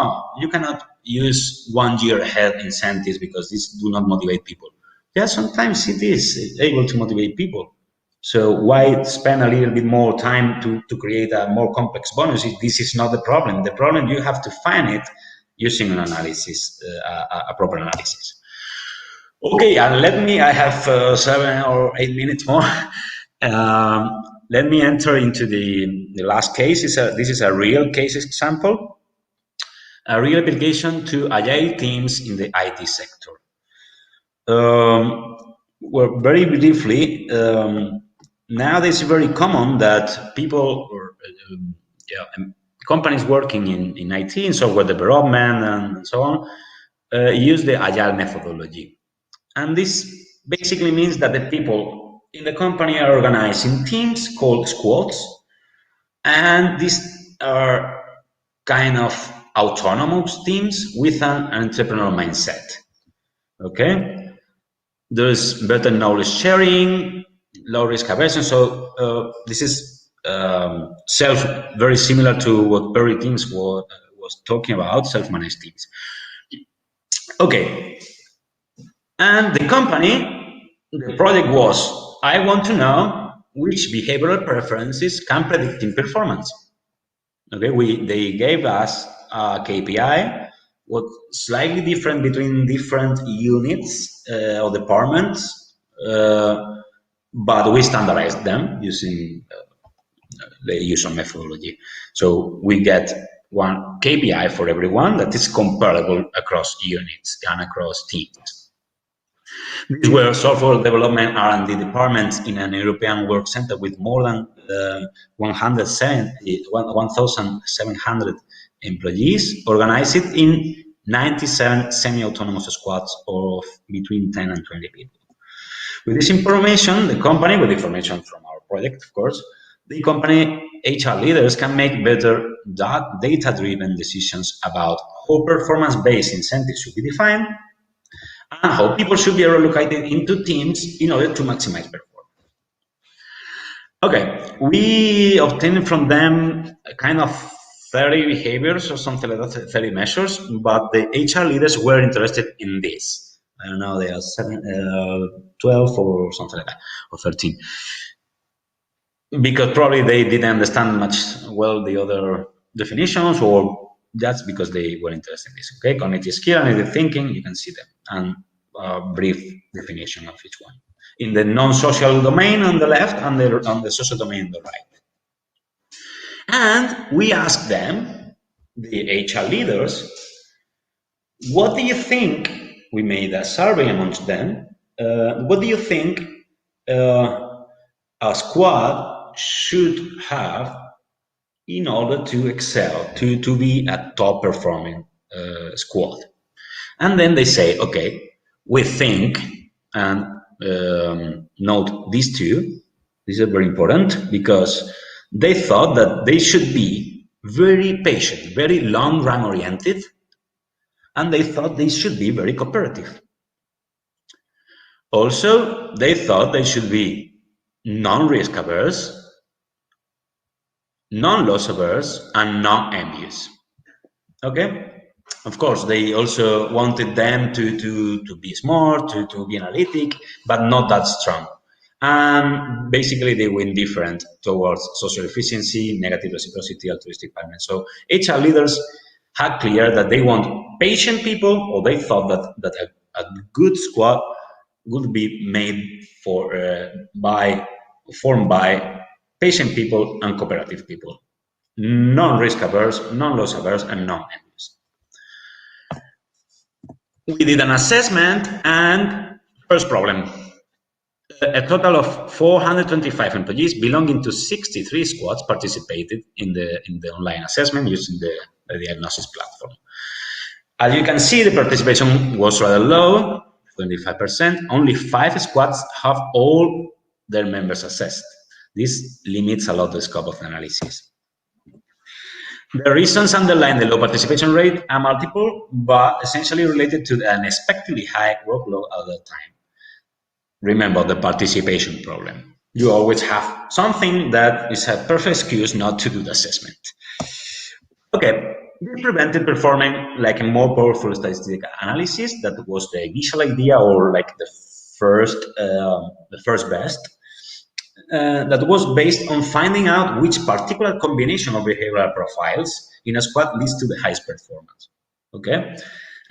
You cannot use 1 year ahead incentives because these do not motivate people. Yeah, sometimes it is able to motivate people. So why spend a little bit more time to create a more complex bonus if this is not the problem? The problem, you have to find it using an analysis, a proper analysis. Okay, and I have 7 or 8 minutes more. Let me enter into the last case. This is a real case example, a real application to agile teams in the IT sector. Well, very briefly, nowadays it's very common that people or companies working in IT, in software development and so on, use the agile methodology. And this basically means that the people in the company are organized in teams called squads, and these are kind of autonomous teams with an entrepreneurial mindset. Okay, there's better knowledge sharing, low risk aversion. So this is very similar to what Perry teams was talking about, self-managed teams. Okay, and the company, the project was, I want to know which behavioral preferences can predict team performance. Okay, they gave us a KPI, what slightly different between different units or departments, but we standardized them using the user methodology. So we get one KPI for everyone that is comparable across units and across teams. These were software development R&D departments in an European work center with more than 1,700 employees, organized in 97 semi-autonomous squads of between 10 and 20 people. With this information, the company, with information from our project, of course, the company HR leaders can make better data-driven decisions about how performance-based incentives should be defined, and how people should be relocated into teams in order to maximize performance. Okay, we obtained from them a kind of 30 behaviors or something like that, 30 measures, but the HR leaders were interested in this. I don't know, they are 12 or something like that, or 13. Because probably they didn't understand much well the other definitions, or that's because they were interested in this. Okay, cognitive skill, analytic thinking, you can see them, and a brief definition of each one. In the non-social domain on the left, and on the social domain on the right. And we asked them the HR leaders, what do you think? We made a survey amongst them. What do you think a squad should have in order to excel, to be a top performing squad? And then they say, okay, we think, and note these two. These are very important because they thought that they should be very patient, very long run oriented, and they thought they should be very cooperative. Also, they thought they should be non-risk averse, non-loss averse, and non-envious. Okay? Of course, they also wanted them to be smart, to be analytic, but not that strong. And basically, they were indifferent towards social efficiency, negative reciprocity, altruistic partners. So HR leaders had clear that they want patient people, or they thought that a good squad would be made formed by patient people and cooperative people, non-risk averse, non-loss averse, and non-envious. We did an assessment, and first problem. A total of 425 employees belonging to 63 squads participated in the online assessment using the diagnosis platform. As you can see, the participation was rather low, 25%. Only 5 squads have all their members assessed. This limits a lot the scope of the analysis. The reasons underlying the low participation rate are multiple, but essentially related to the unexpectedly high workload at the time. Remember the participation problem. You always have something that is a perfect excuse not to do the assessment. Okay, this prevented performing like a more powerful statistical analysis. That was the initial idea, or like the first best. That was based on finding out which particular combination of behavioral profiles in a squad leads to the highest performance. Okay,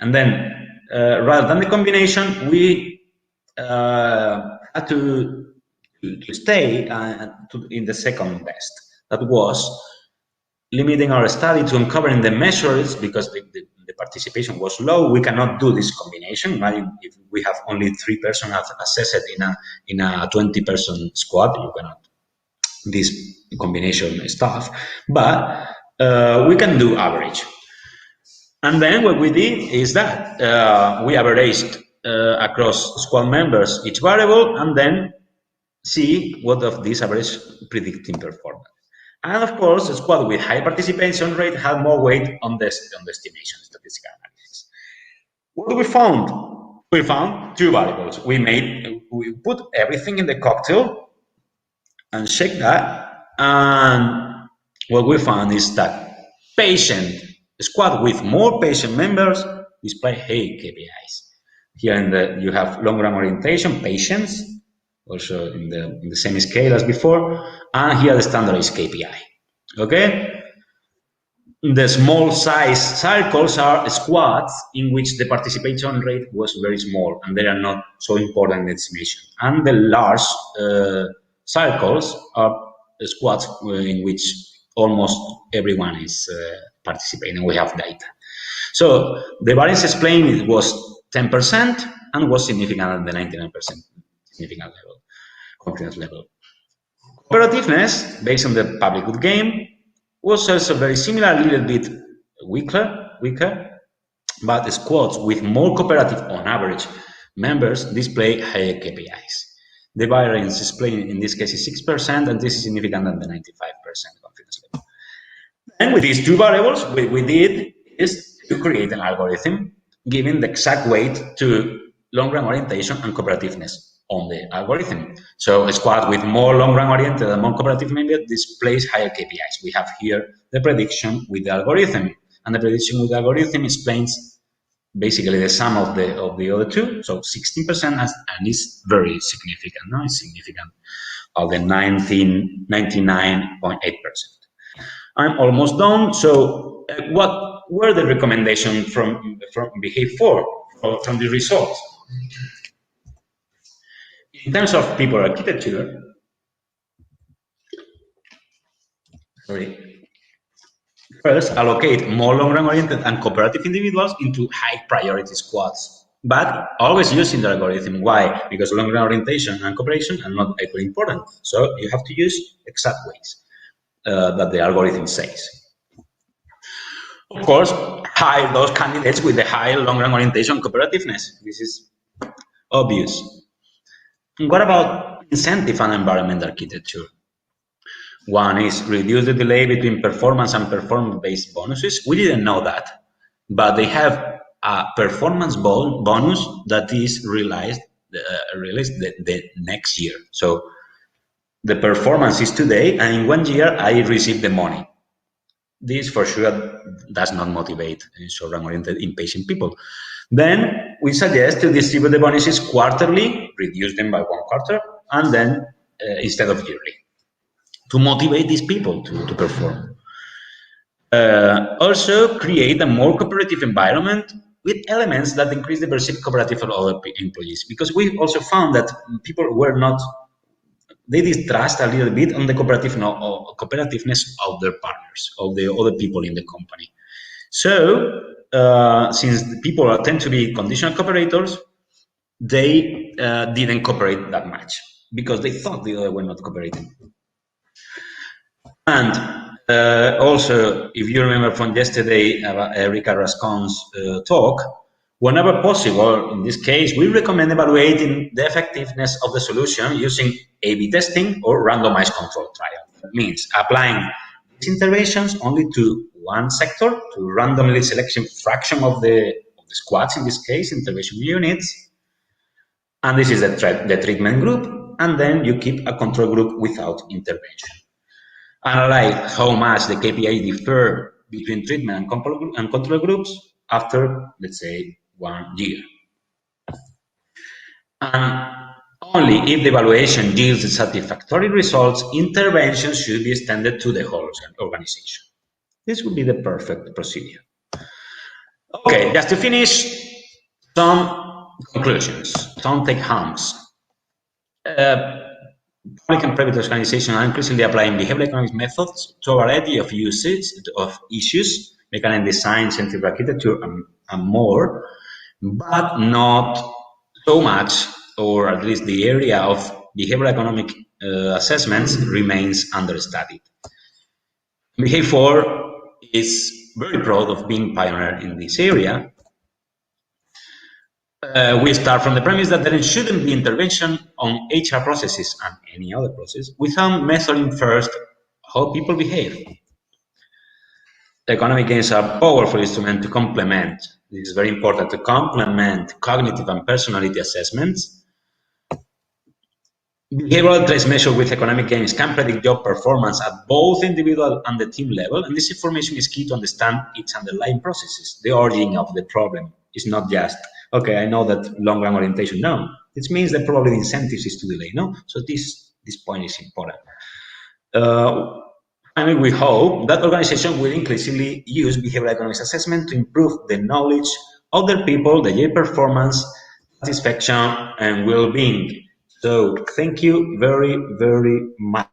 and then rather than the combination, we had to stay in the second best. That was limiting our study to uncovering the measures because the participation was low. We cannot do this combination. Imagine if we have only 3 persons assessed in a 20-person squad, you cannot this combination stuff. But we can do average. And then what we did is that we averaged across squad members each variable, and then see what of these average predicting performance. And of course, a squad with high participation rate had more weight on the estimation statistical analysis. What do we found? We found 2 variables. We put everything in the cocktail and checked that, and what we found is that squad with more patient members display high KPIs. Here you have long-run orientation, patience, also in the same scale as before, and here the standardized KPI. Okay? The small size circles are squads in which the participation rate was very small, and they are not so important in the estimation. And the large circles are squads in which almost everyone is participating. We have data. So the variance explained was 10% and was significant at the 99% significant level, confidence level. Cooperativeness, based on the public good game, was also very similar, a little bit weaker, but the squads with more cooperative on average members display higher KPIs. The variance displayed in this case is 6%, and this is significant at the 95% confidence level. And with these 2 variables, what we did is to create an algorithm giving the exact weight to long-run orientation and cooperativeness on the algorithm. So a squad with more long-run oriented and more cooperative members displays higher KPIs. We have here the prediction with the algorithm, and the prediction with the algorithm explains basically the sum of the other 2. So 16%, and is very significant. No, it's significant of the 99.8%. I'm almost done. So what were the recommendations from Behave 4 from the results? In terms of people architecture, First, allocate more long-run oriented and cooperative individuals into high priority squads, but always using the algorithm. Why? Because long-run orientation and cooperation are not equally important. So you have to use exact ways that the algorithm says. Of course, hire those candidates with the high long-run orientation cooperativeness. This is obvious. What about incentive and environment architecture? One is reduce the delay between performance and performance-based bonuses. We didn't know that, but they have a performance bonus that is realized the next year. So the performance is today, and in 1 year I receive the money. This for sure does not motivate short-run oriented impatient people. Then we suggest to distribute the bonuses quarterly, reduce them by 1 quarter, and then instead of yearly, to motivate these people to perform. Also, create a more cooperative environment with elements that increase the perceived cooperative of other employees, because we also found that people were not, they distrust a little bit on the cooperativeness of their partners, of the other people in the company. So, since people tend to be conditional cooperators, they didn't cooperate that much because they thought the other were not cooperating. And also, if you remember from yesterday, Erika Rascon's talk, whenever possible, in this case, we recommend evaluating the effectiveness of the solution using A/B testing or randomized control trial. That means applying these interventions only to one sector, to randomly selection fraction of the squads, in this case, intervention units. And this is the treatment group, and then you keep a control group without intervention. Analyze how much the KPIs differ between treatment and control groups after, let's say, 1 year. And only if the evaluation yields satisfactory results, interventions should be extended to the whole organization. This would be the perfect procedure. Okay, just to finish, some conclusions, some take-homes. Public and private organizations are increasingly applying behavioral economics methods to a variety of issues, mechanical design, scientific architecture, and more, but not so much, or at least the area of behavioral economic assessments remains understudied. Behave 4 is very proud of being pioneer in this area. We start from the premise that there shouldn't be intervention on HR processes and any other process without measuring first how people behave. Economic gains are a powerful instrument to complement, this is very important, to complement cognitive and personality assessments. Behavioral traits measured with economic gains can predict job performance at both individual and the team level, and this information is key to understand its underlying processes. The origin of the problem is not just, okay, I know that long-run orientation. No, this means that probably the incentives is to delay. No, so this point is important. Finally, we hope that organizations will increasingly use behavioral economics assessment to improve the knowledge of their people, their performance, satisfaction, and well-being. So thank you very, very much.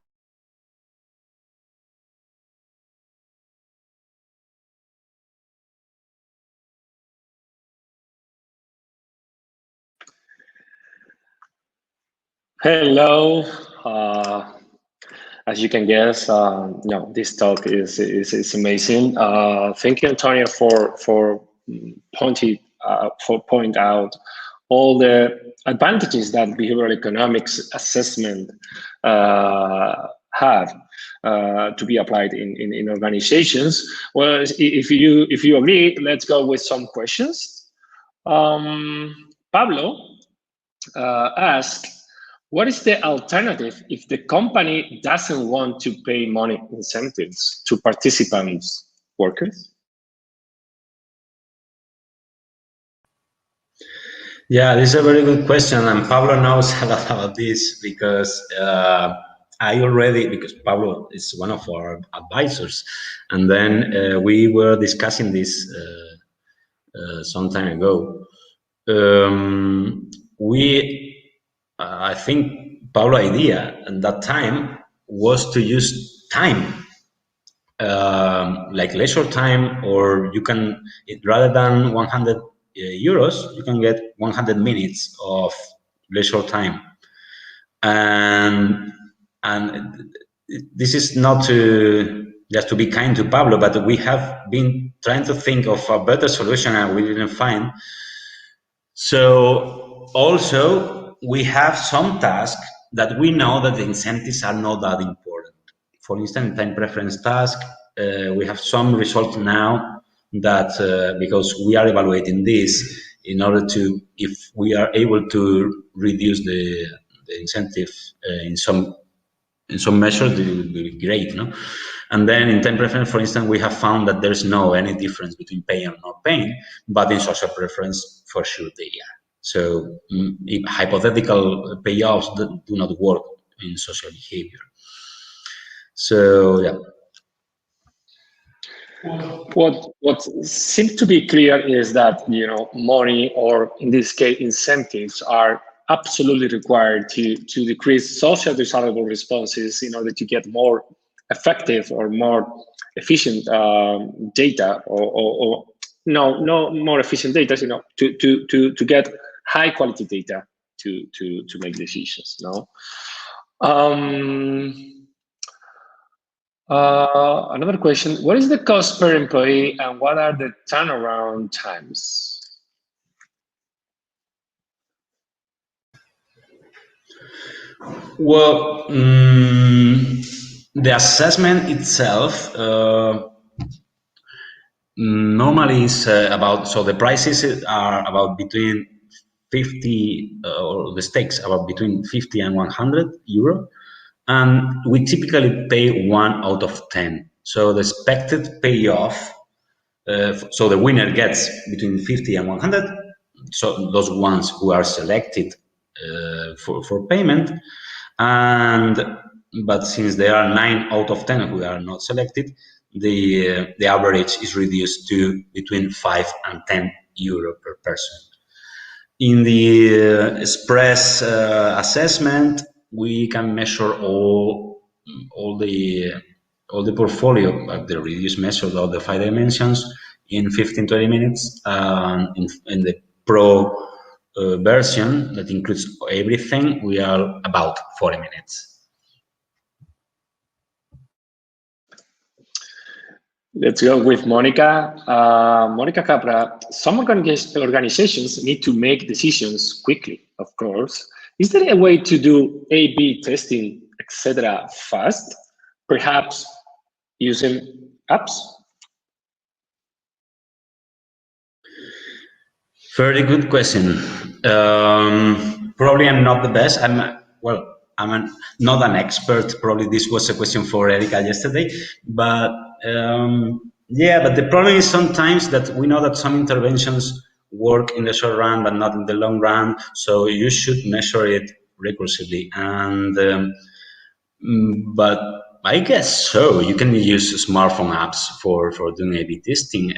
Hello. As you can guess, this talk is amazing. Thank you, Antonio, for pointing out all the advantages that behavioral economics assessment have to be applied in organizations. Well, if you agree, let's go with some questions. Pablo asked, what is the alternative if the company doesn't want to pay money incentives to participants, workers? Yeah, this is a very good question, and Pablo knows a lot about this because because Pablo is one of our advisors, and then we were discussing this some time ago. I think Pablo's idea at that time was to use time like leisure time, or you can, rather than 100 euros, you can get 100 minutes of leisure time. And this is not just to be kind to Pablo, but we have been trying to think of a better solution and we didn't find. So also we have some tasks that we know that the incentives are not that important. For instance, time preference task, we have some results now that because we are evaluating this in order to, if we are able to reduce the incentive in some measure, it will be great, no? And then in time preference, for instance, we have found that there's no any difference between paying or not paying, but in social preference, for sure they are. So if hypothetical payoffs do not work in social behavior. So yeah. What seems to be clear is that, you know, money, or in this case incentives, are absolutely required to decrease social desirable responses in order to get more effective or more efficient data, or no more efficient data, you know, to get high quality data to make decisions. No. Another question: what is the cost per employee, and what are the turnaround times? Well, the assessment itself normally is about, so the prices are about between 50, or the stakes about between 50 and 100 euro. And we typically pay 1 out of 10. So the expected payoff, so the winner gets between 50 and 100. So those ones who are selected for payment. But since there are 9 out of 10 who are not selected, the average is reduced to between 5 and 10 euro per person. In the express assessment, we can measure all the portfolio, like the reduced method of the 5 dimensions, in 15-20 minutes. In the pro version that includes everything, we are about 40 minutes. Let's go with Monica. Monica Capra, some organizations need to make decisions quickly, of course. Is there a way to do A/B testing, etc., fast? Perhaps using apps? Very good question. Probably I'm not the best. I'm not an expert. Probably this was a question for Erika yesterday, but yeah, but the problem is sometimes that we know that some interventions work in the short run, but not in the long run. So you should measure it recursively. And but I guess so. You can use smartphone apps for doing A/B testing.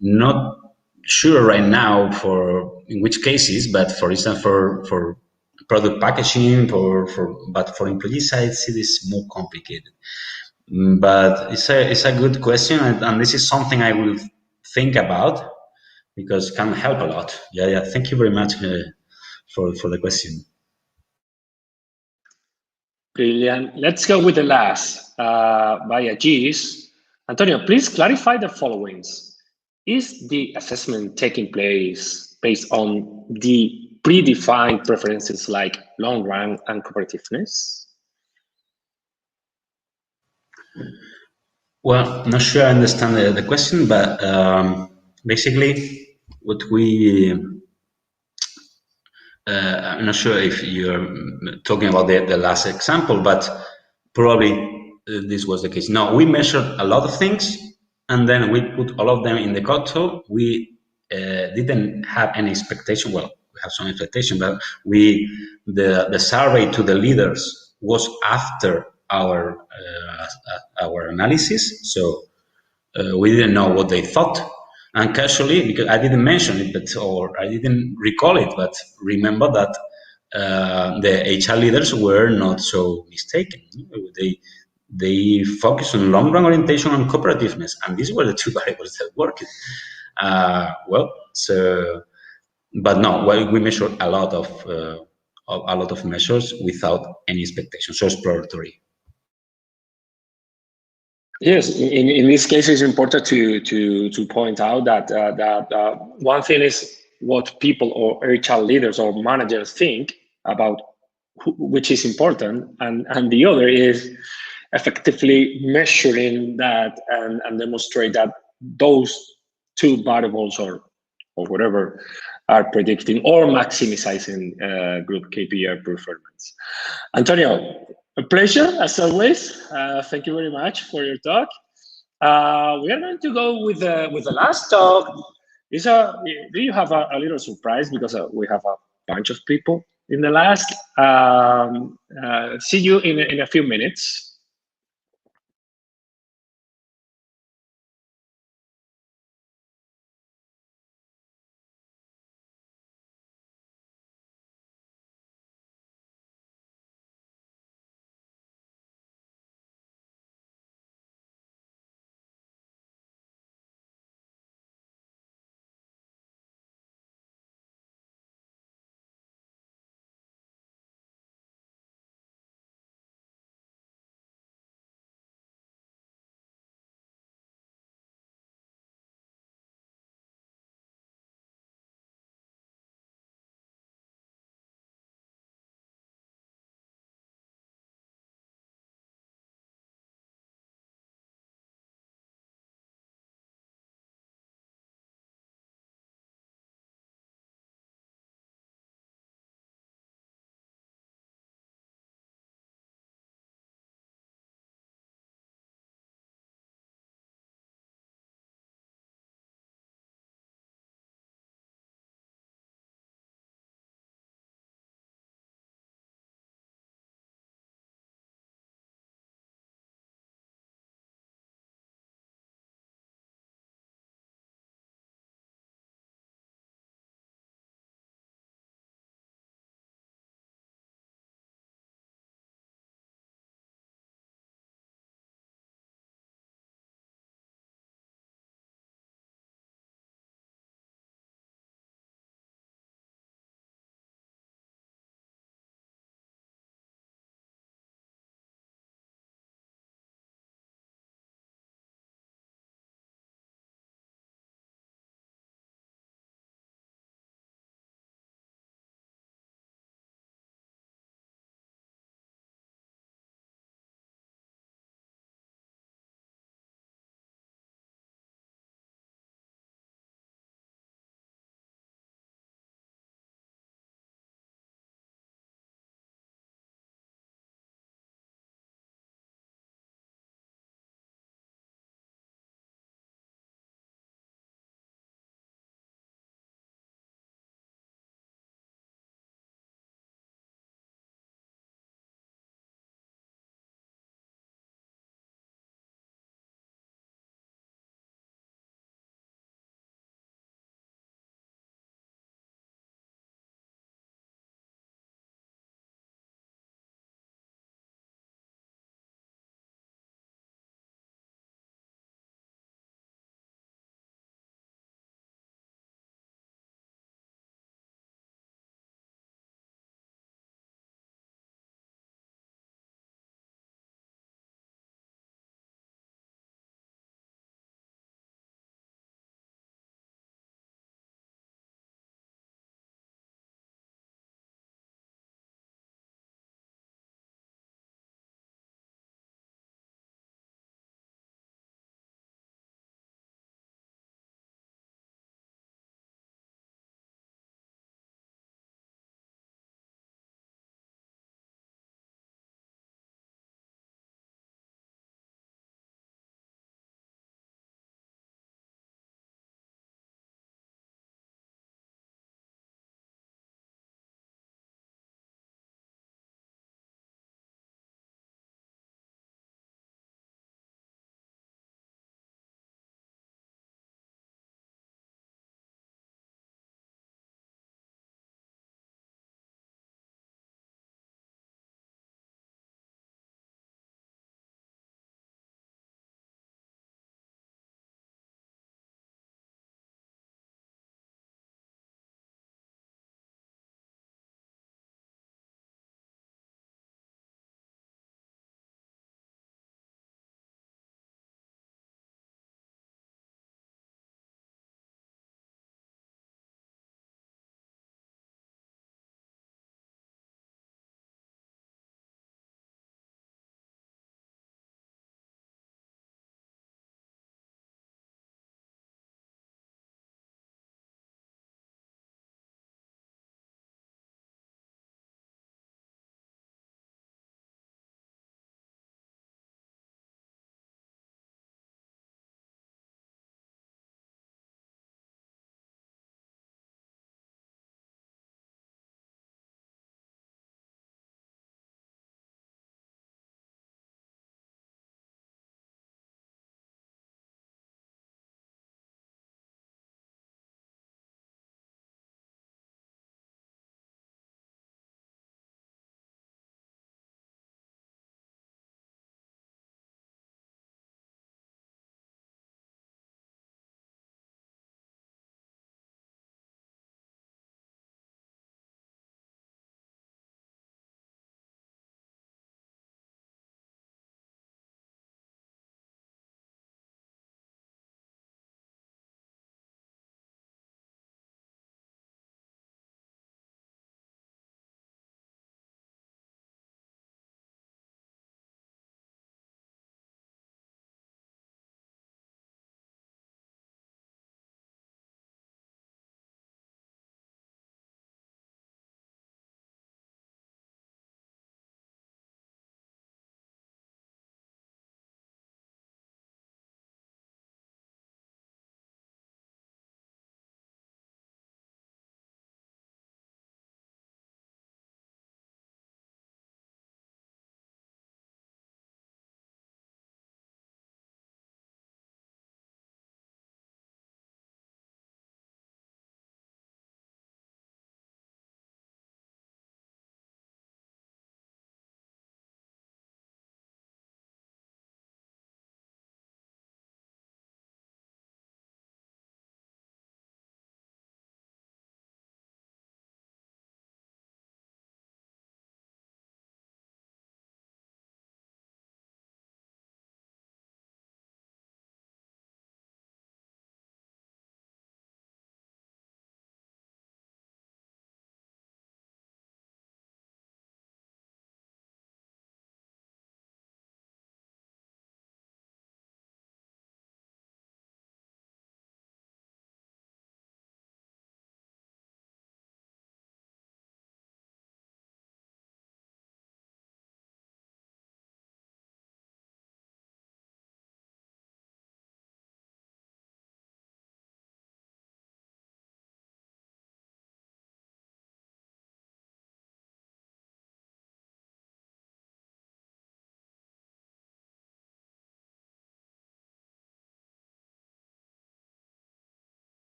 Not sure right now in which cases, but for instance, for product packaging, but for employee sides, it is more complicated. But it's a good question, and this is something I will think about because it can help a lot. Yeah. Thank you very much for the question. Brilliant. Let's go with the last via G's. Antonio, please clarify the following. Is the assessment taking place based on the predefined preferences like long run and cooperativeness? Well, I'm not sure I understand the question, but basically what we... I'm not sure if you're talking about the last example, but probably this was the case. No, we measured a lot of things, and then we put all of them in the cocktail. We didn't have any expectation. Well, we have some expectation, but the survey to the leaders was after our analysis, so we didn't know what they thought. And casually, because I didn't mention it, or I didn't recall it, but remember that the HR leaders were not so mistaken. They focus on long-run orientation and cooperativeness, and these were the two variables that worked. But no, we measured a lot of measures without any expectation, so exploratory. Yes, in this case, it's important to point out that one thing is what people or HR leaders or managers think about which is important, and the other is effectively measuring that and demonstrate that those two variables or whatever are predicting or maximizing group KPI performance. Antonio, a pleasure as always. Thank you very much for your talk. We are going to go with the last talk. Do you have a little surprise because we have a bunch of people in the last? See you in a few minutes.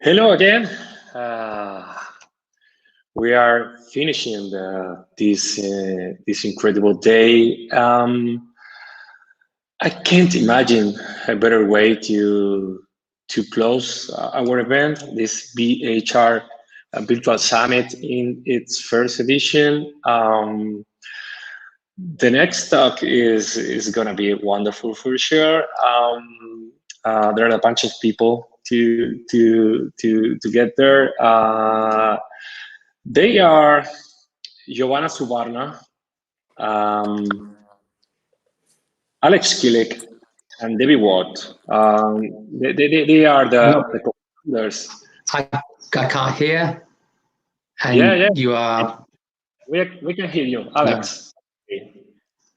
Hello again. We are finishing this incredible day. I can't imagine a better way to close our event, this BHR Virtual Summit in its first edition. The next talk is gonna be wonderful for sure. There are a bunch of people to get there. They are Joanna Survana, Alex Killick, and Debbie Watt. They are the co-founders. I can't hear. And Yeah. you are. We can hear you, Alex.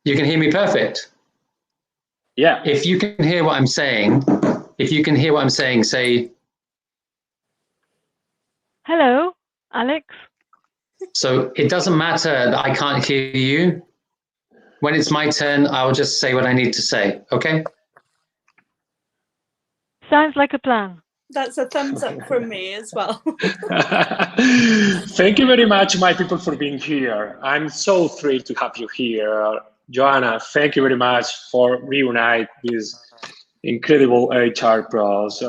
You can hear me perfect. Yeah. If you can hear what I'm saying, say. Hello, Alex. So it doesn't matter that I can't hear you. When it's my turn, I'll just say what I need to say. Okay? Sounds like a plan. That's a thumbs up from me as well. Thank you very much, my people, for being here. I'm so thrilled to have you here. Joanna, thank you very much for reunite these incredible HR pros.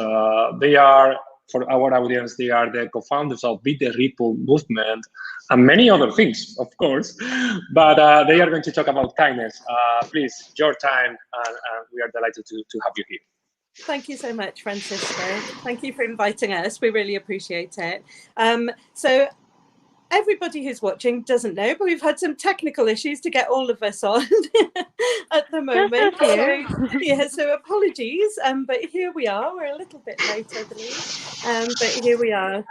They are, for our audience, they are the co-founders of Beat the Ripple movement and many other things, of course, but they are going to talk about kindness. Please, your time, and we are delighted to have you here. Thank you so much, Francisco. Thank you for inviting us. We really appreciate it. So everybody who's watching doesn't know, but we've had some technical issues to get all of us on at the moment. So apologies, but here we are. We're a little bit late, I believe, but here we are.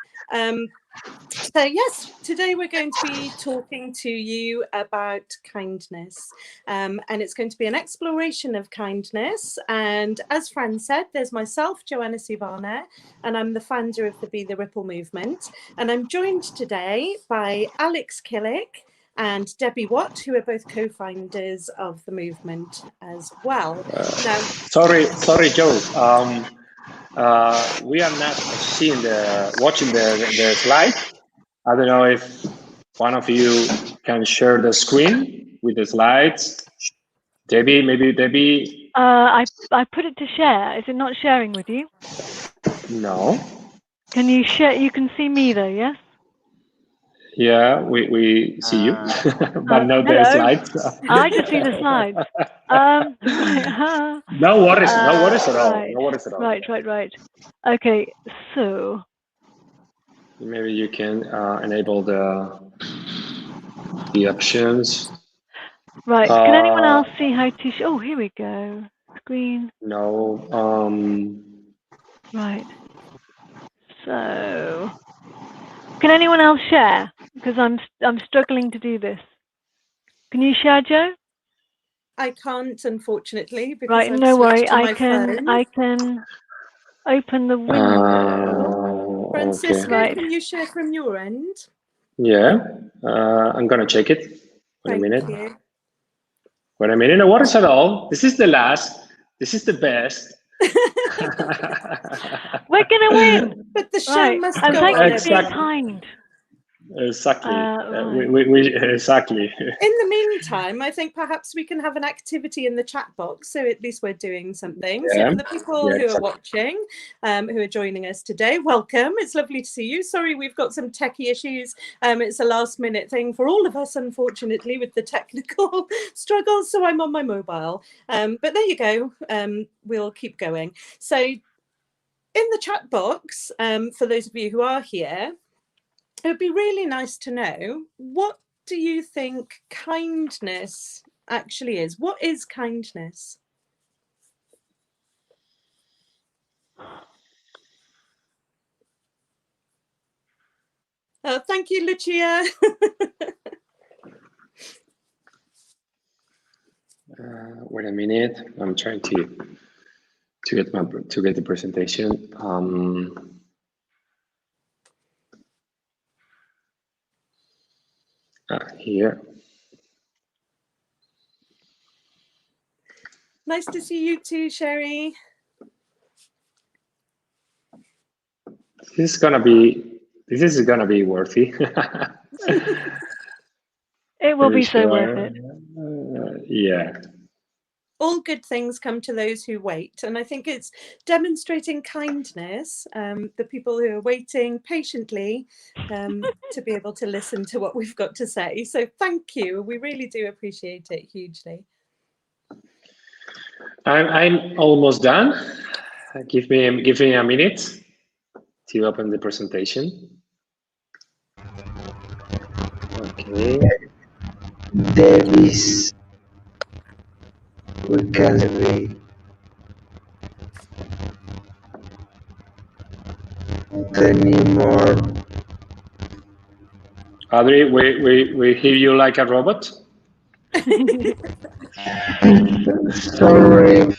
So yes, today we're going to be talking to you about kindness, and it's going to be an exploration of kindness. And as Fran said, there's myself, Joanna Survana, and I'm the founder of the Be the Ripple movement. And I'm joined today by Alex Killick and Debbie Watt, who are both co-founders of the movement as well. Now, sorry, Joe. We are not watching the slide. I don't know if one of you can share the screen with the slides. Debbie, maybe Debbie. I put it to share. Is it not sharing with you? No. Can you share? You can see me though, yes? Yeah, we see you, but not the slides. I just see the slides. No worries at all. Right. No worries at all. Right. Okay, so. Maybe you can enable the options. Right. Can anyone else see how to? Oh, here we go. Screen. No. Right. So, can anyone else share? Because I'm struggling to do this. Can you share, Joe? I can't, unfortunately. Because right. I've no worry. I can open the window. Francisco, okay. can you share from your end? Yeah. I'm gonna check it. Wait a minute. Thank you. Wait a minute. No worries at all. This is the last. This is the best. We're gonna win. But the show must go on. Thank you for being kind. Exactly. Right. Exactly. In the meantime, I think perhaps we can have an activity in the chat box, so at least we're doing something. Yeah. So for the people who are watching, who are joining us today, welcome. It's lovely to see you. Sorry, we've got some techie issues. It's a last-minute thing for all of us, unfortunately, with the technical struggles. So I'm on my mobile. But there you go. We'll keep going. So in the chat box, for those of you who are here, it would be really nice to know, what do you think kindness actually is? What is kindness? Thank you, Lucia. Wait a minute. I'm trying to get the presentation. Here. Nice to see you too, Sherry. is gonna be worthy. It will be so worth it. Yeah. All good things come to those who wait. And I think it's demonstrating kindness, the people who are waiting patiently to be able to listen to what we've got to say. So thank you. We really do appreciate it hugely. I'm almost done. Give me a minute to open the presentation. Okay. There is, we can read anymore. Adri, we hear you like a robot. Sorry.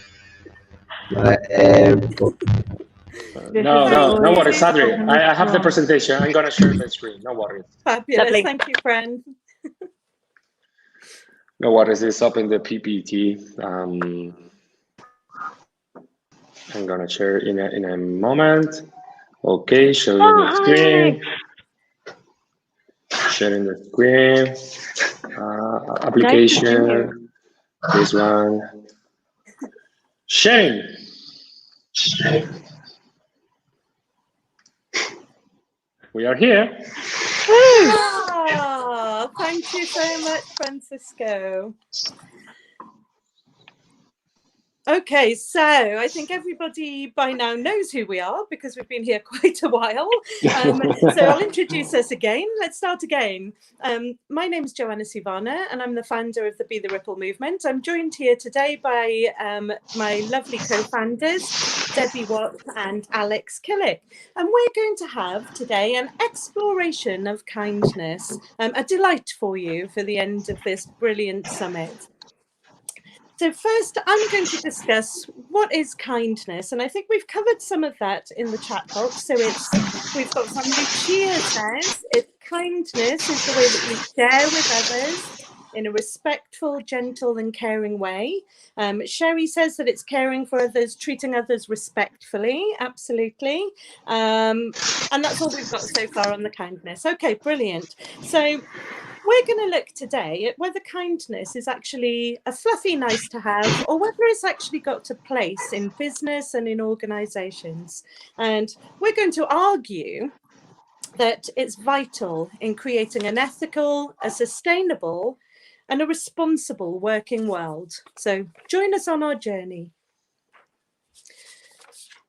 No worries, Adri. I have the presentation. I'm gonna share the screen. No worries. Fabulous. Lovely. Thank you, friend. No worries. It's up in the PPT. I'm gonna share in a moment. Okay, showing the screen. Sharing the screen. Application. This one. Sharing. We are here. Oh, thank you so much, Francisco. Okay, so I think everybody by now knows who we are because we've been here quite a while. So I'll introduce us again. Let's start again. My name is Joanna and I'm the founder of the Be the Ripple movement. I'm joined here today by my lovely co-founders, Debbie Watt and Alex Killick. And we're going to have today an exploration of kindness, a delight for you for the end of this brilliant summit. So first, I'm going to discuss what is kindness, and I think we've covered some of that in the chat box. So we've got from Lucia says, kindness is the way that we share with others in a respectful, gentle and caring way. Sherry says that it's caring for others, treating others respectfully, absolutely. And that's all we've got so far on the kindness. Okay, brilliant. So we're going to look today at whether kindness is actually a fluffy nice to have or whether it's actually got a place in business and in organizations. And we're going to argue that it's vital in creating an ethical, a sustainable, and a responsible working world. So join us on our journey.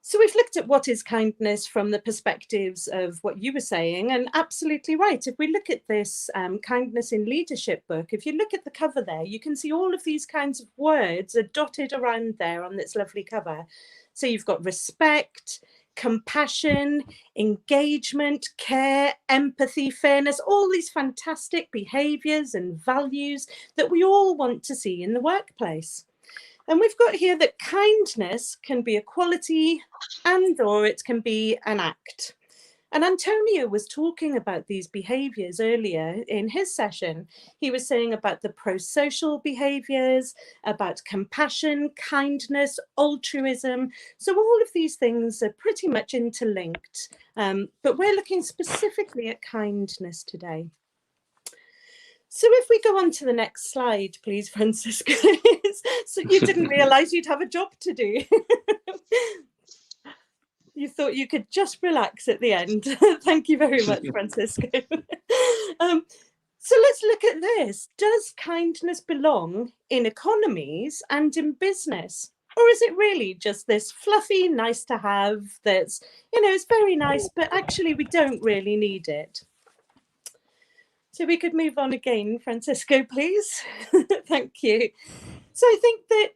So we've looked at what is kindness from the perspectives of what you were saying, and absolutely right. If we look at this kindness in leadership book, if you look at the cover there, you can see all of these kinds of words are dotted around there on this lovely cover. So you've got respect, compassion, engagement, care, empathy, fairness, all these fantastic behaviors and values that we all want to see in the workplace. And we've got here that kindness can be a quality and or it can be an act. And Antonio was talking about these behaviors earlier in his session. He was saying about the pro-social behaviors, about compassion, kindness, altruism. So all of these things are pretty much interlinked. But we're looking specifically at kindness today. So if we go on to the next slide, please, Francisco. So you didn't realize you'd have a job to do. You thought you could just relax at the end. Thank you very much, Francisco. So let's look at this. Does kindness belong in economies and in business? Or is it really just this fluffy, nice to have that's, it's very nice, but actually we don't really need it? So we could move on again, Francisco, please. Thank you. So I think that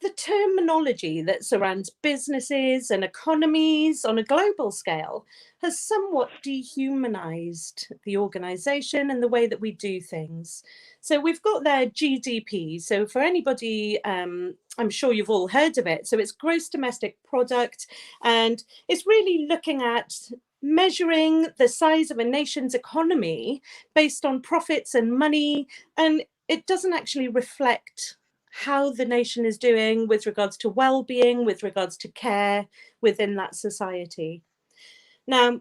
the terminology that surrounds businesses and economies on a global scale has somewhat dehumanized the organization and the way that we do things. So we've got there GDP. So for anybody, I'm sure you've all heard of it. So it's gross domestic product, and it's really looking at measuring the size of a nation's economy based on profits and money, and it doesn't actually reflect how the nation is doing with regards to well-being, with regards to care within that society. Now,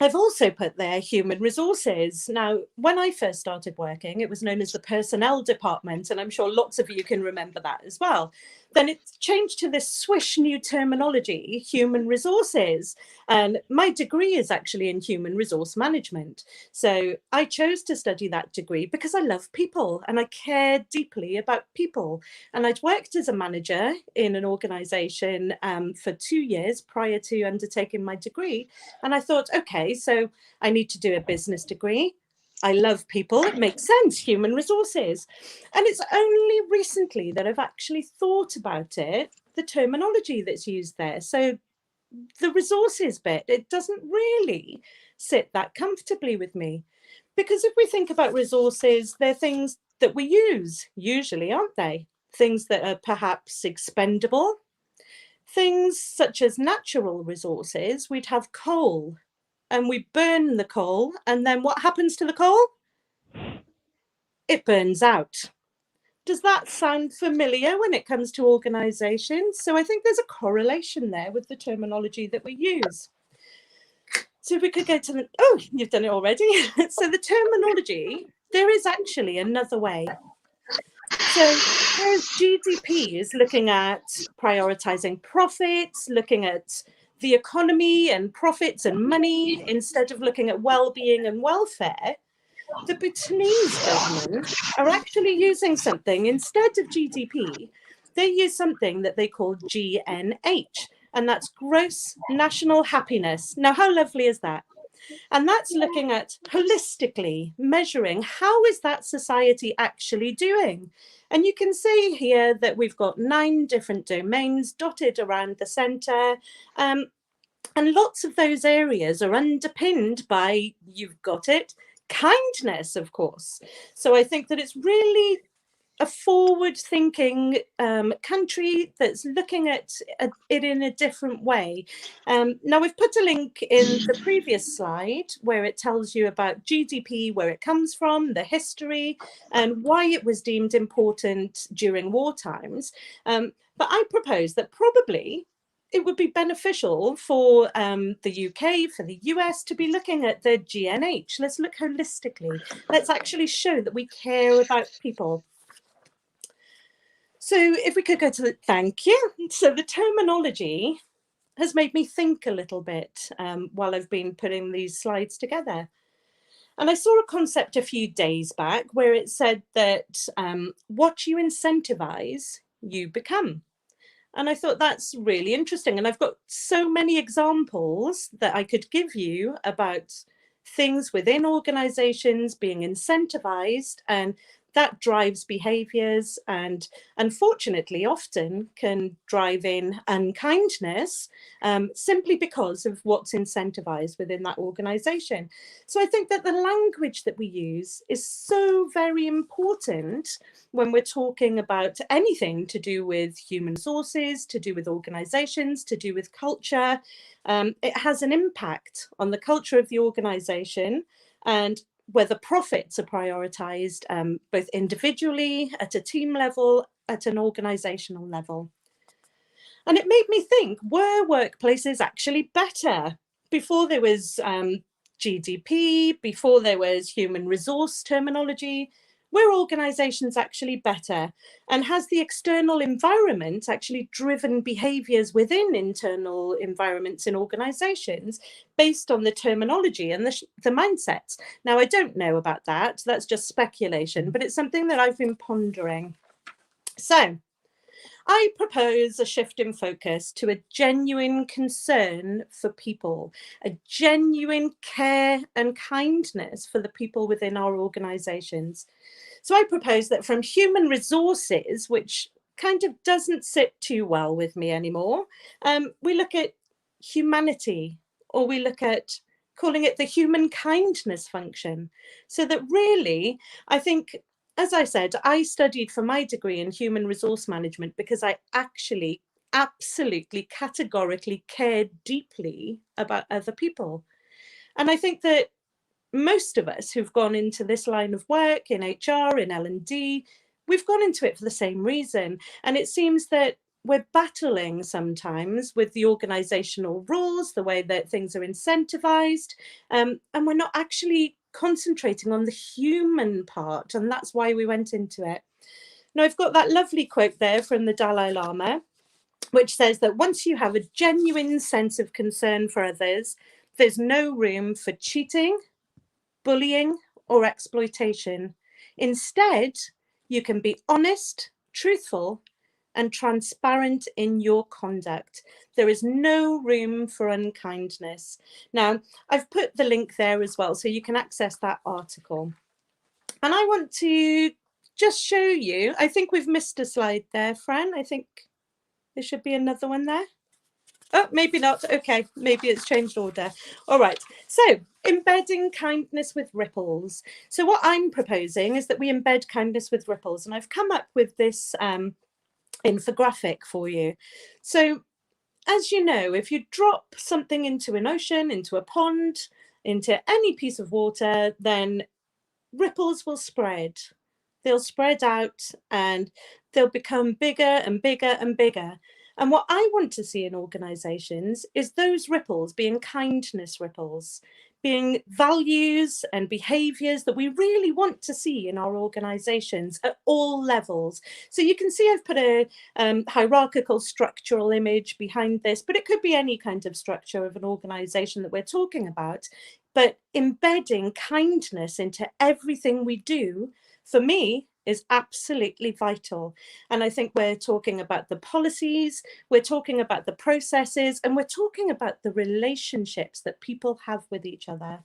I've also put there human resources. Now, when I first started working, it was known as the personnel department, and I'm sure lots of you can remember that as well. Then it changed to this swish new terminology, human resources. And my degree is actually in human resource management. So I chose to study that degree because I love people and I care deeply about people. And I'd worked as a manager in an organization for 2 years prior to undertaking my degree. And I thought, okay, so I need to do a business degree. I love people, it makes sense, human resources. And it's only recently that I've actually thought about it, the terminology that's used there. So the resources bit, it doesn't really sit that comfortably with me. Because if we think about resources, they're things that we use, usually, aren't they? Things that are perhaps expendable. Things such as natural resources, we'd have coal, and we burn the coal, and then what happens to the coal? It burns out. Does that sound familiar when it comes to organizations? So I think there's a correlation there with the terminology that we use. So if we could go to the, oh, you've done it already. So the terminology, there is actually another way. So whereas GDP is looking at prioritizing profits, looking at the economy and profits and money, instead of looking at well-being and welfare, the Bhutanese government are actually using something instead of GDP. They use something that they call GNH, and that's gross national happiness. Now, how lovely is that? And that's looking at holistically measuring how is that society actually doing. And you can see here that we've got 9 different domains dotted around the center. And lots of those areas are underpinned by, you've got it, kindness, of course. So I think that it's really a forward-thinking country that's looking at it in a different way. Now, we've put a link in the previous slide where it tells you about GDP, where it comes from, the history, and why it was deemed important during war times. But I propose that probably it would be beneficial for the UK, for the US, to be looking at the GNH. Let's look holistically. Let's actually show that we care about people. So if we could go to the, thank you. So the terminology has made me think a little bit while I've been putting these slides together. And I saw a concept a few days back where it said that what you incentivize, you become. And I thought that's really interesting. And I've got so many examples that I could give you about things within organizations being incentivized, and that drives behaviors and unfortunately often can drive in unkindness simply because of what's incentivized within that organization. So I think that the language that we use is so very important when we're talking about anything to do with human resources, to do with organizations, to do with culture. It has an impact on the culture of the organization and whether profits are prioritized both individually, at a team level, at an organizational level. And it made me think, were workplaces actually better? Before there was GDP, before there was human resource terminology, were organizations actually better? And has the external environment actually driven behaviors within internal environments in organizations based on the terminology and the mindsets? Now, I don't know about that. That's just speculation, but it's something that I've been pondering. So I propose a shift in focus to a genuine concern for people, a genuine care and kindness for the people within our organizations. So I propose that from human resources, which kind of doesn't sit too well with me anymore, we look at humanity, or we look at calling it the human kindness function. So that really, I think, as I said, I studied for my degree in human resource management because I actually absolutely categorically care deeply about other people. And I think that most of us who've gone into this line of work in HR, in L&D, we've gone into it for the same reason. And it seems that we're battling sometimes with the organizational rules, the way that things are incentivized, and we're not actually concentrating on the human part. And that's why we went into it. Now, I've got that lovely quote there from the Dalai Lama, which says that once you have a genuine sense of concern for others, there's no room for cheating, bullying, or exploitation. Instead, you can be honest, truthful, and transparent in your conduct. There is no room for unkindness. Now, I've put the link there as well, so you can access that article. And I want to just show you, I think we've missed a slide there, Fran. I think there should be another one there. Oh, maybe not. Okay, maybe it's changed order. All right, so embedding kindness with ripples. So what I'm proposing is that we embed kindness with ripples, and I've come up with this infographic for you. So as you know, if you drop something into an ocean, into a pond, into any piece of water, then ripples will spread. They'll spread out and they'll become bigger and bigger and bigger. And what I want to see in organizations is those ripples being kindness ripples, being values and behaviors that we really want to see in our organizations at all levels. So you can see I've put a hierarchical structural image behind this, but it could be any kind of structure of an organization that we're talking about. But embedding kindness into everything we do, for me, is absolutely vital. And I think we're talking about the policies, we're talking about the processes, and we're talking about the relationships that people have with each other.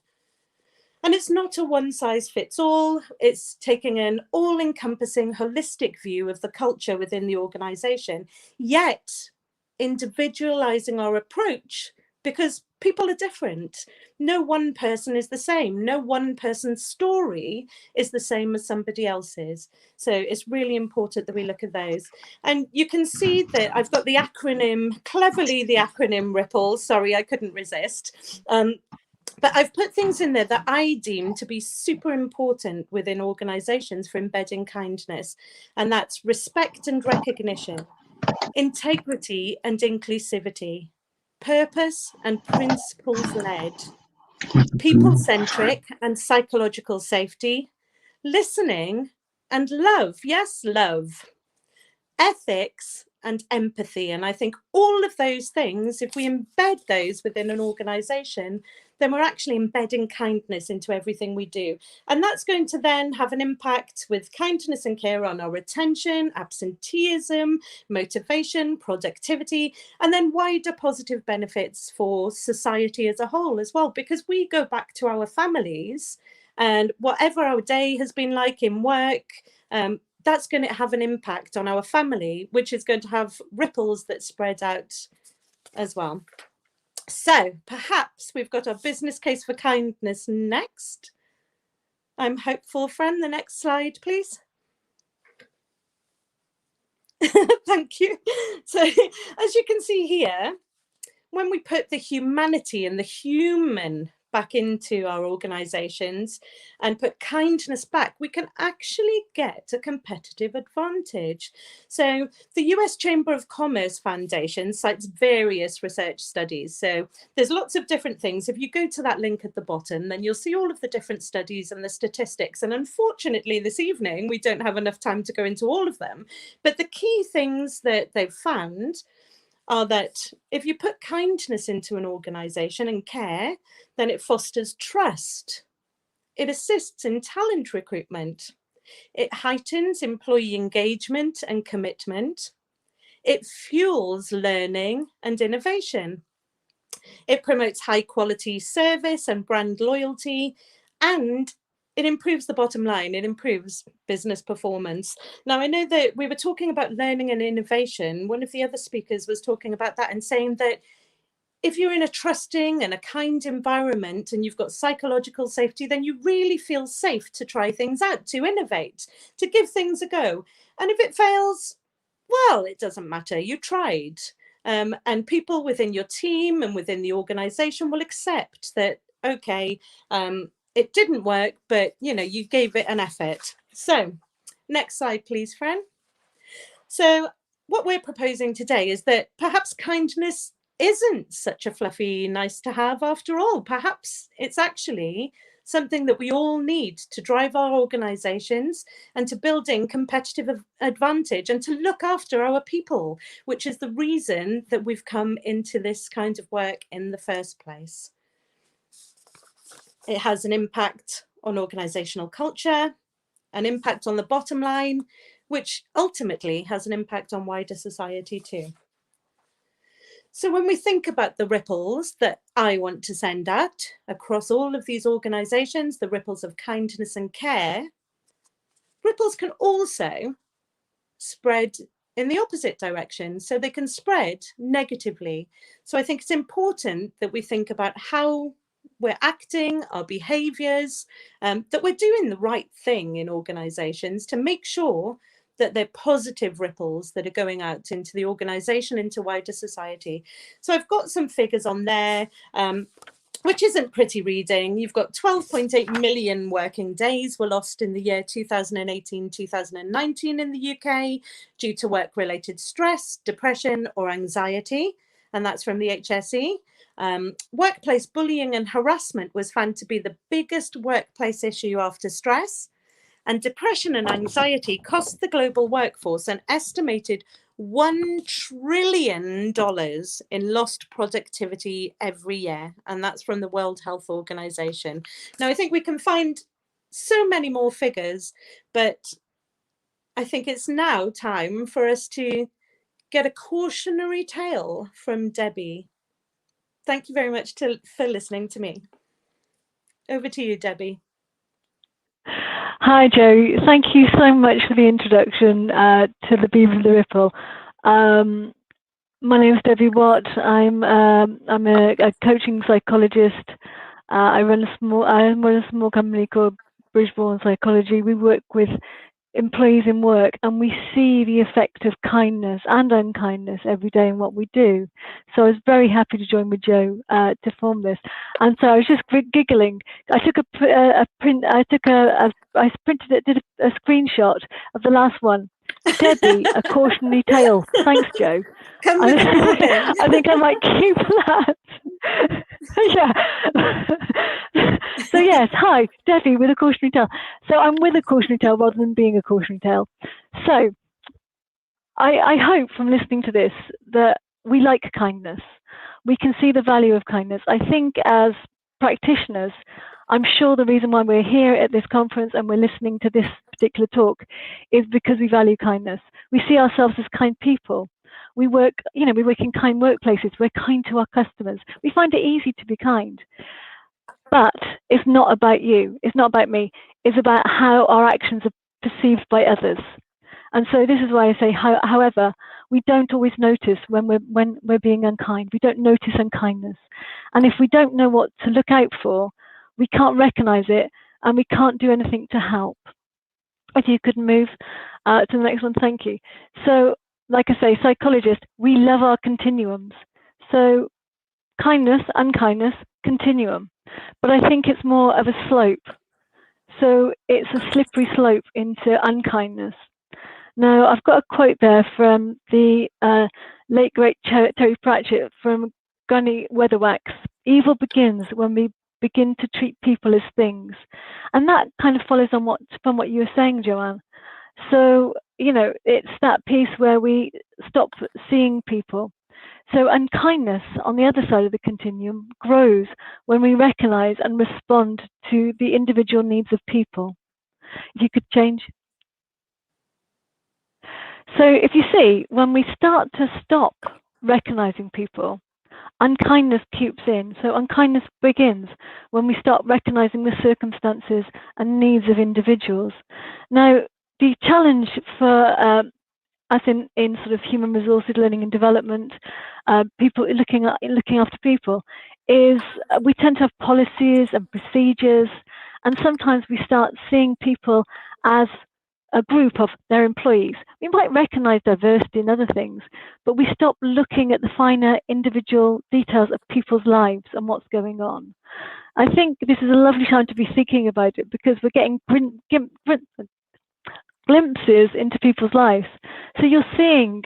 And it's not a one size fits all, it's taking an all-encompassing holistic view of the culture within the organization, yet individualizing our approach because people are different. No one person is the same. No one person's story is the same as somebody else's. So it's really important that we look at those. And you can see that I've got the acronym, cleverly the acronym RIPPLE. Sorry, I couldn't resist. But I've put things in there that I deem to be super important within organizations for embedding kindness. And that's respect and recognition, integrity and inclusivity, purpose and principles led, people-centric and psychological safety, listening and love, yes, love, ethics and empathy. And I think all of those things, if we embed those within an organization, then we're actually embedding kindness into everything we do. And that's going to then have an impact with kindness and care on our retention, absenteeism, motivation, productivity, and then wider positive benefits for society as a whole as well, because we go back to our families and whatever our day has been like in work, that's going to have an impact on our family, which is going to have ripples that spread out as well. So perhaps we've got our business case for kindness next. I'm hopeful, Fran. The next slide, please. Thank you. So as you can see here, when we put the humanity and the human back into our organizations and put kindness back, we can actually get a competitive advantage. So the US Chamber of Commerce Foundation cites various research studies. So there's lots of different things. If you go to that link at the bottom, then you'll see all of the different studies and the statistics. And unfortunately, this evening, we don't have enough time to go into all of them. But the key things that they've found are that if you put kindness into an organization and care, then it fosters trust. It assists in talent recruitment. It heightens employee engagement and commitment. It fuels learning and innovation. It promotes high quality service and brand loyalty, and it improves the bottom line. It improves business performance. Now, I know that we were talking about learning and innovation. One of the other speakers was talking about that and saying that if you're in a trusting and a kind environment and you've got psychological safety, then you really feel safe to try things out, to innovate, to give things a go. And if it fails, well, it doesn't matter. You tried. And people within your team and within the organization will accept that, okay, it didn't work, but you gave it an effort. So next slide, please, Fran. So what we're proposing today is that perhaps kindness isn't such a fluffy nice to have after all. Perhaps it's actually something that we all need to drive our organizations and to building competitive advantage and to look after our people, which is the reason that we've come into this kind of work in the first place. It has an impact on organizational culture, an impact on the bottom line, which ultimately has an impact on wider society too. So when we think about the ripples that I want to send out across all of these organizations, the ripples of kindness and care, ripples can also spread in the opposite direction. So they can spread negatively. So I think it's important that we think about how we're acting, our behaviors, that we're doing the right thing in organizations to make sure that they're positive ripples that are going out into the organization, into wider society. So I've got some figures on there, which isn't pretty reading. You've got 12.8 million working days were lost in the year 2018-2019 in the UK due to work-related stress, depression or anxiety. And that's from the HSE. Workplace bullying and harassment was found to be the biggest workplace issue after stress. And depression and anxiety cost the global workforce an estimated $1 trillion in lost productivity every year. And that's from the World Health Organization. Now, I think we can find so many more figures, but I think it's now time for us to get a cautionary tale from Debbie. Thank you very much for listening to me. Over to you, Debbie. Hi, Joe. Thank you so much for the introduction to the Beam of the Ripple. My name is Debbie Watt. I'm a coaching psychologist. I run a small company called Bridgeborn Psychology. We work with employees in work, and we see the effect of kindness and unkindness every day in what we do. So I was very happy to join with Joe to form this. And so I was just giggling. I took I printed it, did a screenshot of the last one. Debbie, a cautionary tale. Thanks, Joe. I think I might keep that. Yeah. So yes, hi, Debbie with a cautionary tale. So I'm with a cautionary tale rather than being a cautionary tale. So I hope from listening to this that we like kindness. We can see the value of kindness. I think as practitioners, I'm sure the reason why we're here at this conference and we're listening to this particular talk is because we value kindness. We see ourselves as kind people. We work in kind workplaces. We're kind to our customers. We find it easy to be kind. But it's not about you. It's not about me. It's about how our actions are perceived by others. And so this is why I say, however, we don't always notice when we're being unkind. We don't notice unkindness. And if we don't know what to look out for, we can't recognize it and we can't do anything to help. If you could move to the next one, thank you. So, like I say, psychologists, we love our continuums. So kindness, unkindness, continuum. But I think it's more of a slope. So it's a slippery slope into unkindness. Now, I've got a quote there from the late great Terry Pratchett from Gunny Weatherwax. Evil begins when we begin to treat people as things. And that kind of follows on from what you were saying, Joanne. So, it's that piece where we stop seeing people. So unkindness on the other side of the continuum grows when we recognize and respond to the individual needs of people. If you could change. So if you see, when we start to stop recognizing people, unkindness creeps in. So unkindness begins when we start recognizing the circumstances and needs of individuals. Now, the challenge for us in sort of human resources, learning and development, people looking after people, is we tend to have policies and procedures, and sometimes we start seeing people as a group of their employees. We might recognize diversity and other things, but we stop looking at the finer individual details of people's lives and what's going on. I think this is a lovely time to be thinking about it because we're getting glimpses into people's lives. So you're seeing,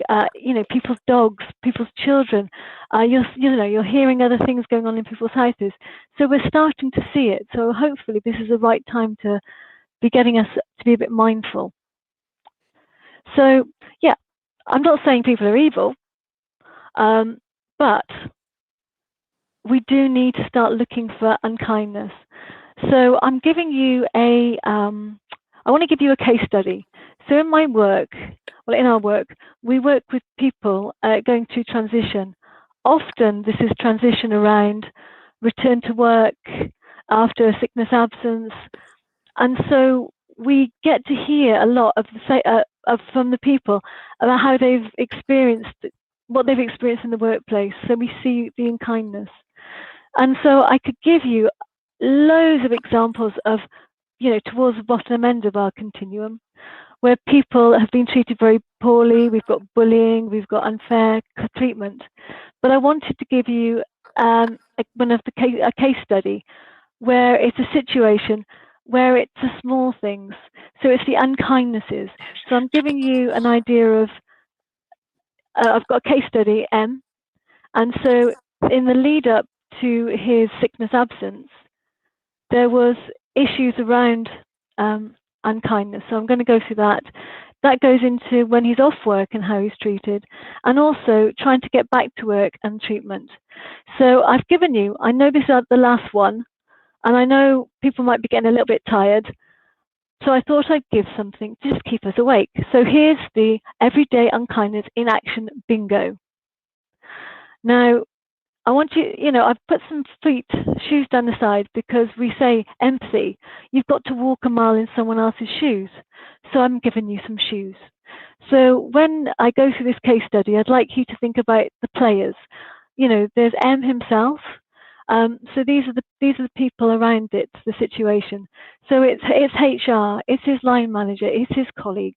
people's dogs, people's children. You're hearing other things going on in people's houses. So we're starting to see it. So hopefully this is the right time to be getting us to be a bit mindful. So yeah, I'm not saying people are evil, but we do need to start looking for unkindness. So I'm giving you I want to give you a case study. So in my work, in our work, we work with people going through transition. Often this is transition around return to work after a sickness absence. And so we get to hear a lot from the people about how they've experienced, what they've experienced in the workplace. So we see the unkindness. And so I could give you loads of examples of, towards the bottom end of our continuum, where people have been treated very poorly. We've got bullying, we've got unfair treatment. But I wanted to give you a case study where it's a situation where it's the small things. So it's the unkindnesses. So I'm giving you an idea of, I've got a case study, M. And so in the lead up to his sickness absence, there was issues around unkindness. So I'm going to go through that. That goes into when he's off work and how he's treated, and also trying to get back to work and treatment. So I've given you, I know this is the last one, and I know people might be getting a little bit tired. So I thought I'd give something to just keep us awake. So here's the everyday unkindness in action bingo. Now, I want you, I've put some shoes down the side, because we say empathy. You've got to walk a mile in someone else's shoes. So I'm giving you some shoes. So when I go through this case study, I'd like you to think about the players. There's M himself. So these are the people around it, the situation. So it's HR, it's his line manager, it's his colleagues.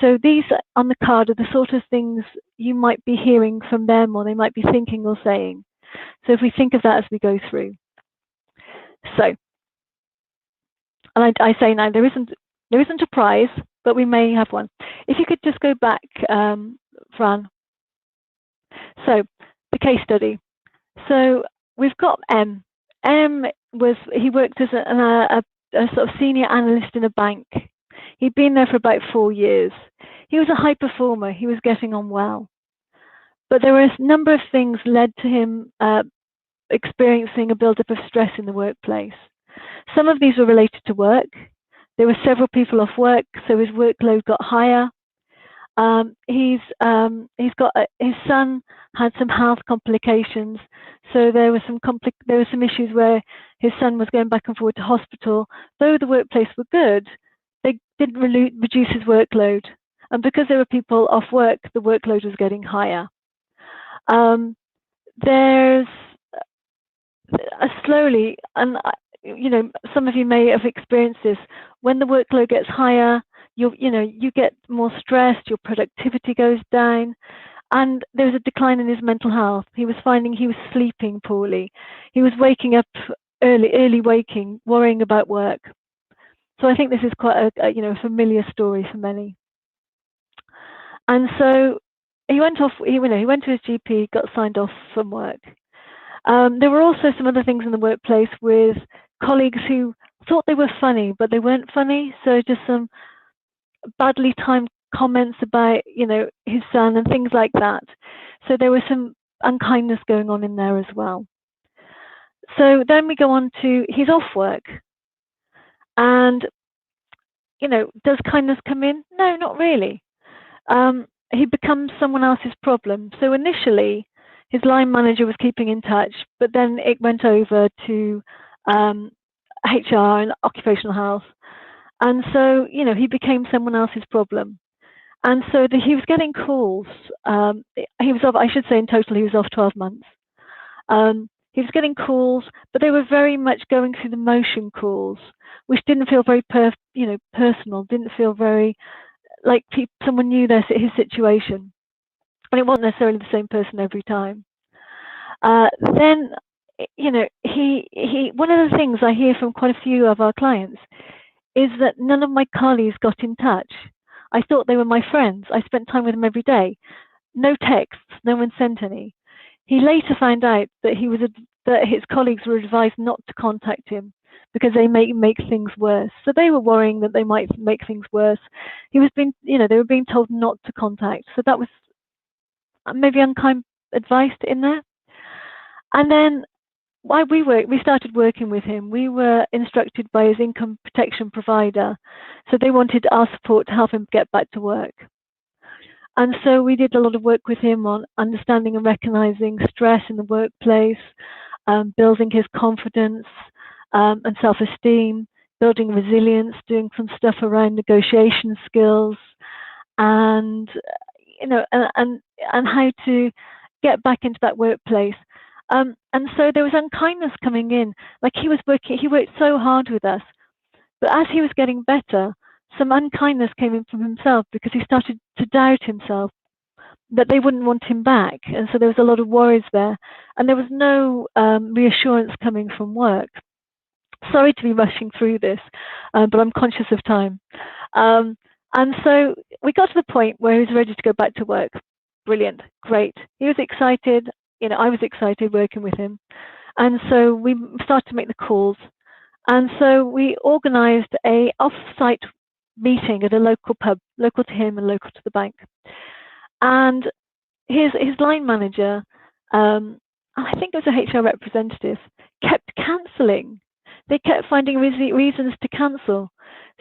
So these on the card are the sort of things you might be hearing from them, or they might be thinking or saying. So if we think of that as we go through. So, and I say now, there isn't a prize, but we may have one. If you could just go back, Fran. So the case study. So we've got M. He worked as a sort of senior analyst in a bank. He'd been there for about 4 years. He was a high performer. He was getting on well. But there were a number of things led to him experiencing a buildup of stress in the workplace. Some of these were related to work. There were several people off work, so his workload got higher. His son had some health complications, so there were some issues where his son was going back and forward to hospital. Though the workplace were good, they didn't really reduce his workload, and because there were people off work, the workload was getting higher. There's slowly, and some of you may have experienced this, when the workload gets higher, you get more stressed, your productivity goes down, and there was a decline in his mental health. He was finding he was sleeping poorly. He was waking up early waking, worrying about work. So I think this is quite a familiar story for many. And so he went off. He went to his GP, got signed off from work. There were also some other things in the workplace with colleagues who thought they were funny, but they weren't funny. So just some badly timed comments about, his son and things like that. So there was some unkindness going on in there as well. So then we go on to, he's off work. And, does kindness come in? No, not really. He becomes someone else's problem. So initially, his line manager was keeping in touch, but then it went over to HR and occupational health. And so, he became someone else's problem. And so he was getting calls. He was off, I should say in total, he was off 12 months. He was getting calls, but they were very much going through the motion calls, which didn't feel very personal, didn't feel very like someone knew his situation. And it wasn't necessarily the same person every time. Then, one of the things I hear from quite a few of our clients is that none of my colleagues got in touch. I thought they were my friends. I spent time with them every day. No texts, no one sent any. He later found out that that his colleagues were advised not to contact him because they make things worse. So they were worrying that they might make things worse. He was being, they were being told not to contact. So that was maybe unkind advice in there. And then while we started working with him, we were instructed by his income protection provider. So they wanted our support to help him get back to work. And so we did a lot of work with him on understanding and recognizing stress in the workplace, building his confidence and self-esteem, building resilience, doing some stuff around negotiation skills, and and how to get back into that workplace. And so there was unkindness coming in. Like he worked so hard with us, but as he was getting better, some unkindness came in from himself because he started to doubt himself, that they wouldn't want him back. And so there was a lot of worries there. And there was no reassurance coming from work. Sorry to be rushing through this, but I'm conscious of time. And so we got to the point where he was ready to go back to work. Brilliant, great. He was excited. I was excited working with him. And so we started to make the calls. And so we organized a off-site meeting at a local pub, local to him and local to the bank. And his line manager, I think it was a HR representative, kept cancelling. They kept finding reasons to cancel.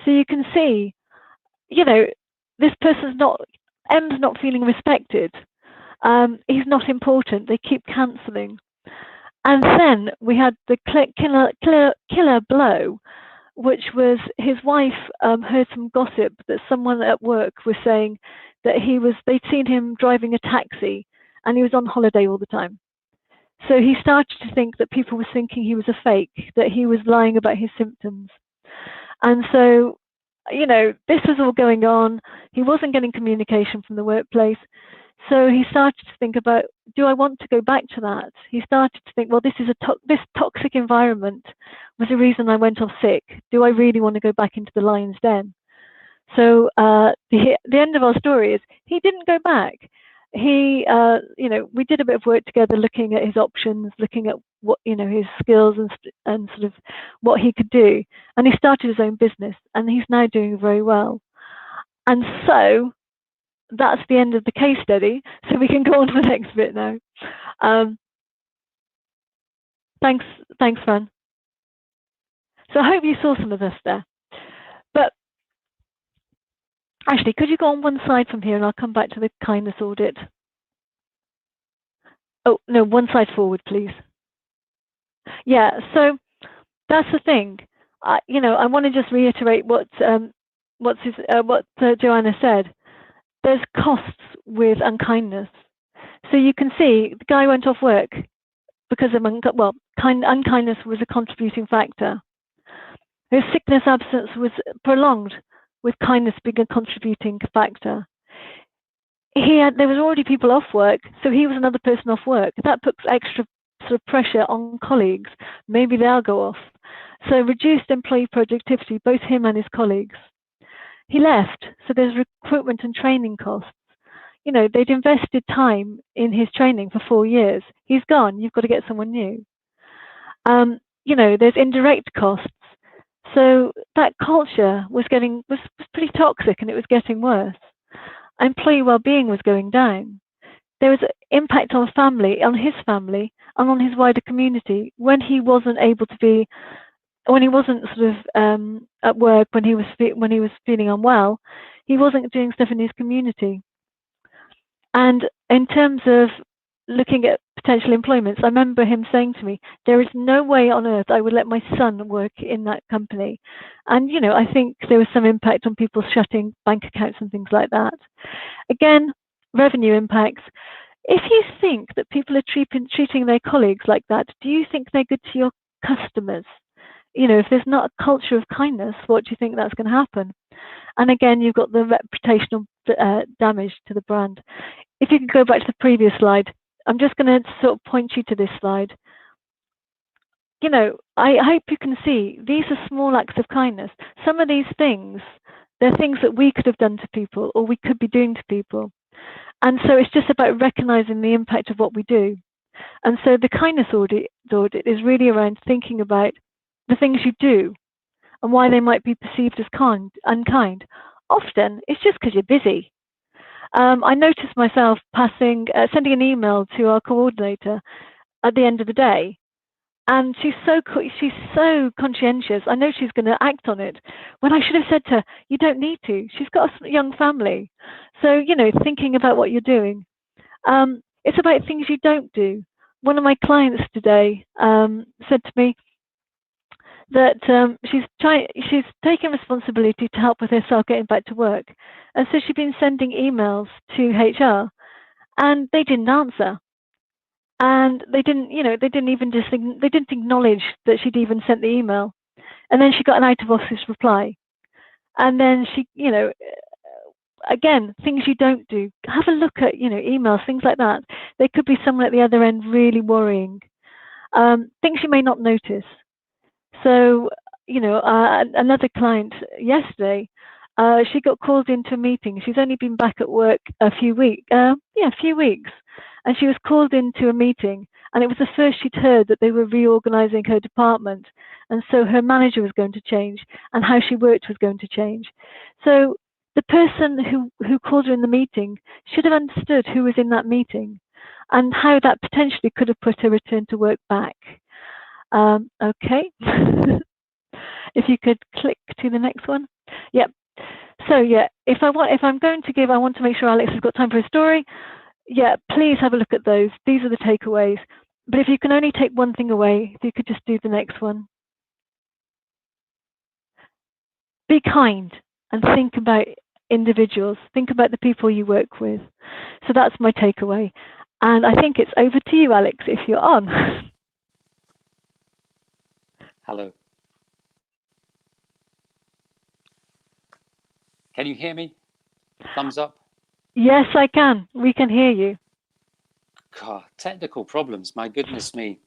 So you can see, this person's M's not feeling respected. He's not important. They keep cancelling. And then we had the killer blow, which was his wife heard some gossip that someone at work was saying that they'd seen him driving a taxi and he was on holiday all the time. So he started to think that people were thinking he was a fake, that he was lying about his symptoms. And so, this was all going on. He wasn't getting communication from the workplace. So he started to think about, do I want to go back to that? He started to think, well, this toxic environment was the reason I went off sick. Do I really want to go back into the lion's den? So the end of our story is he didn't go back. We did a bit of work together, looking at his options, looking at what, his skills and sort of what he could do. And he started his own business, and he's now doing very well. And so that's the end of the case study. So we can go on to the next bit now. Thanks, Fran. So I hope you saw some of this there. But actually, could you go on one slide from here, and I'll come back to the kindness audit. Oh, no, one slide forward, please. Yeah, so that's the thing. I want to just reiterate what Joanna said. There's costs with unkindness. So you can see the guy went off work because of unkindness was a contributing factor. His sickness absence was prolonged, with kindness being a contributing factor. There was already people off work, so he was another person off work. That puts extra sort of pressure on colleagues. Maybe they'll go off. So reduced employee productivity, both him and his colleagues. He left, so there's recruitment and training costs. They'd invested time in his training for 4 years. He's gone. You've got to get someone new. There's indirect costs. So that culture was pretty toxic, and it was getting worse. Employee well-being was going down. There was an impact on his family, and on his wider community when he wasn't able to be, when he wasn't sort of at work, when he was feeling unwell, he wasn't doing stuff in his community. And in terms of looking at potential employments, I remember him saying to me, there is no way on earth I would let my son work in that company. And, I think there was some impact on people shutting bank accounts and things like that. Again, revenue impacts. If you think that people are treating their colleagues like that, do you think they're good to your customers? If there's not a culture of kindness, what do you think that's going to happen? And again, you've got the reputational damage to the brand. If you can go back to the previous slide, I'm just going to sort of point you to this slide. I hope you can see these are small acts of kindness. Some of these things They're things that we could have done to people or we could be doing to people. And so it's just about recognizing the impact of what we do. And so the kindness audit is really around thinking about the things you do and why they might be perceived as unkind. Often it's just because you're busy. I noticed myself sending an email to our coordinator at the end of the day, and she's so conscientious. I know she's going to act on it, when I should have said to her, you don't need to. She's got a young family. So, you know, thinking about what you're doing. It's about things you don't do. One of my clients today said to me that she's taken responsibility to help with herself getting back to work. And so she'd been sending emails to HR and they didn't answer. And they didn't acknowledge that she'd even sent the email. And then she got an out of office reply. And then she, you know, again, things you don't do. Have a look at, you know, emails, things like that. There could be someone at the other end really worrying. Things you may not notice. So, you know, another client yesterday, she got called into a meeting. She's only been back at work a few weeks. And she was called into a meeting, and it was the first she'd heard that they were reorganizing her department. And so her manager was going to change and how she worked was going to change. So the person who called her in the meeting should have understood who was in that meeting and how that potentially could have put her return to work back. Okay. If you could click to the next one. Yep. So yeah, if I want to make sure Alex has got time for a story. Yeah, please have a look at those. These are the takeaways. But if you can only take one thing away, if you could just do the next one. Be kind and think about individuals. Think about the people you work with. So that's my takeaway. And I think it's over to you, Alex, if you're on. Hello. Can you hear me? Thumbs up. Yes, I can. We can hear you. God, technical problems. My goodness me.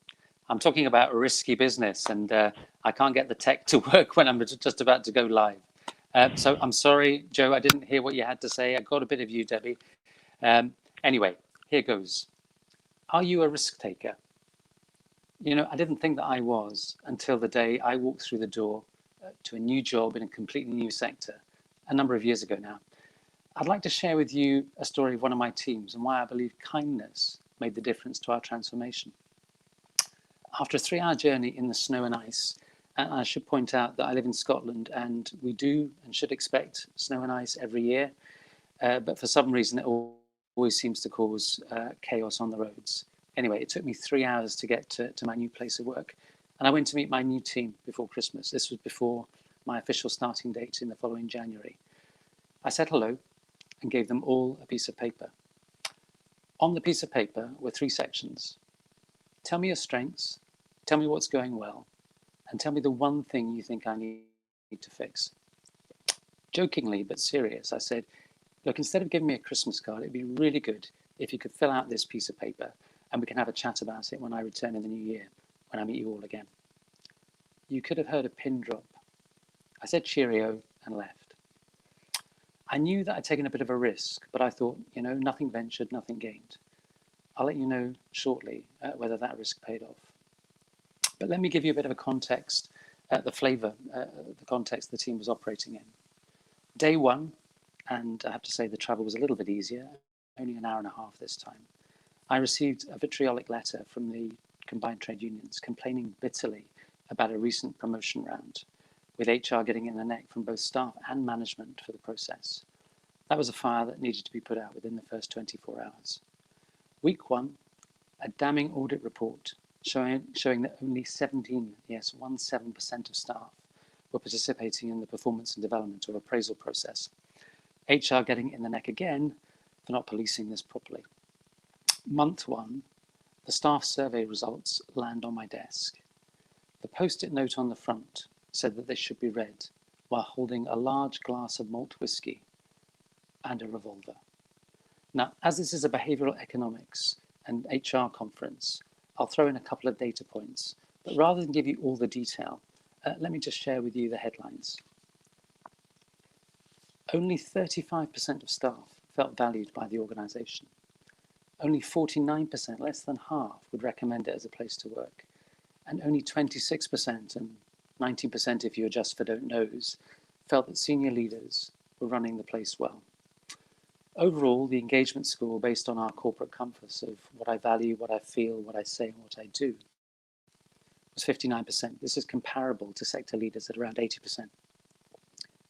I'm talking about a risky business and I can't get the tech to work when I'm just about to go live. So I'm sorry, Joe, I didn't hear what you had to say. I got a bit of you, Debbie. Anyway, here goes. Are you a risk taker? You know, I didn't think that I was until the day I walked through the door to a new job in a completely new sector a number of years ago now. I'd like to share with you a story of one of my teams and why I believe kindness made the difference to our transformation. After a 3-hour journey in the snow and ice, and I should point out that I live in Scotland and we do and should expect snow and ice every year, but for some reason it always seems to cause chaos on the roads. Anyway, it took me 3 hours to get to my new place of work, and I went to meet my new team before Christmas. This was before my official starting date in the following January. I said hello and gave them all a piece of paper. On the piece of paper were 3 sections. Tell me your strengths, tell me what's going well, and tell me the one thing you think I need to fix. Jokingly but serious, I said, look, instead of giving me a Christmas card, it'd be really good if you could fill out this piece of paper and we can have a chat about it when I return in the new year, when I meet you all again. You could have heard a pin drop. I said cheerio and left. I knew that I'd taken a bit of a risk, but I thought, you know, nothing ventured, nothing gained. I'll let you know shortly whether that risk paid off. But let me give you a bit of a context, the flavour, the context the team was operating in. Day one, and I have to say the travel was a little bit easier, only an hour and a half this time, I received a vitriolic letter from the combined trade unions complaining bitterly about a recent promotion round, with HR getting in the neck from both staff and management for the process. That was a fire that needed to be put out within the first 24 hours. Week one, a damning audit report showing that only 17% of staff were participating in the performance and development or appraisal process. HR getting in the neck again for not policing this properly. Month one, the staff survey results land on my desk. The post-it note on the front said that they should be read while holding a large glass of malt whiskey and a revolver. Now, as this is a behavioural economics and HR conference, I'll throw in a couple of data points, but rather than give you all the detail, let me just share with you the headlines. Only 35% of staff felt valued by the organisation. Only 49%, less than half, would recommend it as a place to work. And only 26%, and 19% if you adjust for don't knows, felt that senior leaders were running the place well. Overall, the engagement score based on our corporate compass of what I value, what I feel, what I say, and what I do was 59%. This is comparable to sector leaders at around 80%.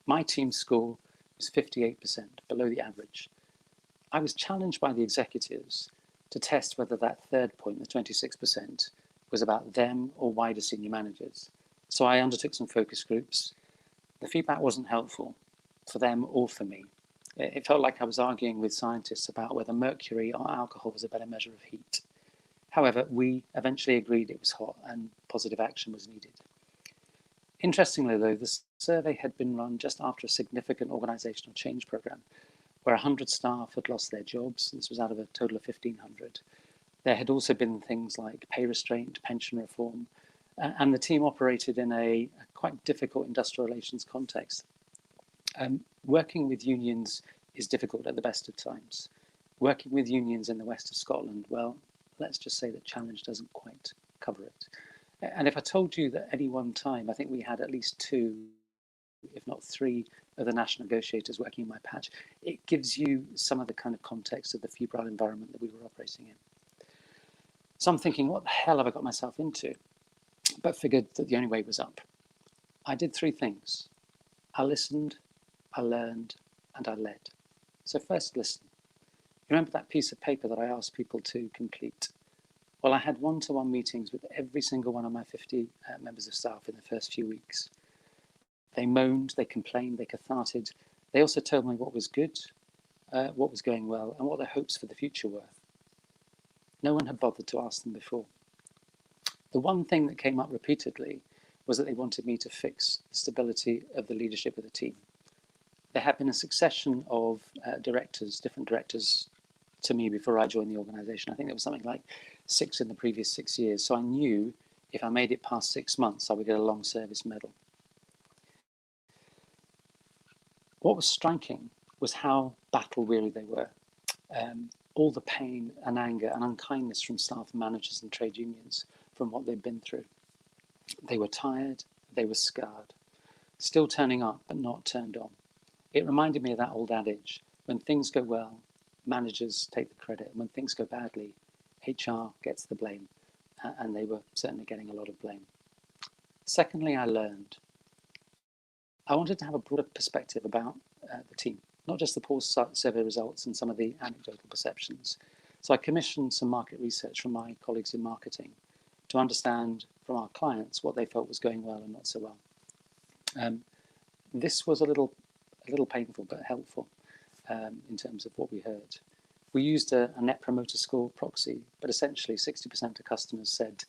My team's score was 58%, below the average. I was challenged by the executives to test whether that third point, the 26%, was about them or wider senior managers. So I undertook some focus groups. The feedback wasn't helpful for them or for me. It felt like I was arguing with scientists about whether mercury or alcohol was a better measure of heat. However, we eventually agreed it was hot and positive action was needed. Interestingly, though, the survey had been run just after a significant organisational change programme, where 100 staff had lost their jobs. This was out of a total of 1,500. There had also been things like pay restraint, pension reform, and the team operated in a quite difficult industrial relations context. Working with unions is difficult at the best of times. Working with unions in the west of Scotland, well, let's just say that challenge doesn't quite cover it. And if I told you that at any one time, I think we had at least 2, if not 3, of the national negotiators working in my patch, it gives you some of the kind of context of the febrile environment that we were operating in. So I'm thinking, what the hell have I got myself into? But figured that the only way was up. I did 3 things. I listened, I learned, and I led. So first, listen. You remember that piece of paper that I asked people to complete? Well, I had one-to-one meetings with every single one of my 50 members of staff in the first few weeks. They moaned, they complained, they catharted. They also told me what was good, what was going well, and what their hopes for the future were. No one had bothered to ask them before. The one thing that came up repeatedly was that they wanted me to fix the stability of the leadership of the team. There had been a succession of different directors to me before I joined the organisation. I think there was something like 6 in the previous 6 years. So I knew if I made it past 6 months, I would get a long service medal. What was striking was how battle weary they were. All the pain and anger and unkindness from staff and managers and trade unions from what they'd been through. They were tired, they were scarred, still turning up but not turned on. It reminded me of that old adage, when things go well, managers take the credit, and when things go badly, HR gets the blame, and they were certainly getting a lot of blame. Secondly, I learned. I wanted to have a broader perspective about the team, not just the poor survey results and some of the anecdotal perceptions. So I commissioned some market research from my colleagues in marketing to understand from our clients what they felt was going well and not so well. This was a little painful but helpful in terms of what we heard. We used a net promoter score proxy, but essentially 60% of customers said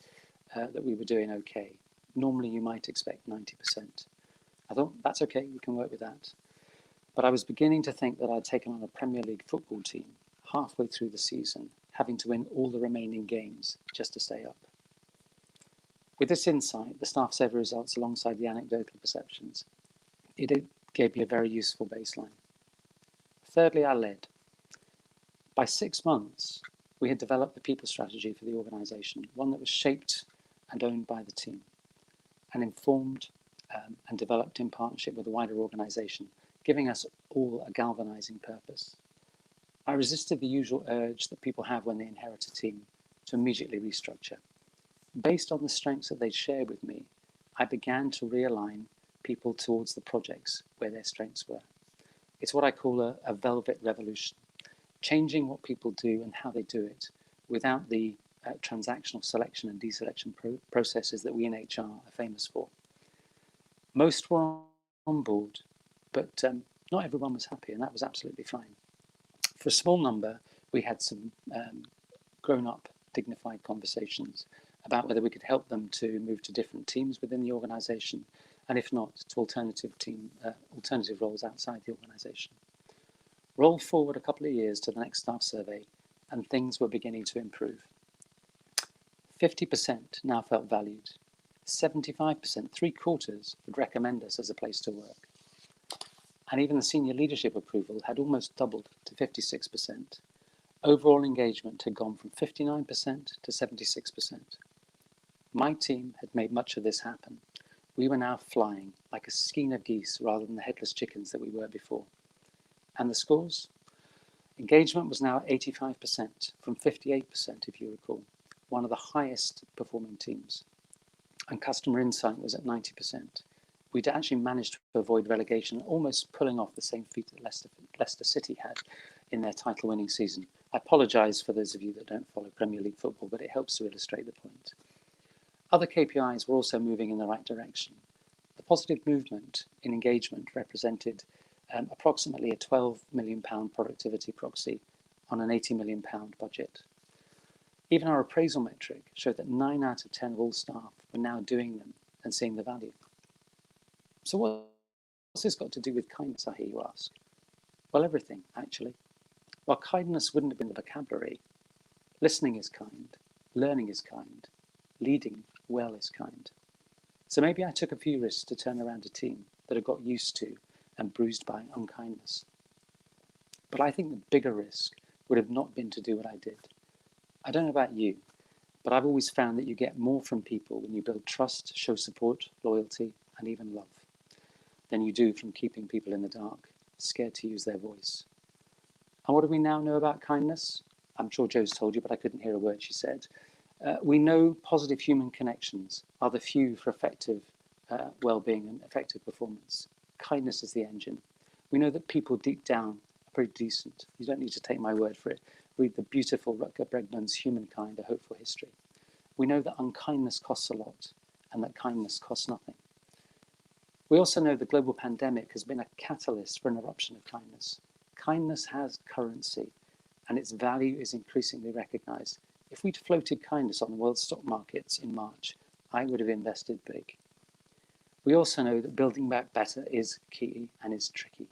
that we were doing okay. Normally you might expect 90%. I thought, that's okay, we can work with that. But I was beginning to think that I'd taken on a Premier League football team halfway through the season, having to win all the remaining games just to stay up. With this insight, the staff survey results alongside the anecdotal perceptions, it gave me a very useful baseline. Thirdly, I led. By 6 months, we had developed the people strategy for the organisation, one that was shaped and owned by the team, and informed and developed in partnership with the wider organisation, giving us all a galvanising purpose. I resisted the usual urge that people have when they inherit a team to immediately restructure. Based on the strengths that they'd shared with me, I began to realign people towards the projects where their strengths were. It's what I call a velvet revolution, changing what people do and how they do it without the transactional selection and deselection processes that we in HR are famous for. Most were on board, but not everyone was happy, and that was absolutely fine. For a small number, we had some grown-up, dignified conversations about whether we could help them to move to different teams within the organisation, and if not, to alternative roles outside the organisation. Roll forward a couple of years to the next staff survey, and things were beginning to improve. 50% now felt valued. 75%, 3/4, would recommend us as a place to work. and even the senior leadership approval had almost doubled to 56%. Overall engagement had gone from 59% to 76%. My team had made much of this happen. We were now flying like a skein of geese rather than the headless chickens that we were before. And the scores? Engagement was now at 85% from 58%, if you recall, one of the highest performing teams. And customer insight was at 90%. We'd actually managed to avoid relegation, almost pulling off the same feat that Leicester City had in their title-winning season. I apologise for those of you that don't follow Premier League football, but it helps to illustrate the point. Other KPIs were also moving in the right direction. The positive movement in engagement represented approximately a £12 million productivity proxy on an £80 million budget. Even our appraisal metric showed that 9 out of 10 of all staff were now doing them and seeing the value. So what's this got to do with kindness, I hear you ask? Well, everything, actually. While kindness wouldn't have been the vocabulary, listening is kind, learning is kind, leading well is kind. So maybe I took a few risks to turn around a team that had got used to and bruised by unkindness. But I think the bigger risk would have not been to do what I did. I don't know about you, but I've always found that you get more from people when you build trust, show support, loyalty, and even love, than you do from keeping people in the dark, scared to use their voice. And what do we now know about kindness? I'm sure Jo's told you, but I couldn't hear a word she said. We know positive human connections are the fuel for effective well-being and effective performance. Kindness is the engine. We know that people deep down are pretty decent. You don't need to take my word for it. Read the beautiful Rutger Bregman's Humankind, A Hopeful History. We know that unkindness costs a lot and that kindness costs nothing. We also know the global pandemic has been a catalyst for an eruption of kindness. Kindness has currency and its value is increasingly recognized. If we'd floated kindness on the world stock markets in March, I would have invested big. We also know that building back better is key and is tricky.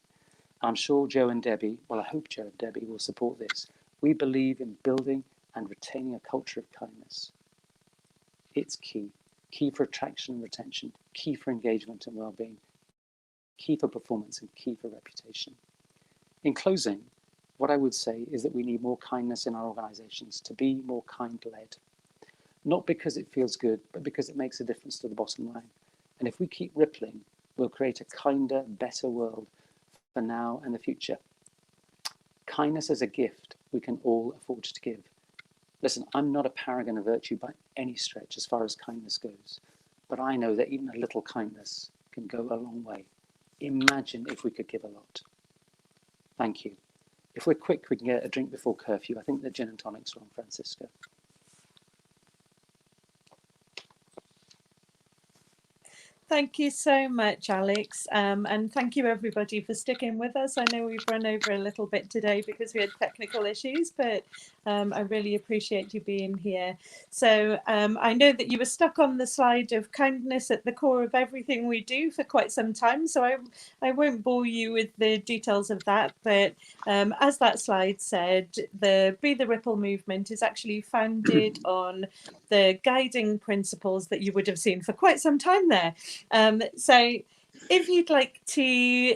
I'm sure Jo and Debbie, well, I hope Jo and Debbie will support this. We believe in building and retaining a culture of kindness. It's key for attraction and retention, key for engagement and well-being, key for performance and key for reputation. In closing, what I would say is that we need more kindness in our organizations to be more kind-led. Not because it feels good, but because it makes a difference to the bottom line. And if we keep rippling, we'll create a kinder, better world for now and the future. Kindness is a gift we can all afford to give. Listen, I'm not a paragon of virtue by any stretch as far as kindness goes, but I know that even a little kindness can go a long way. Imagine if we could give a lot. Thank you. If we're quick, we can get a drink before curfew. I think the gin and tonics are on, Francisco. Thank you so much, Alex. And thank you, everybody, for sticking with us. I know we've run over a little bit today because we had technical issues, but I really appreciate you being here. So I know that you were stuck on the slide of kindness at the core of everything we do for quite some time. So I won't bore you with the details of that. But as that slide said, the Be the Ripple movement is actually founded on the guiding principles that you would have seen for quite some time there. So if you'd like to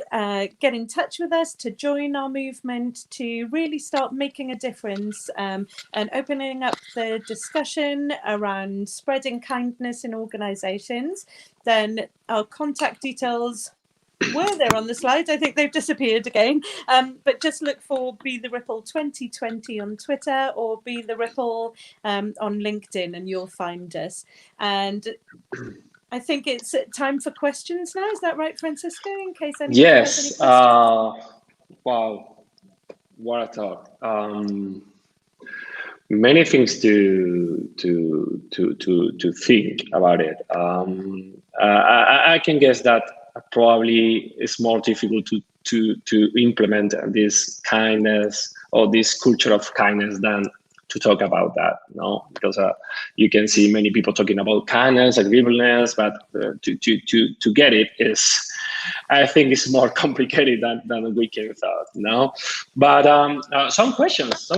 get in touch with us, to join our movement, to really start making a difference and opening up the discussion around spreading kindness in organizations, then our contact details were there on the slide. I think they've disappeared again, but just look for Be the Ripple 2020 on Twitter or Be the Ripple on LinkedIn and you'll find us. And I think it's time for questions now. Is that right, Francisco? In case anybody has any questions. Wow, what a talk! Many things to think about it. I can guess that probably it's more difficult to implement this kindness or this culture of kindness than to talk about that, no? Because you can see many people talking about kindness, agreeableness, but to get it is, I think, it's more complicated than we can thought, no? But some questions.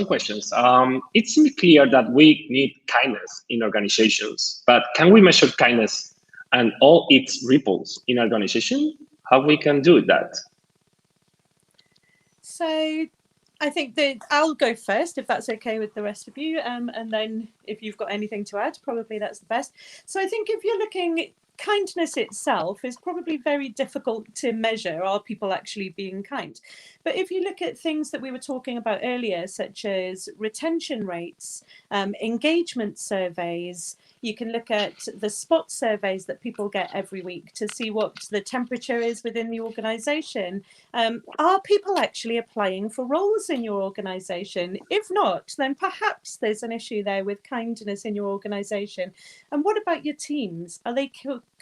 It seems clear that we need kindness in organizations, but can we measure kindness and all its ripples in organization? How we can do that? So I think that I'll go first, if that's okay with the rest of you. And then if you've got anything to add, probably that's the best. So I think if you're looking, kindness itself is probably very difficult to measure. Are people actually being kind? But if you look at things that we were talking about earlier, such as retention rates, engagement surveys, you can look at the spot surveys that people get every week to see what the temperature is within the organization. Are people actually applying for roles in your organization? If not, then perhaps there's an issue there with kindness in your organization. And what about your teams? Are they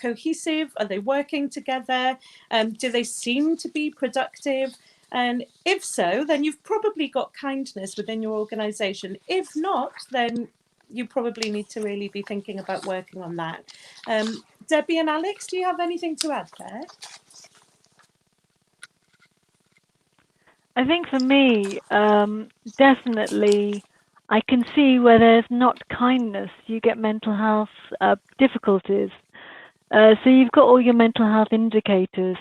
cohesive? Are they working together? Do they seem to be productive? And if so, then you've probably got kindness within your organization. If not, then you probably need to really be thinking about working on that. Debbie and Alex, do you have anything to add there? I think for me, definitely, I can see where there's not kindness, you get mental health difficulties. So you've got all your mental health indicators.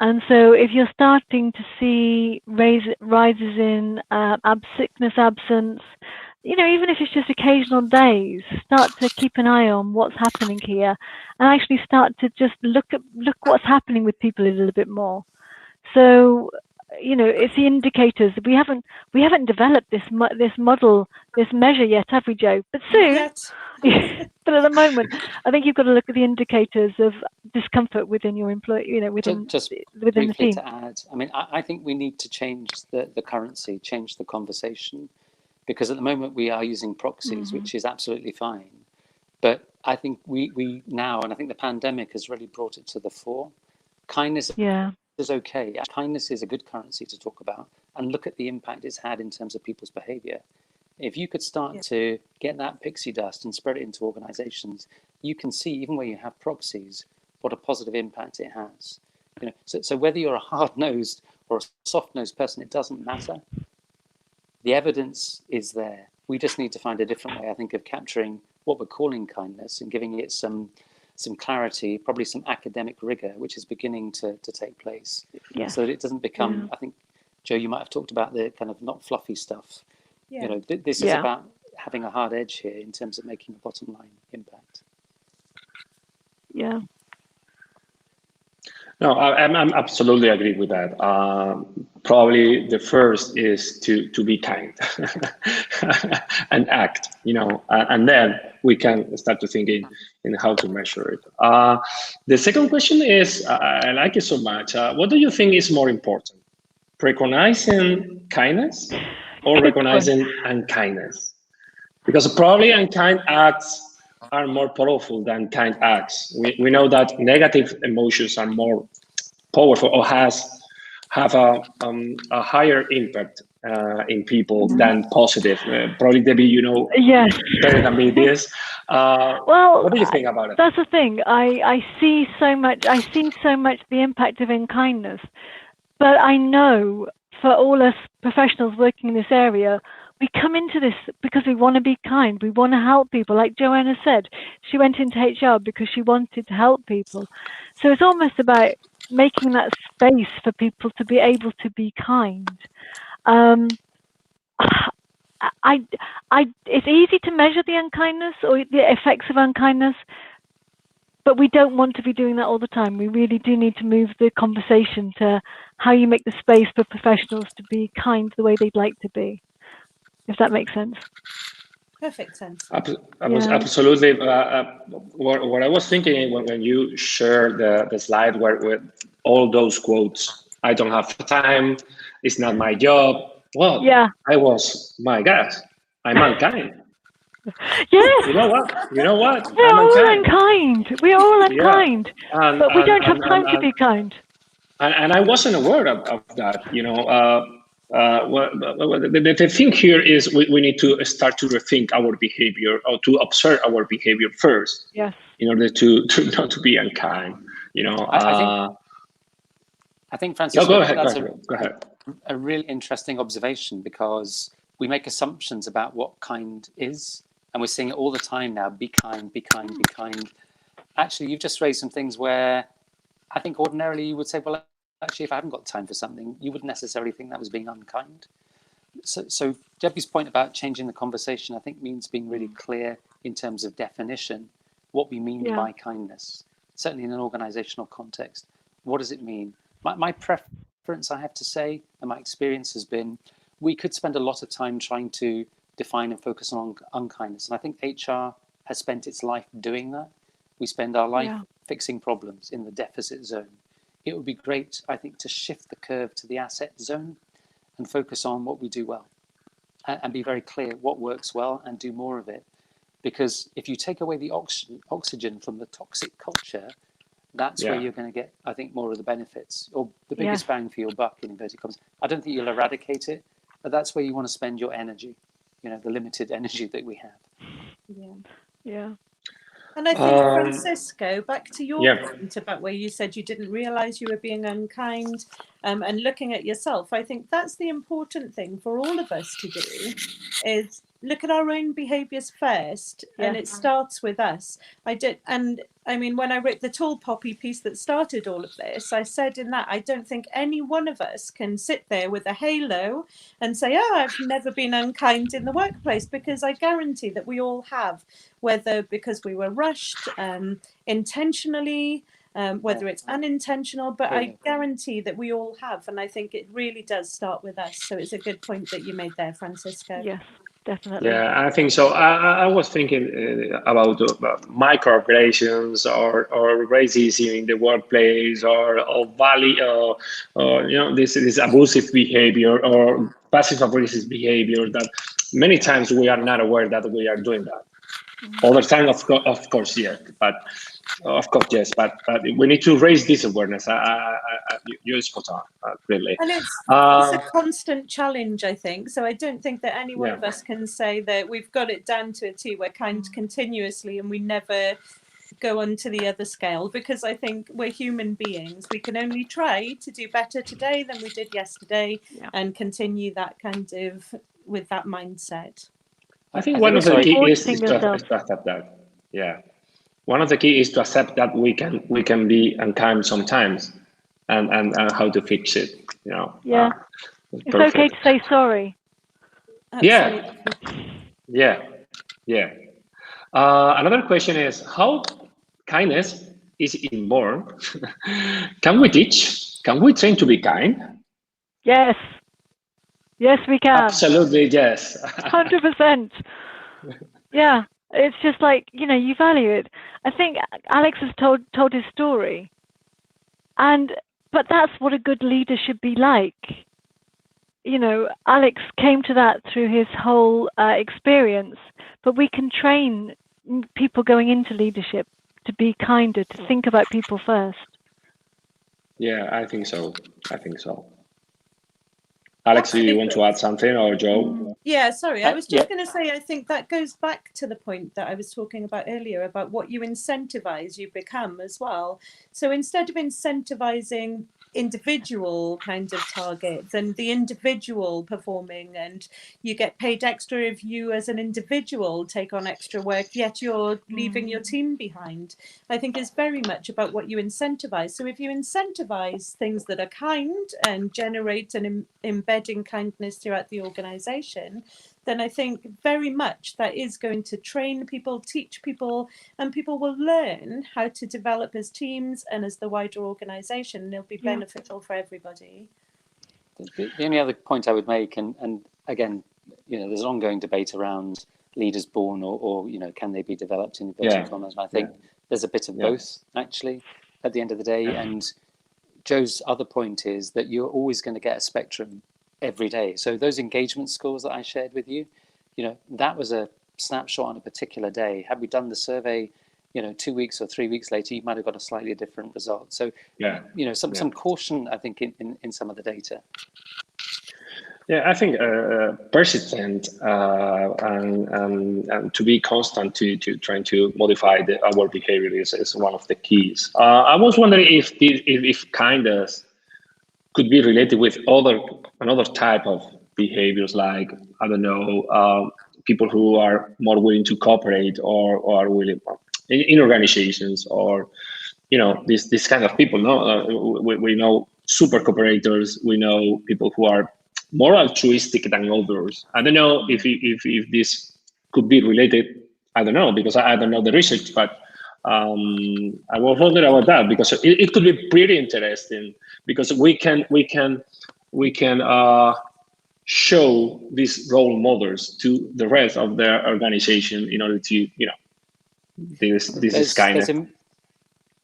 And so if you're starting to see rises in sickness, absence, you know, even if it's just occasional days, start to keep an eye on what's happening here and actually start to just look what's happening with people a little bit more. So, you know, it's the indicators. We haven't developed this model, this measure yet, have we, Joe? But soon. But at the moment, I think you've got to look at the indicators of discomfort within your employee, you know, within the team. To add, I mean, I think we need to change the currency, change the conversation, because at the moment we are using proxies, which is absolutely fine. But I think we now, and I think the pandemic has really brought it to the fore. Kindness is okay. Kindness is a good currency to talk about and look at the impact it's had in terms of people's behavior. If you could start to get that pixie dust and spread it into organizations, you can see, even where you have proxies, what a positive impact it has. You know, so whether you're a hard-nosed or a soft-nosed person, it doesn't matter. The evidence is there. We just need to find a different way, I think, of capturing what we're calling kindness and giving it some clarity, probably some academic rigor, which is beginning to take place. So that it doesn't become, I think, Joe, you might have talked about the kind of not fluffy stuff. You know, this is about having a hard edge here in terms of making a bottom line impact. Yeah. No, I'm absolutely agree with that. Probably the first is to be kind and act, you know, and then we can start to think in how to measure it. The second question is, I like it so much. What do you think is more important, recognizing kindness or recognizing unkindness? Because probably unkind acts are more powerful than kind acts. We know that negative emotions are more powerful or have a higher impact in people than positive. Probably, Debbie, you know better than me this. Well, what do you think about it? That's the thing. I see so much the impact of unkindness, but I know for all us professionals working in this area, we come into this because we want to be kind. We want to help people. Like Joanna said, she went into HR because she wanted to help people. So it's almost about making that space for people to be able to be kind. It's easy to measure the unkindness or the effects of unkindness, but we don't want to be doing that all the time. We really do need to move the conversation to how you make the space for professionals to be kind the way they'd like to be. If that makes sense. Perfect sense. Absolutely. What I was thinking when you shared the slide with all those quotes, I don't have time, it's not my job. Well, I was, my gosh, I'm unkind. Yes. You know what? We're all unkind. We're all unkind. But we don't have time to be kind. And I wasn't aware of that, you know. The thing here is we need to start to rethink our behavior or to observe our behavior first. Yes. In order to not to be unkind, you know. I think Francis, go ahead. A really interesting observation, because we make assumptions about what kind is, and we're seeing it all the time now. Be kind, be kind, be kind. Actually, you've just raised some things where I think ordinarily you would say, well, actually, if I haven't got time for something, you wouldn't necessarily think that was being unkind. So Debbie's point about changing the conversation, I think, means being really clear in terms of definition, what we mean by kindness. Certainly in an organizational context, what does it mean? My preference, I have to say, and my experience has been, we could spend a lot of time trying to define and focus on unkindness. And I think HR has spent its life doing that. We spend our life fixing problems in the deficit zone. It would be great, I think, to shift the curve to the asset zone and focus on what we do well and be very clear what works well and do more of it. Because if you take away the oxygen from the toxic culture, that's where you're going to get, I think, more of the benefits or the biggest bang for your buck, in inverted commas. I don't think you'll eradicate it, but that's where you want to spend your energy, you know, the limited energy that we have. Yeah. And I think, Francisco, back to your point about where you said you didn't realize you were being unkind and looking at yourself, I think that's the important thing for all of us to do, is look at our own behaviors first, and it starts with us. I mean, when I wrote the Tall Poppy piece that started all of this, I said in that, I don't think any one of us can sit there with a halo and say, oh, I've never been unkind in the workplace, because I guarantee that we all have, whether because we were rushed intentionally, whether it's unintentional, but I guarantee that we all have. And I think it really does start with us. So it's a good point that you made there, Francisco. Yes, definitely. Yeah, I think so. I was thinking about microaggressions or racism in the workplace or value or you know, this abusive behavior or passive aggressive behavior that many times we are not aware that we are doing that. All the time, of course, yes, but we need to raise this awareness. You're spot on, really. And it's a constant challenge, I think. So I don't think that any one of us can say that we've got it down to a T. We're kind continuously and we never go on to the other scale, because I think we're human beings. We can only try to do better today than we did yesterday and continue that kind of with that mindset. I think one of the key is to accept that. Yeah, one of the key is to accept that we can be unkind sometimes, and how to fix it. You know. Yeah, it's okay to say sorry. Absolutely. Yeah. Another question is how kindness is inborn. Can we teach? Can we train to be kind? Yes. Yes, we can. Absolutely, yes. 100%. Yeah, it's just like, you know, you value it. I think Alex has told his story, but that's what a good leader should be like. You know, Alex came to that through his whole experience, but we can train people going into leadership to be kinder, to think about people first. Yeah, I think so. Alex, do you want to add something, or Joe? Yeah, sorry. I was just going to say, I think that goes back to the point that I was talking about earlier about what you incentivize, you become as well. So instead of incentivizing individual kind of targets and the individual performing, and you get paid extra if you as an individual take on extra work, yet you're leaving your team behind. I think it's very much about what you incentivize. So if you incentivize things that are kind and generate an embedding kindness throughout the organization, then I think very much that is going to train people, teach people, and people will learn how to develop as teams and as the wider organization, and it'll be beneficial for everybody. The only other point I would make, and again, you know, there's an ongoing debate around leaders born or you know, can they be developed in inverted commas? And I think there's a bit of both, actually, at the end of the day. And Joe's other point is that you're always going to get a spectrum every day. So those engagement scores that I shared with you, you know, that was a snapshot on a particular day. Had we done the survey, you know, 2 weeks or 3 weeks later, you might have got a slightly different result. So, you know, some caution, I think, in some of the data. Yeah, I think persistent and to be constant to trying to modify our behavior is one of the keys. I was wondering if kindness could be related with another type of behaviors, like, I don't know, people who are more willing to cooperate or are willing in organizations, or, you know, this kind of people. No, we know super cooperators. We know people who are more altruistic than others. I don't know if this could be related. I don't know, because I don't know the research, but I was wondering about that, because it could be pretty interesting, because we can show these role models to the rest of their organization in order to, this is kind of.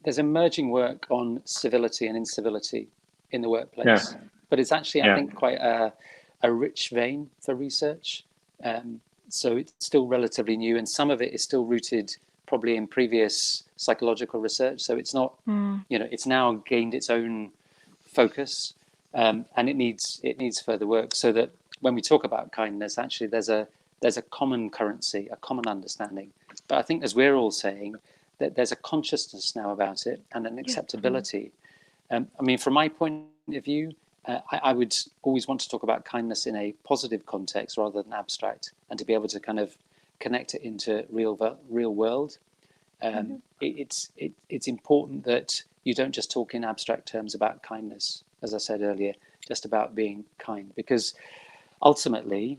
There's emerging work on civility and incivility in the workplace, but it's actually, I think, quite a rich vein for research. So it's still relatively new, and some of it is still rooted probably in previous psychological research. So it's not, it's now gained its own focus, and it needs further work, so that when we talk about kindness, actually there's a common currency, a common understanding. But I think, as we're all saying, that there's a consciousness now about it and an acceptability. I mean, from my point of view, I would always want to talk about kindness in a positive context rather than abstract, and to be able to kind of connect it into real world. It's important that you don't just talk in abstract terms about kindness, as I said earlier, just about being kind, because ultimately,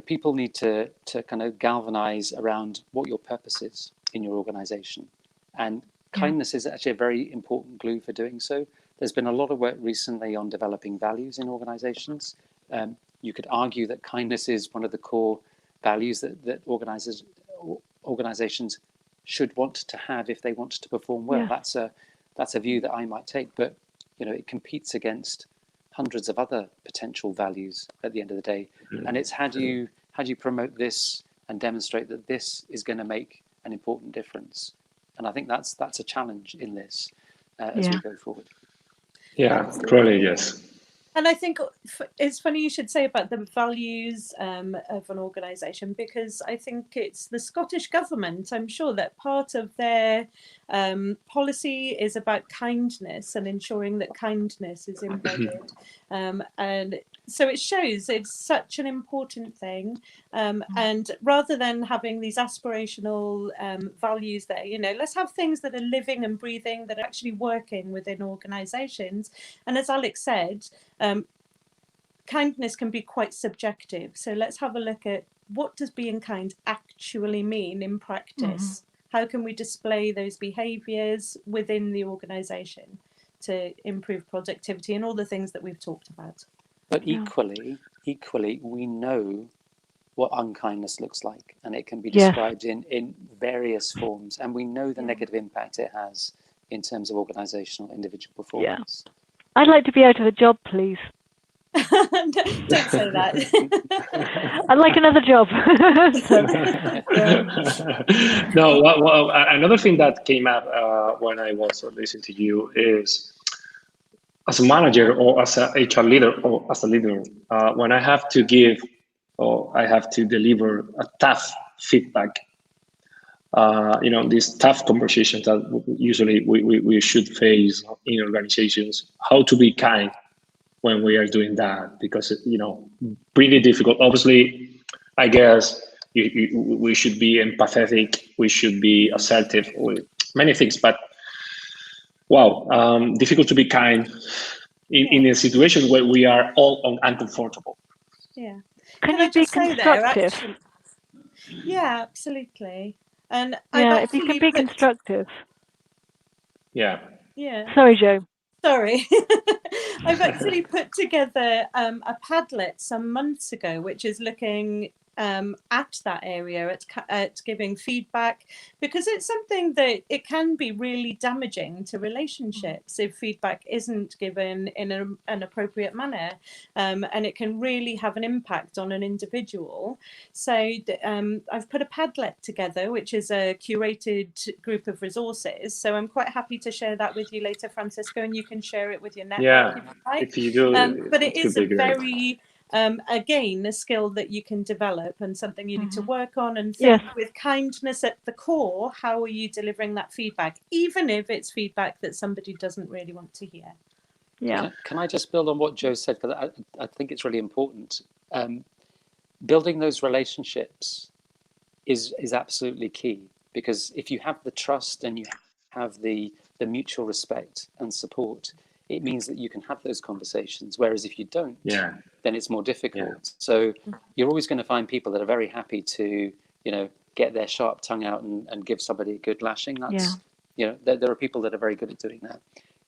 people need to kind of galvanize around what your purpose is in your organization, and kindness is actually a very important glue for doing so. There's been a lot of work recently on developing values in organizations. You could argue that kindness is one of the core values that organizations should want to have if they want to perform well. That's a view that I might take, but it competes against hundreds of other potential values at the end of the day. And it's how do you promote this and demonstrate that this is going to make an important difference. And I think that's a challenge in this as we go forward. Yeah, really, yes. And I think it's funny you should say about the values of an organisation, because I think it's the Scottish Government, I'm sure that part of their policy is about kindness and ensuring that kindness is embedded. And so it shows it's such an important thing. And rather than having these aspirational values there, let's have things that are living and breathing, that are actually working within organisations. And as Alex said, kindness can be quite subjective. So let's have a look at, what does being kind actually mean in practice? How can we display those behaviours within the organisation to improve productivity and all the things that we've talked about? But equally, we know what unkindness looks like, and it can be described in various forms, and we know the negative impact it has in terms of organisational individual performance. I'd like to be out of a job, please. Don't say that. I'd like another job. No, well, another thing that came up when I was listening to you is, as a manager or as an HR leader or as a leader, when I have to give or I have to deliver a tough feedback, these tough conversations that usually we should face in organizations, how to be kind when we are doing that, because pretty difficult. Obviously, I guess we should be empathetic, we should be assertive with many things, but wow, difficult to be kind in a situation where we are all uncomfortable. Yeah. Can you be constructive? Yeah, absolutely. And if you can be constructive. Yeah. Sorry, Joe. Sorry. I've actually put together a Padlet some months ago, which is looking at that area, at giving feedback, because it's something that it can be really damaging to relationships if feedback isn't given in an appropriate manner, and it can really have an impact on an individual. So I've put a Padlet together, which is a curated group of resources. So I'm quite happy to share that with you later, Francisco, and you can share it with your network if you like. If you do, but it is a very again, a skill that you can develop and something you need to work on, and think with kindness at the core, how are you delivering that feedback, even if it's feedback that somebody doesn't really want to hear. Can I just build on what Joe said, because I think it's really important. Building those relationships is absolutely key, because if you have the trust and you have the mutual respect and support, it means that you can have those conversations. Whereas if you don't, then it's more difficult. So you're always going to find people that are very happy to, get their sharp tongue out and give somebody a good lashing. That's, there are people that are very good at doing that.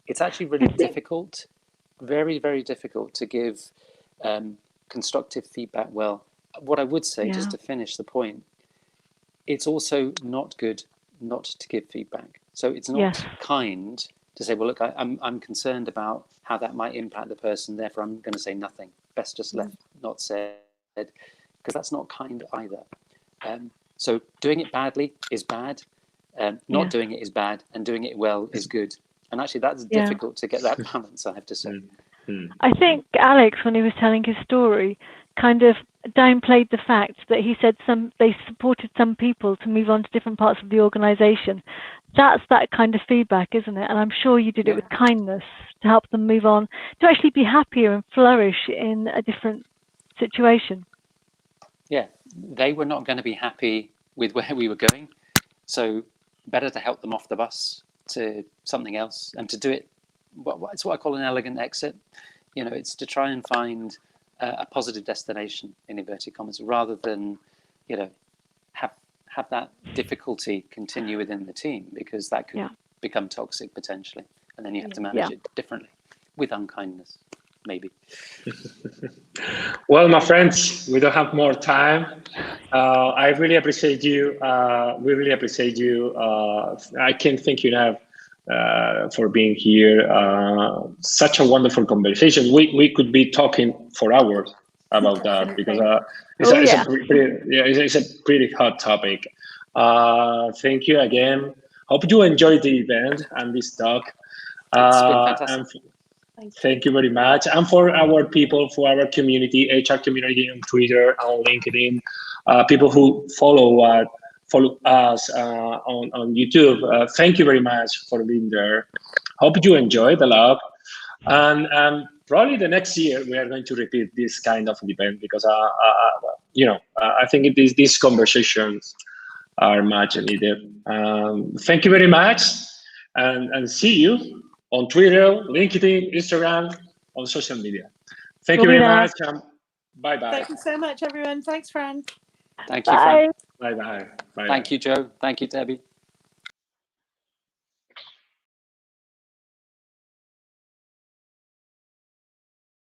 It's actually really difficult, very, very difficult to give constructive feedback well. What I would say, just to finish the point, it's also not good not to give feedback. So it's not kind to say, well, look, I'm concerned about how that might impact the person, therefore I'm going to say nothing. Best just left not said, because that's not kind either. So doing it badly is bad, not doing it is bad, and doing it well is good. And actually that's difficult to get that balance, I have to say. I think Alex, when he was telling his story, kind of downplayed the fact that he said they supported some people to move on to different parts of the organization. That's that kind of feedback, isn't it? And I'm sure you did it with kindness to help them move on, to actually be happier and flourish in a different situation. Yeah, they were not going to be happy with where we were going. So better to help them off the bus to something else, and to do it, it's what I call an elegant exit. It's to try and find a positive destination, in inverted commas, rather than, have that difficulty continue within the team, because that could become toxic potentially, and then you have to manage it differently with unkindness, maybe. Well, my friends, we don't have more time. I really appreciate you. We really appreciate you. I can't thank you enough for being here. Such a wonderful conversation. We could be talking for hours about that, because it's a pretty hot topic. Thank you again. Hope you enjoyed the event and this talk. It's been fantastic. Thank you very much. And for our people, for our community, HR community on Twitter, on LinkedIn, people who follow us on YouTube, thank you very much for being there. Hope you enjoyed a lot. And probably the next year, we are going to repeat this kind of event, because, I think these conversations are much needed. Thank you very much, and see you on Twitter, LinkedIn, Instagram, on social media. Thank you very much. Bye-bye. Thank you so much, everyone. Thanks, Fran. Thank you, Fran. Bye-bye. Thank you, Joe. Thank you, Debbie.